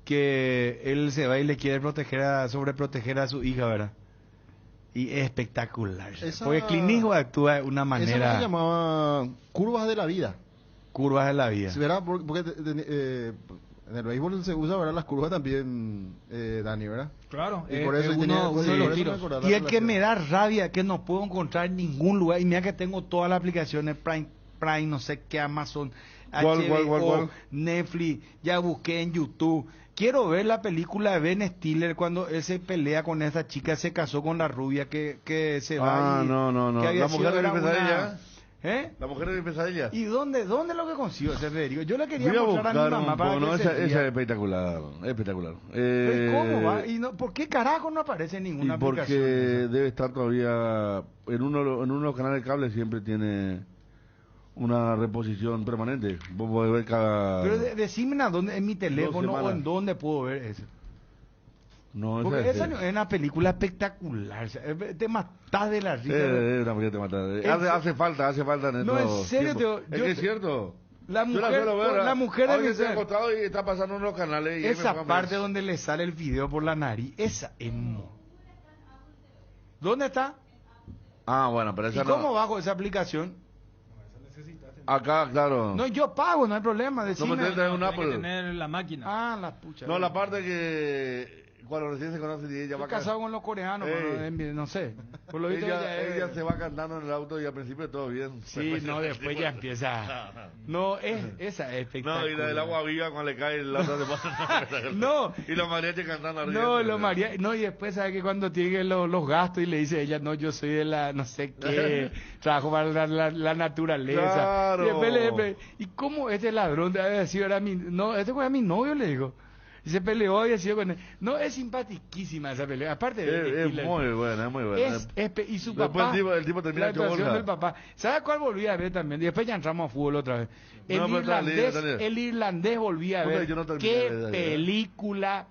que él se va y le quiere sobreproteger a su hija, ¿verdad? Y es espectacular. Porque Clint Eastwood actúa de una manera... Eso se llamaba Curvas de la Vida. Curvas de la vida. Sí, ¿verdad? Porque en el béisbol se usa, ¿verdad? Las curvas también, Dani, ¿verdad? Claro. Y por eso uno de los tiros. Y el que me da rabia, que no puedo encontrar en ningún lugar, y mira que tengo todas las aplicaciones, Prime, no sé qué, Amazon, HBO, Netflix, ya busqué en YouTube. Quiero ver la película de Ben Stiller cuando él se pelea con esa chica, se casó con la rubia que se va. No. La mujer de mi pesadilla. La mujer de mi pesadilla. ¿Y dónde lo que consiguió ese Federico? Yo le quería Voy a mostrar a mi mamá para que esa es espectacular. ¿Cómo va? ¿Por qué carajo no aparece en ninguna aplicación? Porque debe estar todavía en uno de los canales de cable, siempre tiene una reposición permanente. Vos podés ver cada... Pero decime en mi teléfono o en dónde puedo ver eso. No, porque esa es una película espectacular. Te matás de la risa. Te matás. Hace falta en no, en serio, es que es cierto. La mujer de está acostado y está pasando en los canales. Y esa parte donde le sale el video por la nariz, esa es... ¿Dónde está? Bueno, pero esa ¿Y cómo bajo esa aplicación? Acá, claro. No, yo pago, no hay problema. No me tenés un Apple. Que tener la máquina. La pucha. No, la parte que cuando recién se conoce y ella va casado con los coreanos, no sé. Por lo visto ella se va cantando en el auto y al principio todo bien. Sí, no, después ya empieza. No, esa es espectacular. No, y la del agua viva cuando le cae el auto de No. Y los mariachis cantando arriba. No, los mariachis. No, y después sabe que cuando tiene los gastos y le dice ella, no, yo soy de la no sé qué, trabajo para la naturaleza. Claro. Y después ¿y cómo este ladrón debe haber sido? Este fue mi novio, le digo. Y se peleó y ha sido con él. No, es simpatiquísima esa pelea. Aparte es muy buena, es muy buena. Y su papá. El tipo termina la actuación del papá. ¿Sabes cuál volví a ver también? Y después ya entramos a fútbol otra vez. El irlandés volví a ver. Qué película.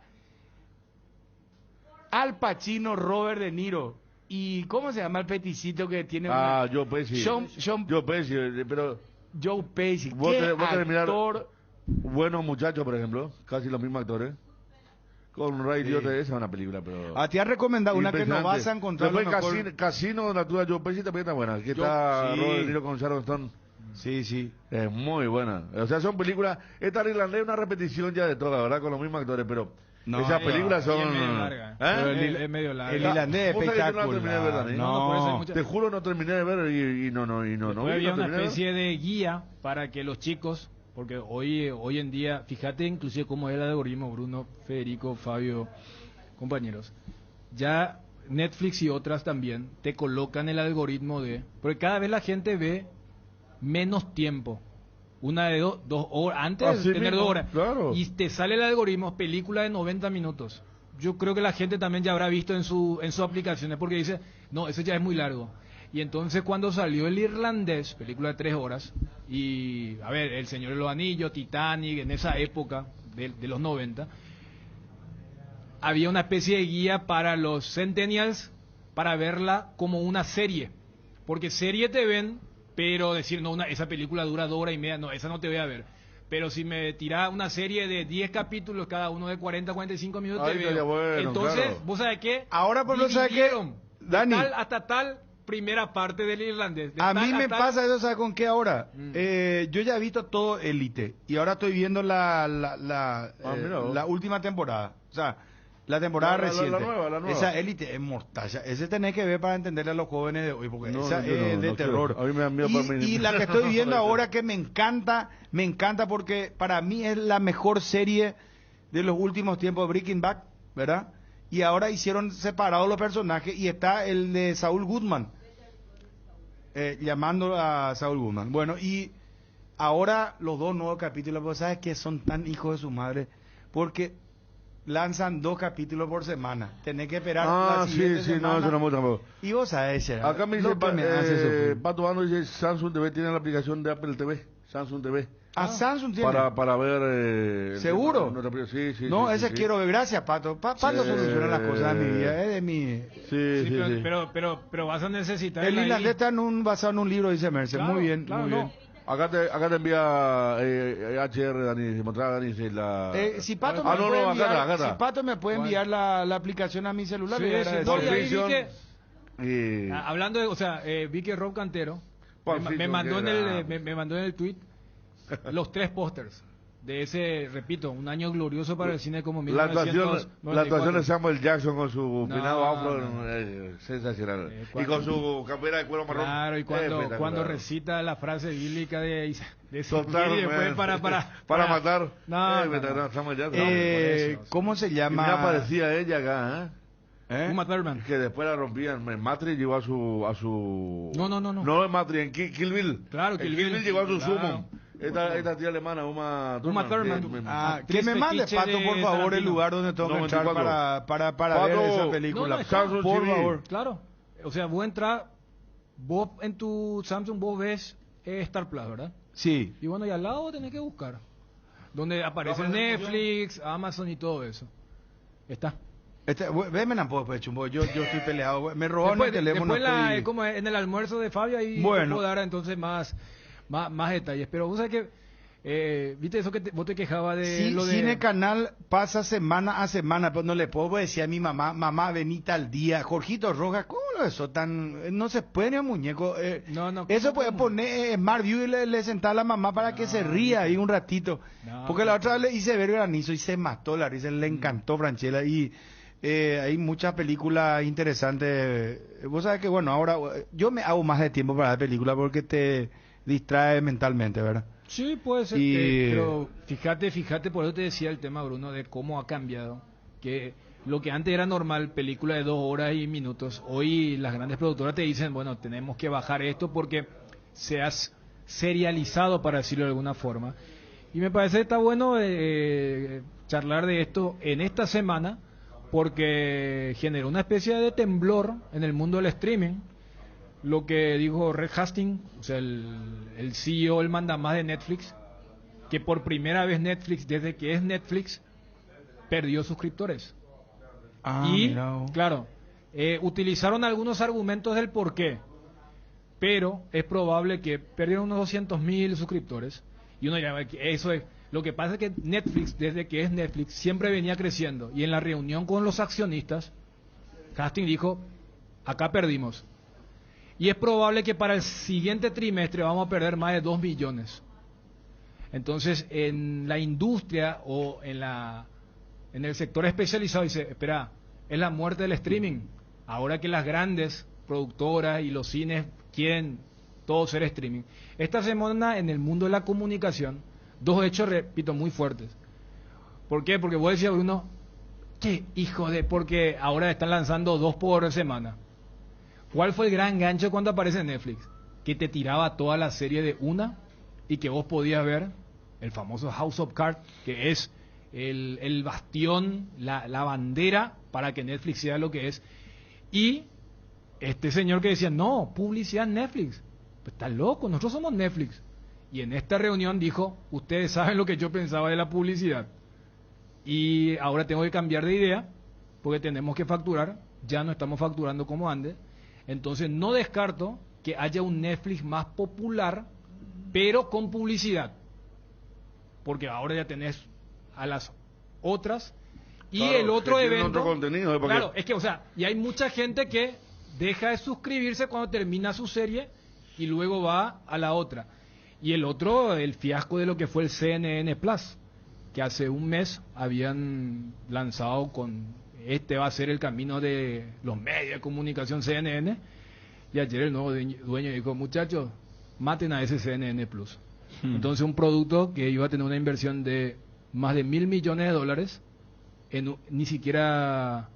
Al Pacino, Robert De Niro. ¿Y cómo se llama el peticito que tiene? Joe Pesci. Joe Pesci, pero... Joe Pesci. ¿Qué actor? Buenos Muchachos, por ejemplo, casi los mismos actores. Con Ray Liotta, esa es una película, pero... te ha recomendado una que no vas a encontrar. Después Casino, la tuya Joe Pesci también está buena. Aquí está Robert De Niro con Sharon Stone. Sí. Es muy buena. O sea, son películas... Esta irlandesa es una repetición ya de todas, ¿verdad? Con los mismos actores, pero... esas películas son... Es medio larga. Es medio larga. El irlandés es espectacular. No, te juro no terminé de ver y no. Había una especie de guía para que los chicos... Porque hoy en día, fíjate inclusive cómo es el algoritmo, Bruno, Federico, Fabio, compañeros. Ya Netflix y otras también te colocan el algoritmo porque cada vez la gente ve menos tiempo. Una de 2 horas, antes de tener 2 horas. Claro. Y te sale el algoritmo, película de 90 minutos. Yo creo que la gente también ya habrá visto en sus aplicaciones porque dice, no, eso ya es muy largo. Y entonces cuando salió El Irlandés, película de 3 horas, y a ver, El Señor de los Anillos, Titanic, en esa época de los 90, había una especie de guía para los centennials para verla como una serie. Porque serie te ven, pero decir, no, esa película dura 2 horas y media, no, esa no te voy a ver. Pero si me tirás una serie de 10 capítulos, cada uno de 40, 45 minutos, te veo. Bueno, entonces, claro. ¿vos sabés qué? Ahora, por lo sabes qué, Dani, hasta tal primera parte del irlandés. A mí me pasa eso, ¿sabes con qué ahora? Yo ya he visto todo Elite y ahora estoy viendo la última temporada. O sea, la temporada reciente. La nueva. Esa Elite es mortal. Ese tenés que ver para entenderle a los jóvenes de hoy, porque esa es de terror. A mí me da miedo y la que estoy viendo ahora que me encanta porque para mí es la mejor serie de los últimos tiempos, Breaking Bad, ¿verdad? Y ahora hicieron separados los personajes y está el de Saul Goodman. llamando a Saúl Guzmán. Bueno, y ahora los 2 nuevos capítulos, pues sabes que son tan hijos de su madre, porque lanzan 2 capítulos por semana. Tenés que esperar la siguiente semana. No, eso no mucho tampoco. Y vos sabés, acá me dice Pato Bando, dice Samsung TV tiene la aplicación de Apple TV, Samsung TV. Samsung tiene. Para ver... ¿Seguro? Sí. No, ese quiero ver. Gracias, Pato. Pato soluciona las cosas de mi vida, es de mi... Sí. Pero vas a necesitar... El irlandés está basado en un libro, dice Mercer. Claro, muy bien, claro, muy bien. Acá te envía HR, Dani, mostrar Dani la... Si Pato me puede enviar la aplicación a mi celular, hablando de, o sea, vi que Rob Cantero me mandó en el tweet los 3 pósters de ese, repito, un año glorioso para el cine como 1994. La actuación de Samuel Jackson con su peinado afro sensacional. Y con su campera de cuero marrón. Claro, y cuando recita la frase bíblica de Total, y después para matar. Samuel Jackson. ¿Cómo se llama? Y me aparecía ella acá, Uma Thurman. Que después la rompían. En Matrix llegó a su... No. No en Matrix, en Kill Bill. Claro, Kill Bill llegó a su sumo. Esta tía alemana, Uma Thurman. Que me mande, Pato, por favor, el lugar donde tengo que entrar para ver esa película. Por favor. Claro. O sea, vos entras, vos en tu Samsung vos ves Star Plus, ¿verdad? Sí. Y bueno, y al lado tenés que buscar. Donde aparece Netflix, Amazon y todo eso. Está. Veme pues, chumbo, yo estoy peleado. Me robaron el teléfono. Después como en el almuerzo de Fabio ahí puedo dar entonces más detalles. Pero vos sabés que, viste eso que vos te quejabas de lo de... Cine Canal pasa semana a semana, pero no le puedo decir a mi mamá, venita al día. Jorgito Rojas, ¿cómo lo eso tan...? No se puede ni a muñeco. Eso puede poner Smart View y le sentar a la mamá para que se ría ahí un ratito. Porque la otra vez le hice ver Granizo y se mató la risa, le encantó Franchella y... hay muchas películas interesantes. Vos sabés que, bueno, ahora yo me hago más de tiempo para la película porque te distrae mentalmente, ¿verdad? Sí, puede ser. Pero fíjate, por eso te decía el tema, Bruno, de cómo ha cambiado. Que lo que antes era normal, película de 2 horas y minutos, hoy las grandes productoras te dicen, bueno, tenemos que bajar esto porque se has serializado, para decirlo de alguna forma. Y me parece que está bueno charlar de esto en esta semana, porque generó una especie de temblor en el mundo del streaming. Lo que dijo Reed Hastings, o sea, el CEO, el mandamás de Netflix, que por primera vez Netflix, desde que es Netflix, perdió suscriptores. Claro, utilizaron algunos argumentos del por qué, pero es probable que perdieron unos 200,000 suscriptores. Y uno dirá, eso es... Lo que pasa es que Netflix, desde que es Netflix, siempre venía creciendo. Y en la reunión con los accionistas, Hastings dijo, acá perdimos. Y es probable que para el siguiente trimestre vamos a perder más de 2 millones. Entonces, en la industria o en el sector especializado, dice, espera, es la muerte del streaming. Ahora que las grandes productoras y los cines quieren todo ser streaming. Esta semana, en el mundo de la comunicación, 2 hechos, repito, muy fuertes. ¿Por qué? Porque vos decías, Bruno, ¿qué hijo de...? Porque ahora están lanzando 2 por semana. ¿Cuál fue el gran gancho cuando aparece en Netflix? Que te tiraba toda la serie de una y que vos podías ver el famoso House of Cards, que es el bastión, la bandera para que Netflix sea lo que es. Y este señor que decía, no, publicidad en Netflix. Pues está loco, nosotros somos Netflix. Y en esta reunión dijo, ustedes saben lo que yo pensaba de la publicidad. Y ahora tengo que cambiar de idea, porque tenemos que facturar, ya no estamos facturando como antes. Entonces no descarto que haya un Netflix más popular, pero con publicidad. Porque ahora ya tenés a las otras. Y claro, el otro evento... Otro contenido, claro, es que, o sea, y hay mucha gente que deja de suscribirse cuando termina su serie y luego va a la otra. Y el otro, el fiasco de lo que fue el CNN Plus, que hace un mes habían lanzado con... Este va a ser el camino de los medios de comunicación CNN. Y ayer el nuevo dueño dijo, muchachos, maten a ese CNN Plus. Entonces un producto que iba a tener una inversión de más de $1.000 millones en ni siquiera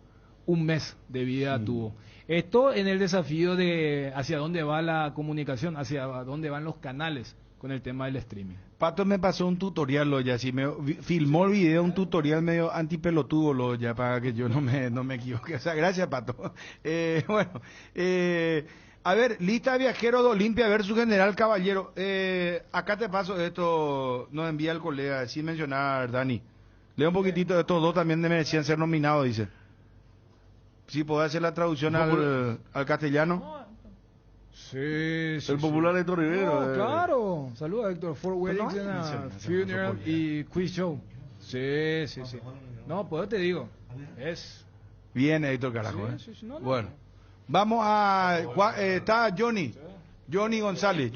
un mes de vida tuvo. Esto en el desafío de hacia dónde va la comunicación, hacia dónde van los canales con el tema del streaming. Pato me pasó un tutorial, lo ya, si me filmó el video, un tutorial medio antipelotudo, lo ya, para que yo no me equivoque. O sea, gracias, Pato. A ver, lista de viajeros de Olimpia versus General Caballero. Acá te paso esto, nos envía el colega, sin mencionar, Dani. Lea un poquitito de estos dos, también merecían ser nominados, dice. Si podés hacer la traducción al castellano. Sí, el popular Héctor Rivero. No, claro. Saludos, Héctor. Four Weddings and a Funeral y Quiz Show. Sí. No, pues te digo. Es. Bien, Héctor, carajo. Sí, no. Bueno. Vamos a... está Johnny González.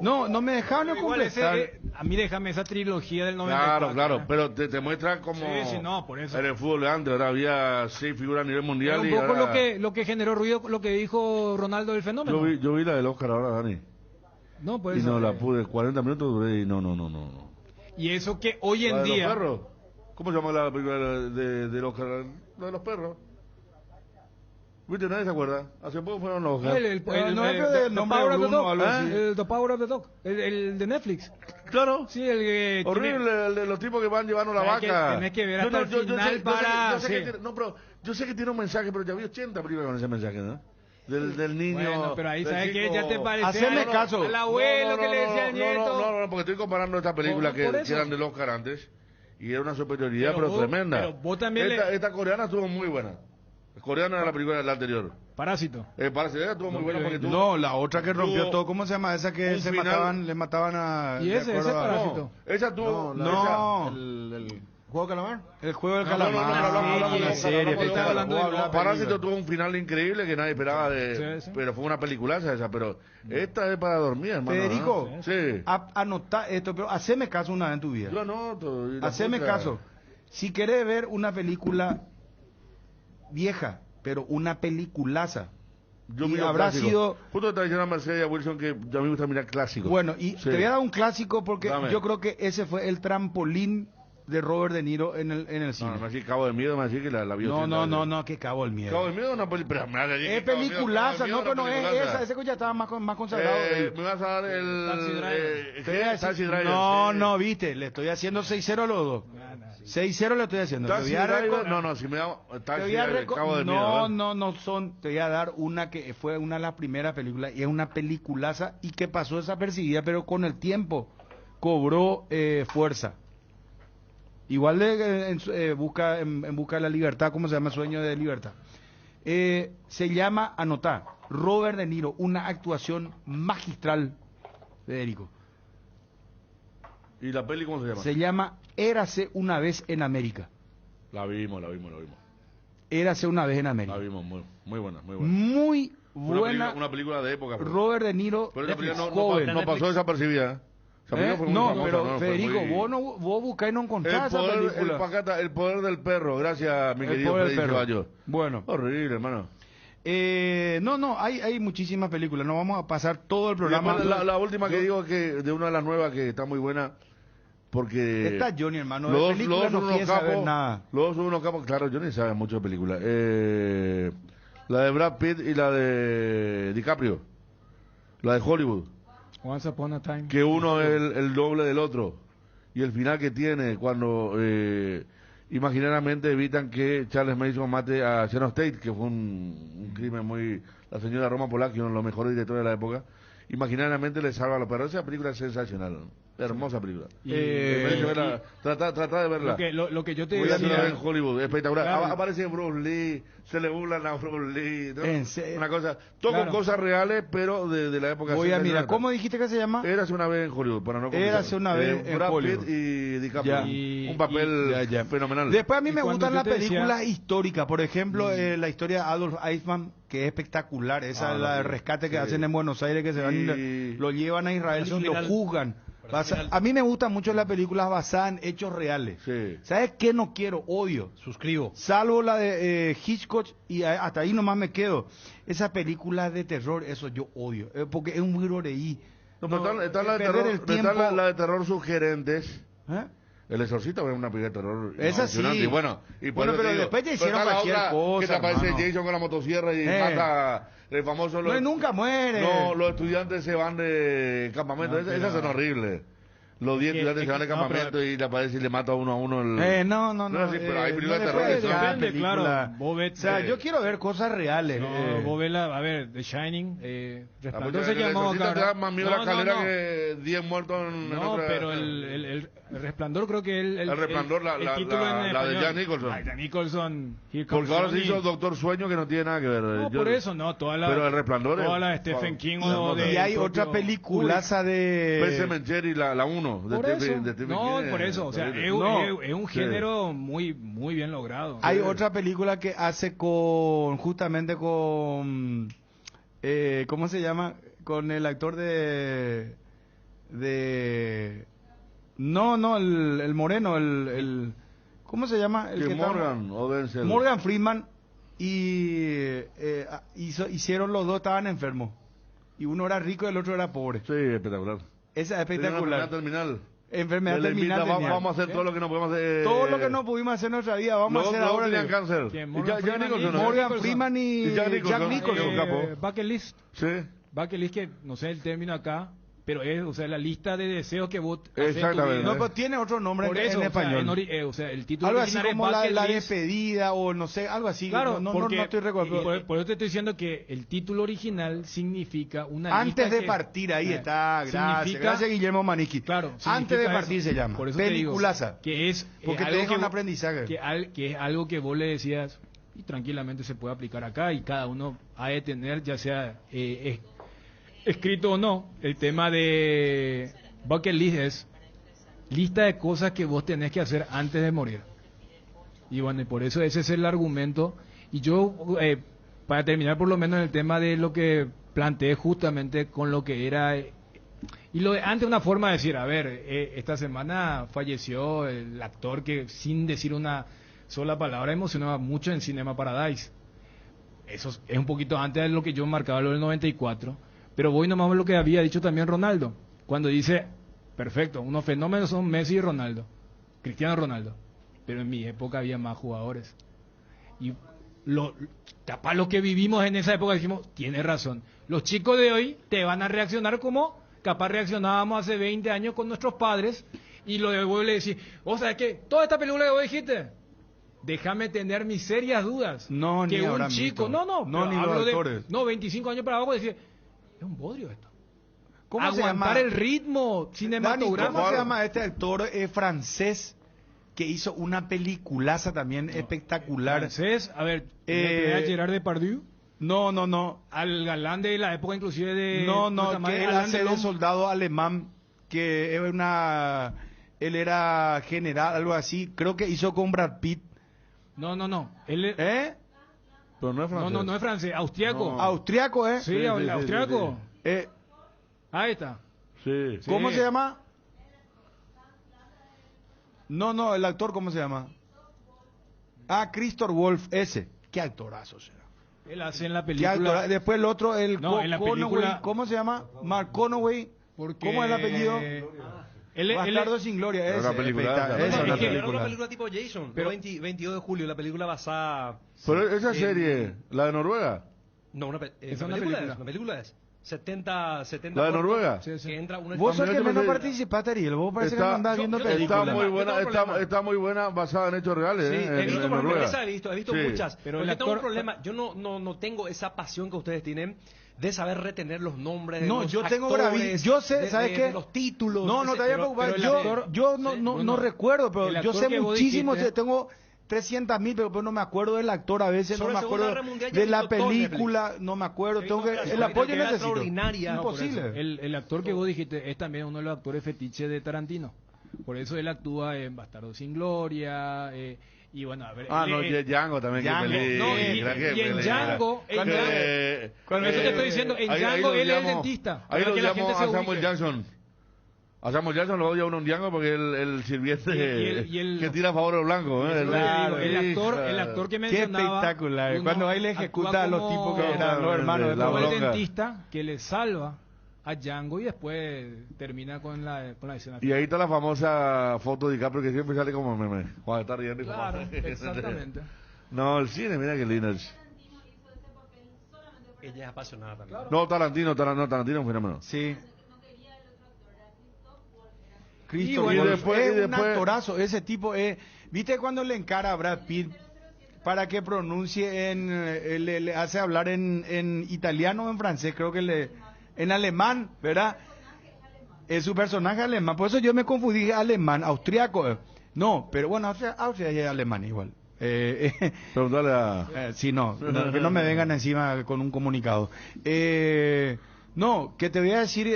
No me dejaron completar. A mí déjame esa trilogía del 94. Claro, pero te muestra como... Sí, no, por eso. En el fútbol de antes, ahora había 6 figuras a nivel mundial. Pero un poco ahora... lo que generó ruido, lo que dijo Ronaldo del fenómeno. Yo vi la del Oscar ahora, Dani. No, por eso. Y no la pude, 40 minutos duré y no. Y eso que hoy en ¿La de día... los perros? ¿Cómo se llama la película del Oscar? La de los perros. ¿Viste? Nadie se acuerda. Hace poco fueron los Oscar. El The Power of the Dog. El de Netflix. Claro. Sí, el que... Horrible, el de los tipos que van llevando la vaca. Tenés que ver hasta el final para... Yo sé que tiene un mensaje, pero ya vi 80 películas con ese mensaje, ¿no? Del niño. Bueno, pero ahí sabes que ya te parece. Haceme caso. Al abuelo que le decía al nieto. No, porque estoy comparando estas películas que eran del Oscar antes. Y era una superioridad, pero tremenda. Pero vos también esta coreana estuvo muy buena. Coreana era la película la anterior. Parásito. Parásito estuvo muy buena porque no, la otra que rompió todo, ¿cómo se llama? Esa que le mataban a... ¿Y ese Parásito? Esa tuvo... El ¿Juego de Calamar? El Juego del Calamar. Una serie. Parásito tuvo un final increíble que nadie esperaba pero fue una peliculaza esa, pero esta es para dormir, hermano. Federico, sí. Anotá esto, pero haceme caso una vez en tu vida. Yo anoto. Haceme caso. Si querés ver una película vieja, pero una peliculaza. Y habrá sido... Justo te diciendo a Mercedes y a Wilson que a mí me gusta mirar clásicos. Bueno, y te voy a dar un clásico porque yo creo que ese fue el trampolín de Robert De Niro en el cine. No, me decís Cabo del Miedo, me decís que la vio. No, que Cabo del Miedo. Cabo del Miedo es una película. Es peliculaza, no, pero no es esa. Ese ya estaba más consagrado. Me vas a dar el... Taxi Driver. No, viste, le estoy haciendo 6-0 a los dos. 6-0 le estoy haciendo. Taxi Driver, no, si me da Taxi Driver, Cabo del Miedo. No son. Te voy a dar una que fue una de las primeras películas y es una peliculaza y que pasó desapercibida, pero con el tiempo cobró fuerza. Igual en busca de la libertad, ¿cómo se llama? Sueño de libertad. Se llama, anotá, Robert De Niro, una actuación magistral, Federico. ¿Y la peli cómo se llama? Se llama Érase una vez en América. La vimos. Érase una vez en América. La vimos, muy buena. Muy buena. Una película de época. Pero Robert De Niro, pero no pasó desapercibida. Pero Federico, vos buscás y no encontrás esa película. El poder del perro, gracias mi querido Freddy Ceballos. Bueno. Horrible, hermano. Hay muchísimas películas, no vamos a pasar todo el programa. La última que digo que de una de las nuevas que está muy buena, porque... Está Johnny, hermano, de películas no quiere saber nada. Los dos son unos capos, claro, Johnny sabe mucho de películas. La de Brad Pitt y la de DiCaprio, la de Hollywood. Once Upon a Time. Que uno es el doble del otro. Y el final que tiene cuando imaginariamente evitan que Charles Manson mate a Sharon Tate, que fue un crimen muy... La señora Roma Polanski, uno de los mejores directores de la época. Imaginariamente le salva a los perros. Esa película es sensacional, ¿no? Hermosa película. Trata de verla. Lo que yo te voy a decía en Hollywood, espectacular. Claro. Aparece Bruce Lee, se le burlan a Bruce Lee, ¿no? Una cosa, todo con cosas reales, pero de la época. Voy a mirar, ¿cómo dijiste que se llama? Érase una vez en Hollywood, para no Érase una vez en Brad Hollywood. Pitt y DiCaprio. Un papel fenomenal. Después a mí me gustan las películas históricas, por ejemplo, la historia de Adolf Eichmann, que es espectacular, esa es la de rescate que hacen en Buenos Aires, que se van y lo llevan a Israel y lo juzgan. A mí me gustan mucho las películas basadas en hechos reales. Sí. ¿Sabes qué no quiero? Odio. Suscribo. Salvo la de Hitchcock y hasta ahí nomás me quedo. Esas películas de terror, eso yo odio. Porque es un muy roreí. Está la de terror sugerentes. El Exorcista es una película de terror Esa sí. impresionante. Y bueno, Bueno, pero después ya hicieron cualquier cosa, que te aparece hermano. Jason con la motosierra y mata el famoso... No, nunca muere. No, los estudiantes se van de campamento. No, Esas son horribles. Los 10 estudiantes se van de campamento y le aparece y le mata uno a uno el... No, así, pero hay películas de le terror. puedes que son- dejar Depende, película. claro. Vos ves, O sea, yo quiero ver cosas reales. No, vos ves a ver, The Shining, Resplandor se el llamaba Exorcista te da más miedo la escalera no. que 10 muertos en No, otra... pero el Resplandor creo que el Resplandor, el título en la de español. Jack Nicholson. Jack Nicholson. Here Comes Porque ahora se Johnny. hizo Doctor Sueño que no tiene nada que ver. No, por eso, no, Pero el Resplandor toda es... la de Stephen King Wow. o de... Y hay otra peliculaza de... Pet Sematary, la 1 de Por eso, Stephen no, King. por eso, o sea, es un género muy bien logrado. Hay otra película que hace justamente con, ¿cómo se llama? Con el actor no, el moreno, ¿cómo se llama? El Que que Morgan o Denzel. Morgan Freeman y hicieron los dos, estaban enfermos. Y uno era rico y el otro era pobre. Sí, espectacular. Esa es Tenía una espectacular. enfermedad terminal. Enfermedad Él le invita, terminal. tenía. vamos a hacer todo lo que no podemos hacer. Todo lo que no pudimos hacer en nuestra vida, vamos a hacer ahora. Tenían cáncer. ¿Quién? Y Jack Nicholson, ¿no? Morgan Freeman y Jack Nicholson. Bucket List. Sí. Bucket List, que no sé el término acá, pero es, o sea, la lista de deseos que vos haces en tu Exactamente. vida. No, pero tiene otro nombre Por en eso, español. o sea, el título Algo así original es como Bucket la List. despedida o no sé, algo así. Claro, no porque estoy recordando. por eso te estoy diciendo que el título original significa una Antes lista de que- partir, ahí está. Gracias. significa- Gracias, Guillermo Maniqui. Claro, Antes significa de eso. partir se llama. Por eso te digo, Peliculaza. que es Porque te algo deja un vos- aprendizaje. que es algo que vos le decías y tranquilamente se puede aplicar acá y cada uno ha de tener, ya sea escrito o no, el tema de bucket list es lista de cosas que vos tenés que hacer antes de morir. Y bueno, y por eso ese es el argumento. Y yo, para terminar por lo menos en el tema de lo que planteé justamente con lo que era... y lo de antes, una forma de decir, a ver, esta semana falleció el actor que sin decir una sola palabra emocionaba mucho en Cinema Paradise. Eso es un poquito antes de lo que yo marcaba, lo del 94. Pero voy nomás a lo que había dicho también Ronaldo. Cuando dice, perfecto, unos fenómenos son Messi y Ronaldo, Cristiano Ronaldo. Pero en mi época había más jugadores. Y capaz lo que vivimos en esa época dijimos, tiene razón. Los chicos de hoy te van a reaccionar como capaz reaccionábamos hace 20 años con nuestros padres. Y lo de vos le decís, vos sabés que toda esta película que vos dijiste, déjame tener mis serias dudas. No, que ni un ahora chico, mismo. no, No, pero ni los hablo de- actores. no, 25 años para abajo, decir, es un bodrio esto. ¿Cómo se Aguantar llama? el ritmo Dani, cinematográfico. ¿cómo se llama este actor francés que hizo una peliculaza también espectacular? Francés, a ver, ¿a Gerard Depardieu? No. Al galán de la época inclusive de... No, ¿cómo se llama? que él Alain hace de Delon. soldado alemán, que es él era general, algo así, creo que hizo con Brad Pitt. No. Él Pero no es francés. No es francés, austriaco. No. Austriaco, ¿eh? Sí, el austriaco. Sí. Ahí está. Sí. ¿Cómo Sí. se llama? No, el actor, ¿cómo se llama? Christopher Wolf, ese. Qué actorazo será. Él hace en la Qué película... actorazo. Después el otro, No, en la Conaway, película- ¿cómo se llama? Mark Conaway. Porque- ¿Cómo es el apellido? Bastardo sin gloria. Era Ese, una película. esa es Es una que era película. una película tipo Jason, Pero- 22 de julio, la película basada... Pero esa serie, la de Noruega. No, Es una película. película. Una película es. 70 ¿La de Noruega? Sí, sí. Que entra una Vos sos el que También menos yo me- participaste, Ariel. Vos parece que no Está, andás viendo yo- películas. está muy Yo buena, tengo un problema. está muy buena, basada en hechos reales. Sí, en he visto, por ejemplo, Noruega. esa he visto Sí. muchas. Pero Pero el yo tengo un actor- problema. Yo no tengo esa pasión que ustedes tienen de saber retener los nombres de No, los yo tengo actores, yo sé, de- ¿sabes de- qué? de los títulos. No te vayas a preocupar. pero el Yo, actor- yo sí, no bueno, recuerdo, pero el yo actor sé que vos muchísimo. dijiste- Tengo 300.000, pero no me acuerdo del actor a veces, Sobre no me Segunda acuerdo Guerra Mundial ya de la hizo todo película, no me acuerdo. Tengo que, el apoyo Era necesito. extraordinaria. No, por eso. Imposible. El actor que vos dijiste es también uno de los actores fetiche de Tarantino. Por eso él actúa en Bastardo sin Gloria. Y bueno, a ver. Django también. qué Django. película, No, qué y en película. Django, Cuando- eso te estoy diciendo, en Django él es el dentista. Ahí para lo que la llamo gente se a Samuel ubique. Jackson. A Samuel Jackson lo odia uno en Django porque el sirviente Y el- que tira a favor de los blancos. Eso es lo que Claro, digo, el actor que Qué mencionaba. espectacular. uno Cuando ahí le actúa ejuta a los como- tipos que eran los hermanos de la como el bronca. dentista que le salva a Django y después termina con la escena. Y ahí está la famosa foto de DiCaprio que siempre sale como meme, cuando está riendo y Claro, fumando. exactamente. No, el cine, mira qué lindo. Ella es apasionada también. No, Tarantino es un fenómeno. Sí. Y Cristo, bueno, es después- un actorazo, ese tipo es, ¿viste cuando le encara a Brad Pitt para que pronuncie le hace hablar en italiano o en francés, creo que en alemán, ¿verdad? Es su personaje alemán, por eso yo me confundí, dije alemán, austriaco, no, pero bueno, Austria es alemán igual. Preguntale a... sí, no, que no me vengan encima con un comunicado. No, que te voy a decir,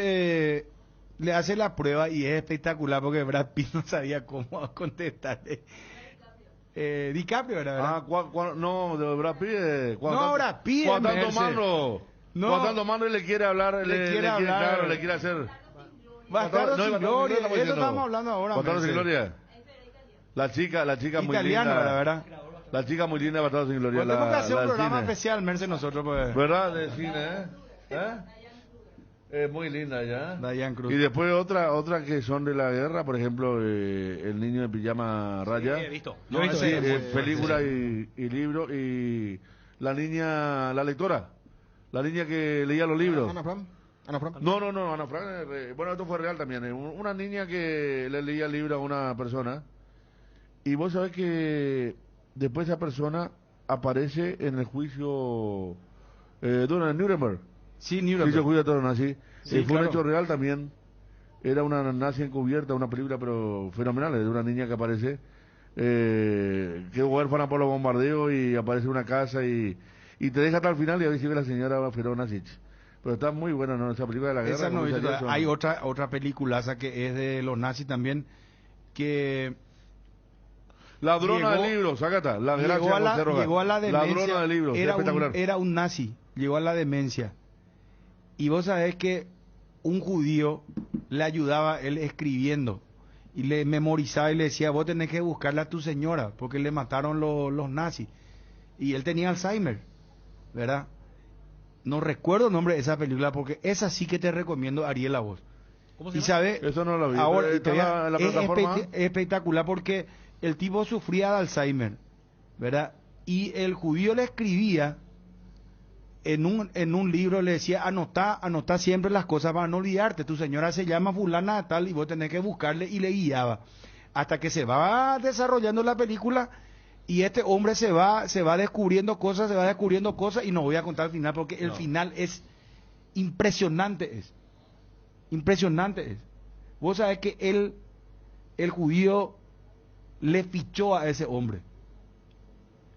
le hace la prueba y es espectacular porque Brad Pitt no sabía cómo contestarle. DiCaprio era, ¿verdad? No, de Brad Pitt. No, Brad Pitt. Cuando están Merce. tomando. No. Cuando están tomando y le quiere hablar. Claro, le quiere hacer. Bastardo sin gloria, estamos eso diciendo. estamos hablando ahora. Bastardo sin Merce. gloria. La chica muy Italiano, linda. ¿verdad? La chica muy linda de Bastardo sin gloria. Tenemos que hacer un del programa cine. especial, Merce, nosotros, pues. ¿Verdad? De cine, Es muy linda ya. Diane Cruz. Y después otra que son de la guerra, por ejemplo, El niño de pijama raya. Sí, he visto. No, Yo he visto sí, ese. película y libro. Y la niña, la lectora. La niña que leía los libros. Ana Fran. No, Ana Fran. Bueno, esto fue real también. Una niña que le leía el libro a una persona. Y vos sabés que después esa persona aparece en el juicio en Nuremberg. Sí, Juicio judío a todos los nazis. Sí, Fue claro. un hecho real también. Era una nazi encubierta, una película pero fenomenal, de una niña que aparece, que es huérfana por los bombardeos y aparece en una casa y te deja hasta el final y a ver si ve la señora Feronasic. Pero está muy buena, ¿no? Esa película de la guerra. Esa no, como dice Jason. hay otra peliculaza que es de los nazis también, que... Ladrona de libros, Ágata. La gracia José Rojas. llegó a la demencia. Ladrona de libros, espectacular. Era un nazi, llegó a la demencia. Y vos sabés que un judío le ayudaba él escribiendo y le memorizaba y le decía, vos tenés que buscarle a tu señora porque le mataron los nazis. Y él tenía Alzheimer, ¿verdad? No recuerdo el nombre de esa película porque esa sí que te recomiendo, Ariel, a vos. ¿Cómo se Y llama? sabes, Eso no lo vi. ahora ¿Está en la plataforma? es espectacular porque el tipo sufría de Alzheimer, ¿verdad? Y el judío le escribía en un libro, le decía, anotá siempre las cosas para no olvidarte, tu señora se llama fulana de tal y vos tenés que buscarle, y le guiaba hasta que se va desarrollando la película y este hombre se va descubriendo cosas y no voy a contar el final porque el final es impresionante. Vos sabés que el judío le fichó a ese hombre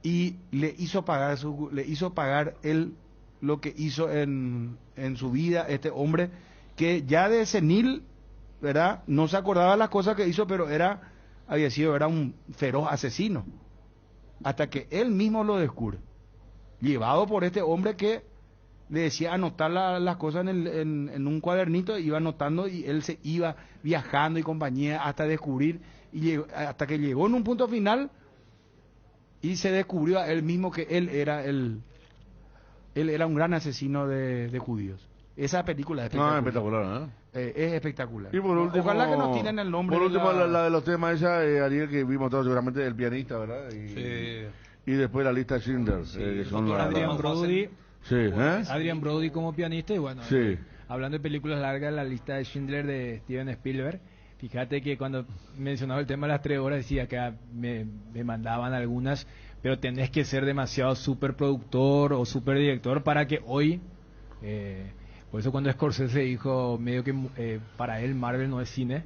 y le hizo pagar él lo que hizo en su vida este hombre, que ya de senil, ¿verdad? No se acordaba de las cosas que hizo, pero era un feroz asesino, hasta que él mismo lo descubre, llevado por este hombre que le decía anotar las cosas en un cuadernito, iba anotando y él se iba viajando y compañía hasta descubrir, hasta que llegó en un punto final y se descubrió a él mismo que él era un gran asesino de judíos. Esa película es espectacular. Es espectacular. Y por último, ojalá que nos tienen el nombre. Por último, la de los temas esa, Ariel, que vimos todos seguramente, el pianista, ¿verdad? Y después la lista Schindler, que son Adrian Brody. Sí, Adrian Brody como pianista y bueno, sí. Hablando de películas largas, la lista de Schindler de Steven Spielberg. Fíjate que cuando mencionaba el tema de las 3 horas decía que me mandaban algunas, pero tenés que ser demasiado superproductor o superdirector para que hoy, por eso cuando Scorsese dijo medio que para él Marvel no es cine,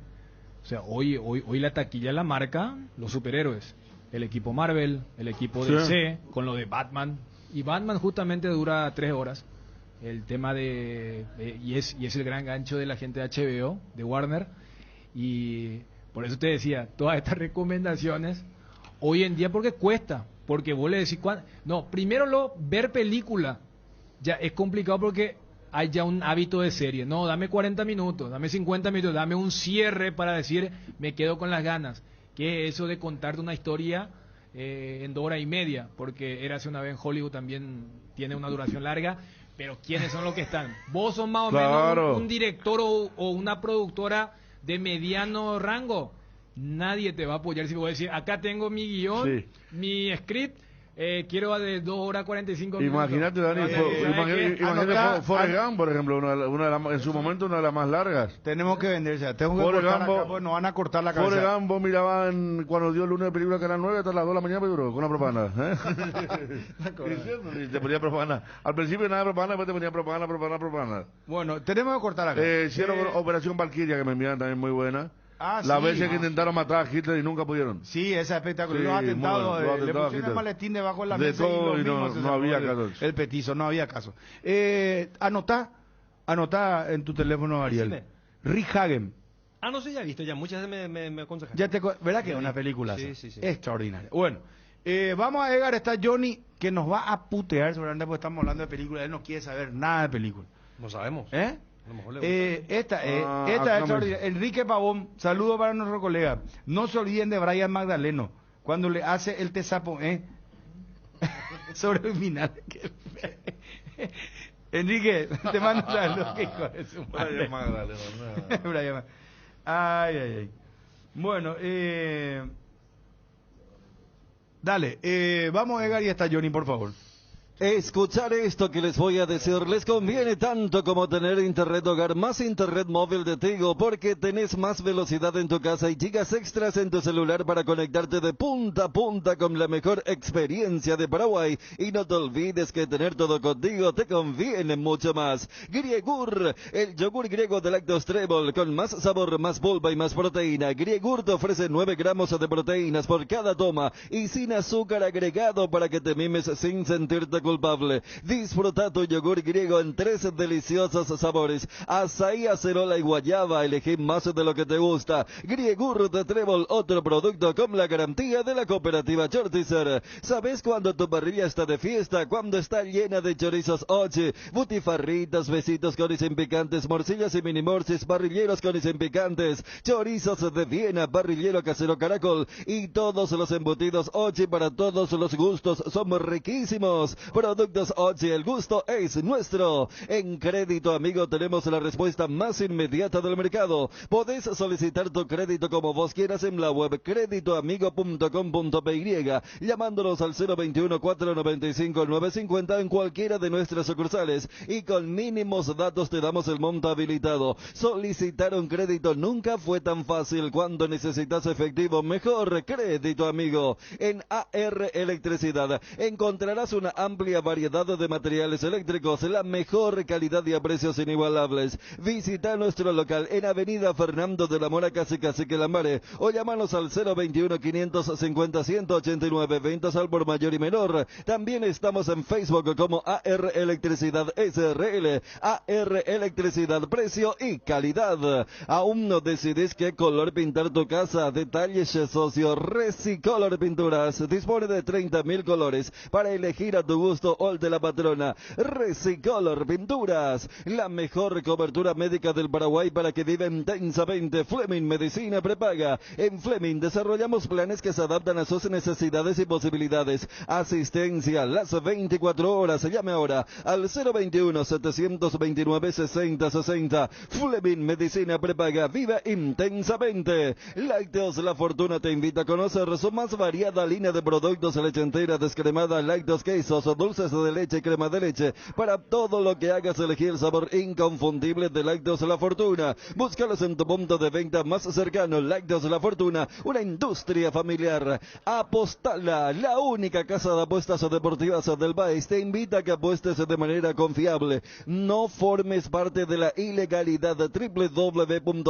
o sea, hoy la taquilla la marca los superhéroes, el equipo Marvel, el equipo DC, con lo de Batman, y Batman justamente dura 3 horas. El tema y es el gran gancho de la gente de HBO, de Warner, y por eso te decía, todas estas recomendaciones hoy en día, porque cuesta, porque vos le decís, primero ver película ya es complicado porque hay ya un hábito de serie, no, dame 40 minutos, dame 50 minutos, dame un cierre para decir, me quedo con las ganas, que eso de contarte una historia en 2 horas y media, porque Érase una vez en Hollywood también tiene una duración larga, Pero ¿quiénes son los que están? Vos sos más o Claro. menos un director o una productora de mediano rango. Nadie te va a apoyar si vos decís, acá tengo mi guión, Sí. mi script, quiero de 2 horas 45 minutos. Imagínate, Dani, imagínate Forrest Gump, por ejemplo, en su momento una de las más largas. Tenemos que venderse, tengo que Forrest cortar Gump, acá, pues nos van a cortar la cabeza. Forrest Gump, vos miraban cuando dio el lunes de película Canal 9 hasta las 2 de la mañana, pero duró con la propaganda. Y te ponía propaganda. Al principio nada de propaganda, después te ponía propaganda. Bueno, tenemos que cortar acá. Hicieron Operación Valkyria, que me envían también muy buena. Las Sí. veces que intentaron matar a Hitler y nunca pudieron. Sí, esa es espectacular. Sí, Los atentados, muy bueno, los le atentados a pusieron el Hitler. maletín debajo de la De mesa todo, y, y no se había sacó caso. el petizo, no había caso. Anotá en tu teléfono, Ariel. Decime. Rick Hagen. No sé, ya he visto, ya muchas veces me aconsejan. ¿Verdad que es una película? Sí, sí, sí. Extraordinaria. Bueno, vamos a llegar, está Johnny, que nos va a putear seguramente porque estamos hablando de películas. Él no quiere saber nada de películas. No sabemos. A lo mejor le gusta. Esta es extraordinaria. Enrique Pavón, saludo para nuestro colega. No se olviden de Brian Magdaleno, cuando le hace el tesapo, sobre el final. Enrique, te mando un saludo, hijo de su madre. Brian Magdaleno, no. Brian Mag- ay. Bueno, dale, vamos a llegar y está Johnny, por favor. Escuchar esto que les voy a decir les conviene tanto como tener internet hogar, más internet móvil de Tigo, porque tenés más velocidad en tu casa y gigas extras en tu celular para conectarte de punta a punta con la mejor experiencia de Paraguay. Y no te olvides que tener todo contigo te conviene mucho más. Griegur, el yogur griego de Lactos Trébol, con más sabor, más polpa y más proteína. Griegur te ofrece 9 gramos de proteínas por cada toma y sin azúcar agregado para que te mimes sin sentirte culpable. Disfruta tu yogur griego en 3 deliciosos sabores: azaí, acerola y guayaba. Elegí más de lo que te gusta. Griegur de Trébol, otro producto con la garantía de la cooperativa Chortizer. ¿Sabes cuando tu parrilla está de fiesta? Cuando está llena de chorizos oche, butifarritas, besitos con y sin picantes, morcillas y mini morcis, parrilleros con y sin picantes, chorizos de Viena, parrillero casero Caracol y todos los embutidos oche para todos los gustos. Somos riquísimos. Productos Ochi, el gusto es nuestro. En Crédito Amigo tenemos la respuesta más inmediata del mercado. Podés solicitar tu crédito como vos quieras en la web creditoamigo.com.py, llamándonos al 021-495-950 en cualquiera de nuestras sucursales, y con mínimos datos te damos el monto habilitado. Solicitar un crédito nunca fue tan fácil. Cuando necesitas efectivo, mejor Crédito Amigo. En AR Electricidad encontrarás una amplia variedad de materiales eléctricos, la mejor calidad y a precios inigualables. Visita nuestro local en Avenida Fernando de la Mora, casi que Lamare, o llámanos al 021-550-189, ventas al por mayor y menor. También estamos en Facebook como AR Electricidad SRL. AR Electricidad, precio y calidad. ¿Aún no decides qué color pintar tu casa? Detalles, socio. Resicolor Pinturas dispone de 30.000 colores para elegir a tu gusto o el de la patrona. Resicolor Pinturas, la mejor cobertura médica del Paraguay para que viva intensamente. Fleming Medicina Prepaga. En Fleming desarrollamos planes que se adaptan a sus necesidades y posibilidades. Asistencia las 24 horas. Llame ahora al 021-729-6060. Fleming Medicina Prepaga. Viva intensamente. Lácteos La Fortuna te invita a conocer su más variada línea de productos: leche entera, descremada, lácteos, quesos, dulces de leche y crema de leche. Para todo lo que hagas, elegir el sabor inconfundible de Lácteos La Fortuna. Búscalos en tu punto de venta más cercano. Lácteos La Fortuna, una industria familiar. Apostala, la única casa de apuestas deportivas del país, te invita a que apuestes de manera confiable. No formes parte de la ilegalidad.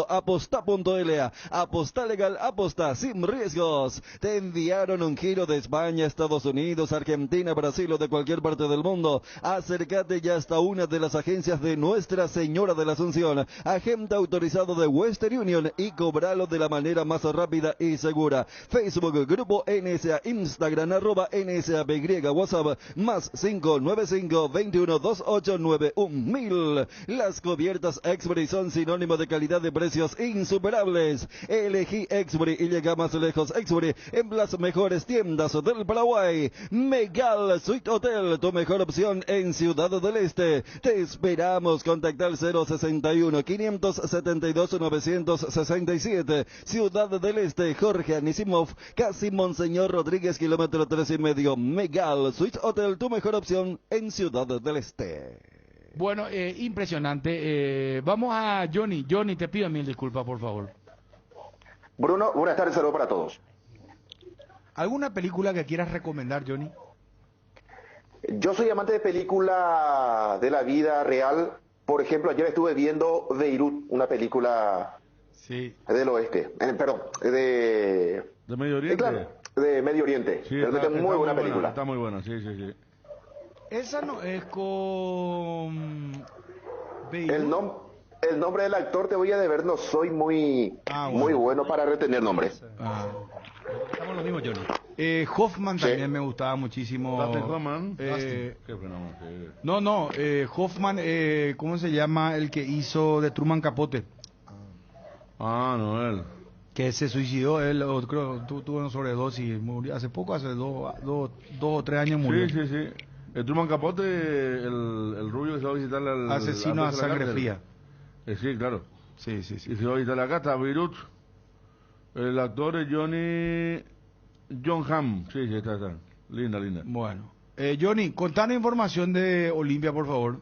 www.aposta.la. Aposta legal, aposta sin riesgos. Te enviaron un giro de España, Estados Unidos, Argentina, Brasil o de cualquier parte del mundo. Acércate ya hasta una de las agencias de Nuestra Señora de la Asunción, agente autorizado de Western Union, y cobralo de la manera más rápida y segura. Facebook, Grupo NSA, Instagram, @NSAPY, WhatsApp, más 595-212891.000. Las cubiertas Exbury son sinónimo de calidad de precios insuperables. Elegí Exbury y llega más lejos. Exbury en las mejores tiendas del Paraguay. Megal Suite Hotel Hotel, tu mejor opción en Ciudad del Este. Te esperamos, contacta al 061-572-967. Ciudad del Este, Jorge Anisimov, casi Monseñor Rodríguez, kilómetro 3,5. Megal Suite Hotel, tu mejor opción en Ciudad del Este. Bueno, impresionante. Vamos a Johnny. Johnny, te pido mil disculpas, por favor. Bruno, buenas tardes, saludos para todos. ¿Alguna película que quieras recomendar, Johnny? Yo soy amante de película de la vida real. Por ejemplo, ayer estuve viendo Beirut, una película del oeste. Perdón, de Medio Oriente. Claro, de Medio Oriente. Sí, realmente muy buena película. Está muy buena, sí. Esa no es con... Beirut. El nombre del actor te voy a deber, no soy muy bueno para retener nombres. Estamos los mismos, Johnny. Hoffman también me gustaba muchísimo. Hoffman. Hoffman, ¿cómo se llama el que hizo de Truman Capote? No, él. Que se suicidó, él creo tuvo una sobredosis, murió hace poco, hace dos o 3 años murió. Sí. El Truman Capote, el rubio que se va a visitar al asesino a sangre fría. Sí, claro. Sí. Y se va a visitar acá, está Beirut. El actor es John Hamm. Sí, está. Linda. Bueno. Johnny, contanos información de Olimpia, por favor.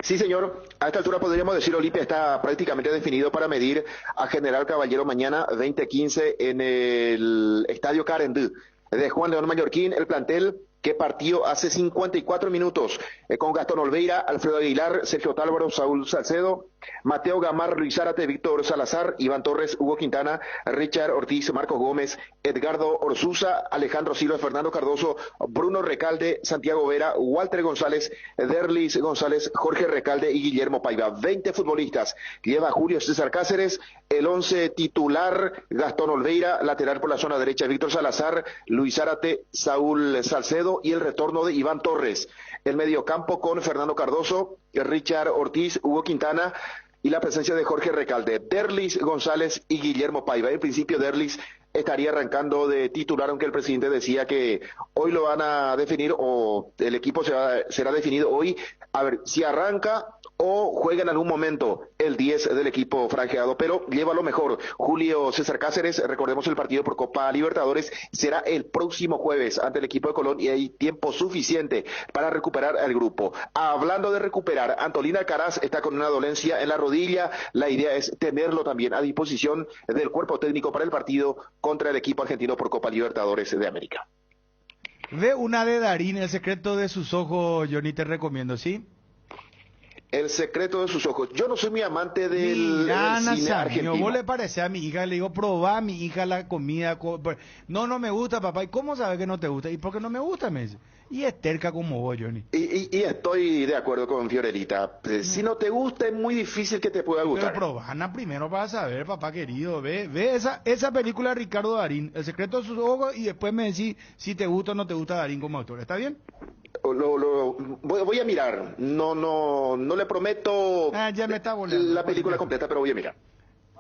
Sí, señor. A esta altura podríamos decir Olimpia está prácticamente definido para medir a General Caballero mañana 20:15 en el Estadio Carendú de Juan León Mallorquín. El plantel que partió hace 54 minutos con Gastón Olveira, Alfredo Aguilar, Sergio Tálvaro, Saúl Salcedo, Mateo Gamar, Luis Zárate, Víctor Salazar, Iván Torres, Hugo Quintana, Richard Ortiz, Marcos Gómez, Edgardo Orsuza, Alejandro Silva, Fernando Cardoso, Bruno Recalde, Santiago Vera, Walter González, Derlis González, Jorge Recalde y Guillermo Paiva. 20 futbolistas lleva Julio César Cáceres, el 11 titular Gastón Olveira, lateral por la zona derecha Víctor Salazar, Luis Zárate, Saúl Salcedo y el retorno de Iván Torres. El mediocampo con Fernando Cardoso, Richard Ortiz, Hugo Quintana y la presencia de Jorge Recalde, Derlis González y Guillermo Paiva. En principio Derlis estaría arrancando de titular, aunque el presidente decía que hoy lo van a definir o el equipo será definido hoy, a ver si arranca o juega en algún momento el 10 del equipo franjeado, pero lleva lo mejor. Julio César Cáceres, recordemos el partido por Copa Libertadores, será el próximo jueves ante el equipo de Colón y hay tiempo suficiente para recuperar al grupo. Hablando de recuperar, Antolín Alcaraz está con una dolencia en la rodilla, la idea es tenerlo también a disposición del cuerpo técnico para el partido contra el equipo argentino por Copa Libertadores de América. Ve una de Darín, El secreto de sus ojos, Johnny, te recomiendo, ¿sí? El secreto de sus ojos. Yo no soy muy amante del cine argentino. Vos le parece a mi hija, le digo, probá a mi hija la comida. No me gusta, papá. ¿Y cómo sabe que no te gusta? ¿Y por qué no me gusta? Me dice. Y es terca como vos, Johnny. Y estoy de acuerdo con Fiorelita. Si no te gusta, es muy difícil que te pueda gustar. Pero probana primero para saber, papá querido. Ve esa película de Ricardo Darín, El secreto de sus ojos, y después me decís si te gusta o no te gusta Darín como autor. ¿Está bien? Voy a mirar. No le prometo ya me está volando, la película completa, pero voy a mirar.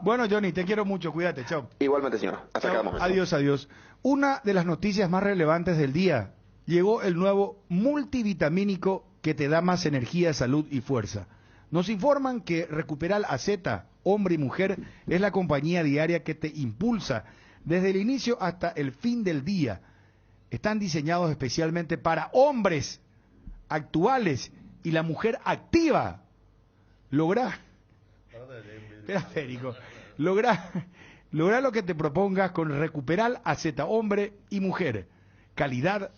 Bueno, Johnny, te quiero mucho. Cuídate. Chao. Igualmente, señora. Hasta cada momento. Adiós. Una de las noticias más relevantes del día. Llegó el nuevo multivitamínico que te da más energía, salud y fuerza. Nos informan que Recuperal AZ, hombre y mujer, es la compañía diaria que te impulsa desde el inicio hasta el fin del día. Están diseñados especialmente para hombres actuales y la mujer activa. Logra lo que te propongas con Recuperal AZ, hombre y mujer. Calidad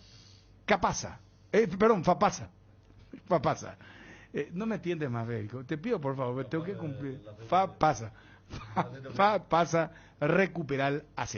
Fapasa. No me entiendes más, Bérico. Te pido, por favor, tengo que cumplir. Fapasa. Recuperal AZ.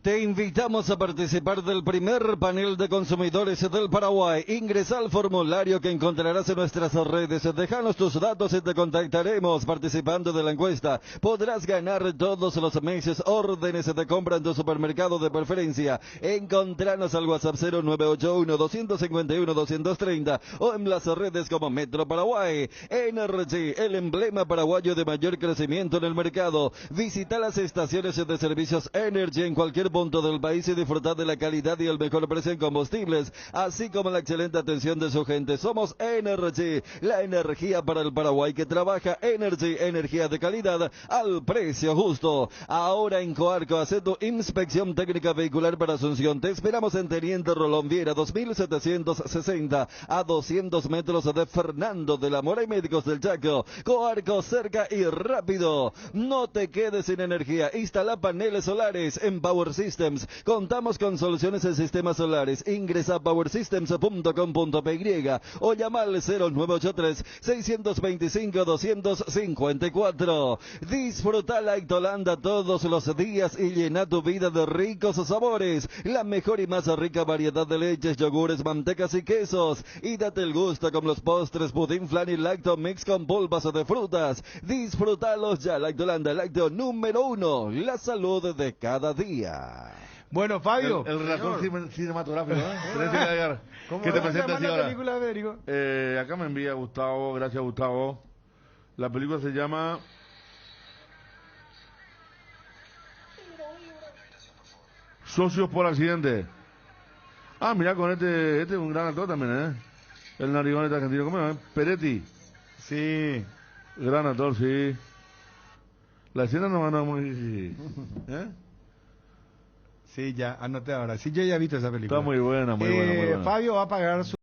Te invitamos a participar del primer panel de consumidores del Paraguay. Ingresa al formulario que encontrarás en nuestras redes. Déjanos tus datos y te contactaremos. Participando de la encuesta, podrás ganar todos los meses órdenes de compra en tu supermercado de preferencia. Encontranos al WhatsApp 0981-251-230 o en las redes como Metro Paraguay. Energy, el emblema paraguayo de mayor crecimiento en el mercado. Visita las estaciones de servicios Energy en cualquier cualquier punto del país y disfrutar de la calidad y el mejor precio en combustibles, así como la excelente atención de su gente. Somos Energy, la energía para el Paraguay que trabaja. Energy, energía de calidad al precio justo. Ahora en Coarco, hace tu inspección técnica vehicular para Asunción. Te esperamos en Teniente Rolón Viera, 2760 a 200 metros de Fernando de la Mora y Médicos del Chaco. Coarco, cerca y rápido. No te quedes sin energía. Instala paneles solares en Power Systems. Contamos con soluciones en sistemas solares. Ingresa a powersystems.com.py o llama al 0983-625-254. Disfruta la Ictolanda todos los días y llena tu vida de ricos sabores. La mejor y más rica variedad de leches, yogures, mantecas y quesos. Y date el gusto con los postres, pudín, flan y lacto mix con polvas de frutas. Disfrútalos ya. Lactolanda, lácteo número 1. La salud de cada día. Bueno, Fabio. El relator cinematográfico, ¿eh? ¿Qué te presenta así ahora? Película, Federico? Acá me envía Gustavo, gracias Gustavo. La película se llama Socios por accidente. Ah, mira, con este es un gran actor también, ¿eh? El narigón este argentino, ¿cómo es? Peretti. Sí. Gran actor, sí. La escena no va muy... ¿Eh? Sí, ya, anoté ahora. Sí, yo ya he visto esa película. Está muy buena, muy buena, muy buena. Fabio va a pagar su...